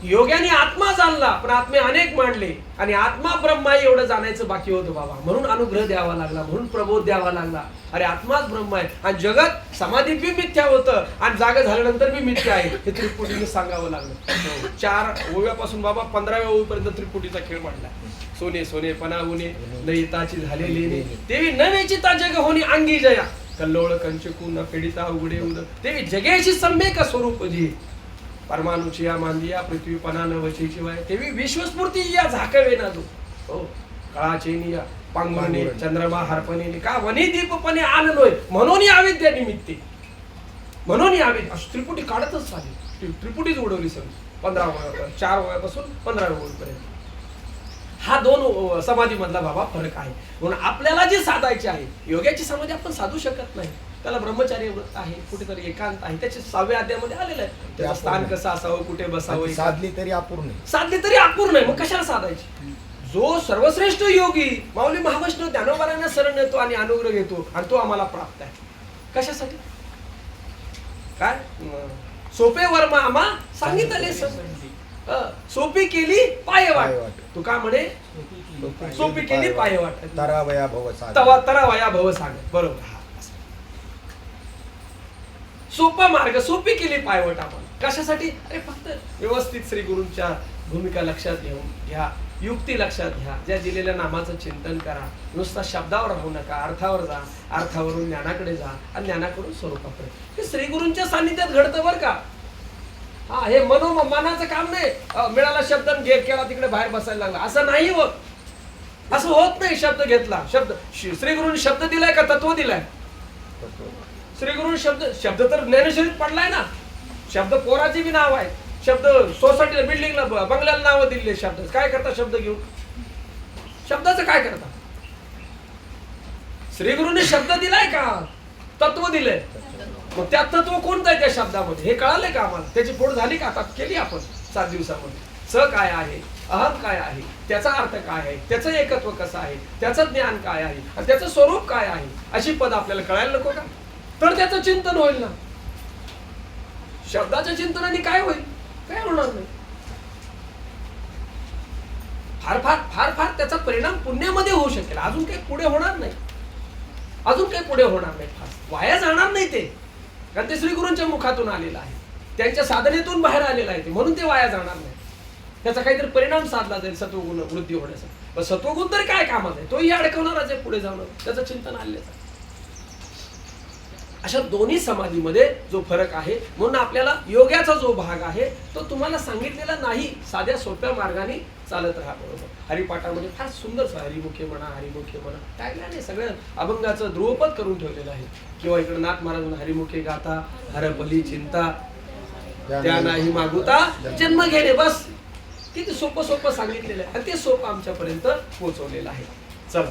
योग्याने आत्मा जाणला पण आत्मे अनेक मांडले आणि आत्मा ब्रह्म आहे एवढं जाणायचं बाकी होतं बाबा. म्हणून अनुग्रह द्यावा लागला, म्हणून प्रबोध द्यावा लागला. अरे आत्माच ब्रह्म आहे आणि जगत समाधीत बी मिथ्या होतं आणि जागा झाल्यानंतर बी मिथ्या आहे हे त्रिपुटीने सांगावं लागलं. 4 ओव्यापासून बाबा 15व्या ओवीपर्यंत त्रिपुटीचा खेळ मांडला. सोने सोने पणा होणे लयिताची झालेली तेवी नवेचिता जग होणे अंगी जया कल्लोळ कंचकू न पेडिता उघडे उद तेवी जगेची सम्यक स्वरूप जी परमाणुची या मांदिया पृथ्वी पणा न वचीची वाय तेवी विश्वस्फूर्ती या झाकवे ना जो हो काळाचे या पांगुरणे चंद्रमा हरपणे का वनी दीपपणे आनलोय म्हणून या अविद्या निमित्ते म्हणून या अविद्या त्रिपुटी काढतच चालेल. त्रिपुटीच उडवली सगळी 4 वयापासून 15व्या वयापर्यंत. हा 2 समाधी मधला बाबा फरक आहे. म्हणून आपल्याला जे साधायचे आहे, योगाची समाधी आपण साधू शकत नाही. त्याला ब्रह्मचार्य व्रत आहे, कुठेतरी एकांत आहे, त्याचे 6व्या अध्यायामध्ये आलेलं आहे. त्याचं स्थान कसं असावं, कुठे बसावं. साधली तरी अपूर्ण, साधली तरी अपूर्ण आहे. मग कशाला साधायची? जो सर्वश्रेष्ठ योगी माऊली महावैष्णव ज्ञानोबारांना शरण येतो आणि अनुग्रह घेतो आणि तो आम्हाला प्राप्त आहे. कशासाठी? काय सोपे वर्म आम्हा सांगितले सोपी केली पायवाट. तू का म्हणे सोपी केली पायवाट तरावया भव सागर. तरावया भव सागर. बरोबर. सोपा मार्ग, सोपी केली पायवाट आम्हाला. कशासाठी? अरे फक्त व्यवस्थित श्री गुरूंच्या भूमिका लक्षात घेऊन घ्या, युक्ती लक्षात घ्या, ज्या दिलेल्या नामाचं चिंतन करा. नुसता शब्दावर राहू नका, अर्थावर जा, अर्थावरून ज्ञानाकडे जा आणि ज्ञानाकडून स्वरूपाकडे. हे श्री गुरूंच्या सानिध्यात घडतं बरं का. हा हे मनाचं काम नाही. मिळाला शब्द घे केला तिकडे बाहेर बसायला लागला असं नाही होत. असं होत नाही. शब्द घेतला, शब्द श्री गुरुंनी शब्द दिलाय का तत्व दिलाय? श्री गुरुंनी शब्द तर ज्ञानेश्वरीत पडलाय ना. शब्द पोराची बी नाव आहे, शब्द सोसायटीला बिल्डिंगला बंगल्याला नावं दिले. शब्द काय करता? शब्द घेऊन शब्दाचं काय करता? श्री गुरुंनी शब्द दिलाय का तत्व दिलंय? मग त्या तत्व कोणतं आहे त्या शब्दामध्ये हे कळालंय का आम्हाला? त्याची फोड झाली का? आता केली आपण 7 दिवसामध्ये. स काय आहे, अहम काय आहे, त्याचा अर्थ काय आहे, त्याचं एकत्व कसं आहे, त्याचं ज्ञान काय आहे आणि त्याचं स्वरूप काय आहे, अशी पद आपल्याला कळायला नको का? तर त्याचं चिंतन होईल ना. शब्दाच्या चिंतनाने काय होईल? काय होणार नाही. फार फार फार फार त्याचा परिणाम पुण्यामध्ये होऊ शकेल. अजून काही पुढे होणार नाही. अजून काही पुढे होणार नाही. वाया जाणार नाही ते, कारण ते श्री गुरूंच्या मुखातून आलेलं आहे, त्यांच्या साधनेतून बाहेर आलेलं आहे ते, म्हणून ते वाया जाणार नाही. त्याचा काहीतरी परिणाम साधला जाईल सत्वगुण वृद्धी होण्यासाठी. पण सत्वगुण तरी काय कामात आहे? तोही अडकवणारच आहे पुढे जाऊन. त्याचं चिंतन आलेलं आहे. अशा दोन्ही समाधीमध्ये जो फरक आहे, म्हणून आपल्याला योगाचा जो भाग आहे तो तुम्हाला सांगितलेला नाही. साध्या सोप्या मार्गाने चालत राहा. बरोबर. हरिपाठामध्ये फार सुंदर हरिमुखे म्हणा, हरिमुखे म्हणा टाकल्या नाही. सगळ्या अभंगाचं ध्रुवपद करून ठेवलेलं आहे. किंवा इकडे नाथ महाराज हरिमुखे गाता हरपली चिंता त्या नाही मागुता जन्म घेणे. बस किती सोपं सोपं सांगितलेलं आहे आणि ते सोपं आमच्यापर्यंत पोहोचवलेलं आहे. चला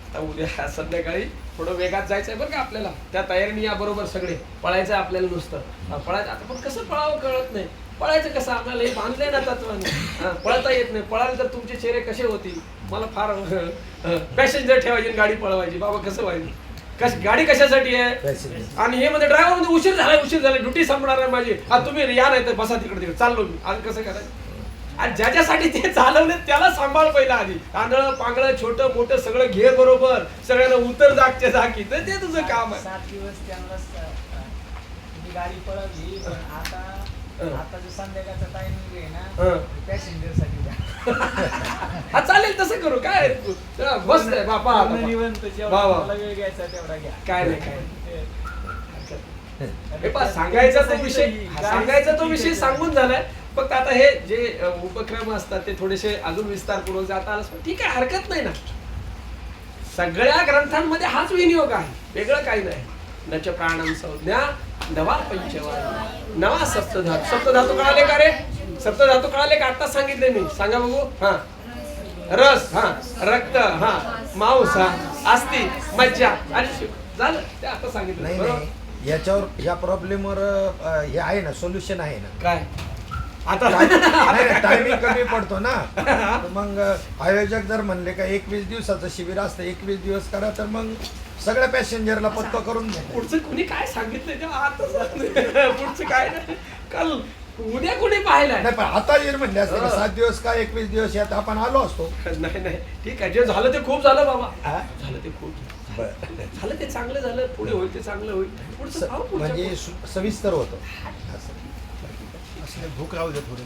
आता उद्या संध्याकाळी थोडं वेगात जायचं आहे बरं का आपल्याला. त्या तयारीने या बरोबर सगळे. पळायचं आपल्याला नुसतं पळायचं. आता पण कसं पळावं कळत नाही. पळायचं कसं? आम्हाला हे बांधलंय ना तत्वाने. पळता येत नाही. पळायला तर तुमचे चेहरे कसे होतील? मला फार पॅसेंजर ठेवायची गाडी पळवायची. बाबा कसं व्हायचं? गाडी कशासाठी आहे? आणि हे मध्ये ड्रायव्हर मध्ये उशीर झाला ड्युटी संपणार आहे माझी. तुम्ही या नाही तर बसा तिकडे चाललो मी. आज कसं करायचं? आणि ज्याच्यासाठी ते चालवले त्याला सांभाळ पहिला आधी. तांदळ पांगळ छोटं मोठं सगळं घे बरोबर. सगळ्यांना उत्तर जागच्या जागी. तर ते तुझं काम आहे. 7 दिवस त्यांना गाडी पळवली. आता जो संध्याकाळचा टाइमिंग आहे ना पॅसेंजर साठी हा चालेल तसं करू. काय मस्त आहे बापा. वेळ घ्यायचा तेवढा घ्या. काय नाही काय सांगायचा तो विषय सांगून झालाय. फक्त आता हे जे उपक्रम असतात ते थोडेसे अजून विस्तारपूर्वक जाता आलं. ठीक आहे, हरकत नाही ना. सगळ्या ग्रंथांमध्ये हाच विनियोग आहे, वेगळं काही नाही. नच प्राणम संज्ञा नवा पंचवारी नवा सप्तधातू. सप्तधातू कळाले का रे? सप्तधातू कळाले का? आता सांगितले मी. सांगा बघू. हा रस, हा रक्त, हा मांस, हा अस्थि, मज्जा आणि शिव. झालं ते आता सांगितलं. बरोबर. याच्यावर या प्रॉब्लेमवर हे आहे ना, सोल्युशन आहे ना. काय? आता टायमिंग कमी पडतो ना. मग आयोजक जर म्हणले का 21 दिवसाचं शिबिर असतं, 21 दिवस करा, तर मग सगळ्या पॅसेंजरला पत्ता करून पुढचं कुणी काय सांगितलंय तेव्हा आता पुढचं काय नाही. काल उद्या कुणी पाहिलंय नाही. पण आता जर म्हणले असते 7 दिवस का 21 दिवस यात आपण आलो असतो. नाही नाही ठीक आहे. जे झालं ते खूप झालं बाबा. झालं ते खूप झालं. ते चांगलं झालं. पुढे होईल ते चांगलं होईल. पुढचं म्हणजे सविस्तर होतं. भूक राहू दे थोडी.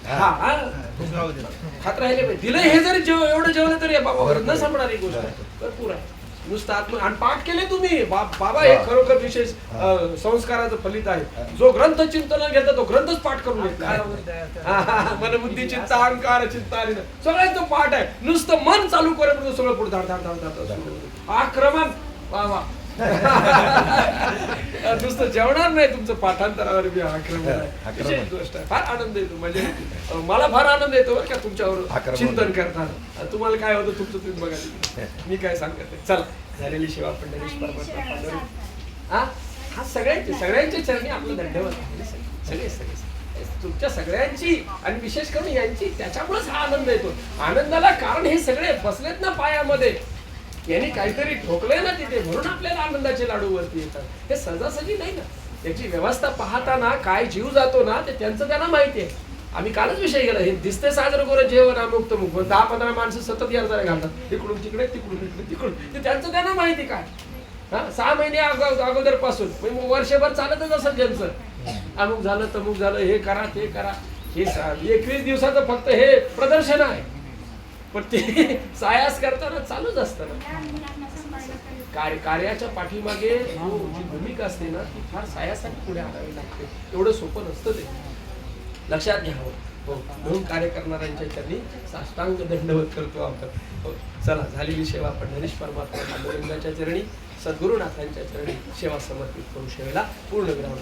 भूक राहू दे. खात राहिले पाहिजे. दिलं हे जरी एवढं जेवलं तरी बाबा न संपणारी गोष्ट भरपूर आहे. नुसतं आणि पाठ केले तुम्ही बाबा. हे खरोखर विशेष संस्काराचं फलित आहे. जो ग्रंथ चिंतन घेतला तो ग्रंथच पाठ करून घेतला. मन बुद्धी चिंता अहंकार चिंता सगळ्यांचं पाठ आहे. नुसतं मन चालू करेपर्यंत सगळं पुढे धाड धाड धाड धाड आक्रमण. वा नुसतं जेवणार नाही तुमचं पाठांतरावर बी आक्रमण आहे. विशेष गोष्ट आहे. फार आनंद येतो. म्हणजे मला फार आनंद येतो बरं का तुमच्यावर चिंतन करताना. तुम्हाला काय होतं तुमचं तुम्ही बघा. मी काय सांगते. चला झालेली सेवा पंढरीश परमात्मा. हा सगळ्यांच्या चरणी आपलं धन्यवाद. सगळे तुमच्या सगळ्यांची आणि विशेष करून यांची. त्याच्यामुळेच हा आनंद येतो. आनंदाला कारण हे सगळे बसलेत ना पायामध्ये. यांनी काहीतरी ठोकलंय ना तिथे, म्हणून आपल्याला आनंदाचे लाडू वरती येतात. हे सहजासहजी नाही ना. त्याची व्यवस्था पाहताना काय जीव जातो ना ते त्यांचं त्यांना माहिती आहे. आम्ही कालच विषय गेला. हे दिसते साजरं करून जेवण अमुक्त मुख 10-15 माणसं सतत यार घालतात इकडून तिकडे तिकडून इकडे तिकडून. ते त्यांचं त्यांना माहिती काय. 6 महिने अगोदर पासून वर्षभर चालतच असं ज्यांचं. अमुक झालं तमुक झालं, हे करा ते करा. हे 21 दिवसाचं फक्त हे प्रदर्शन आहे. पण ते सायास करताना चालूच असतं ना. कार्याच्या पाठीमागे जी भूमिका असते ना ती फार सायासाठी पुढे आणावी लागते. एवढं सोपं नसतं ते. लक्षात घ्यावं. हो, म्हणून कार्य करणाऱ्यांच्या चरणी साष्टांग दंडवत करतो आपण. हो, चला झालेली सेवा आपण गणेश परमात्मा पांडुरंगाच्या चरणी सद्गुरुनाथांच्या चरणी सेवा समर्पित करू. सेवेला पूर्ण विराम.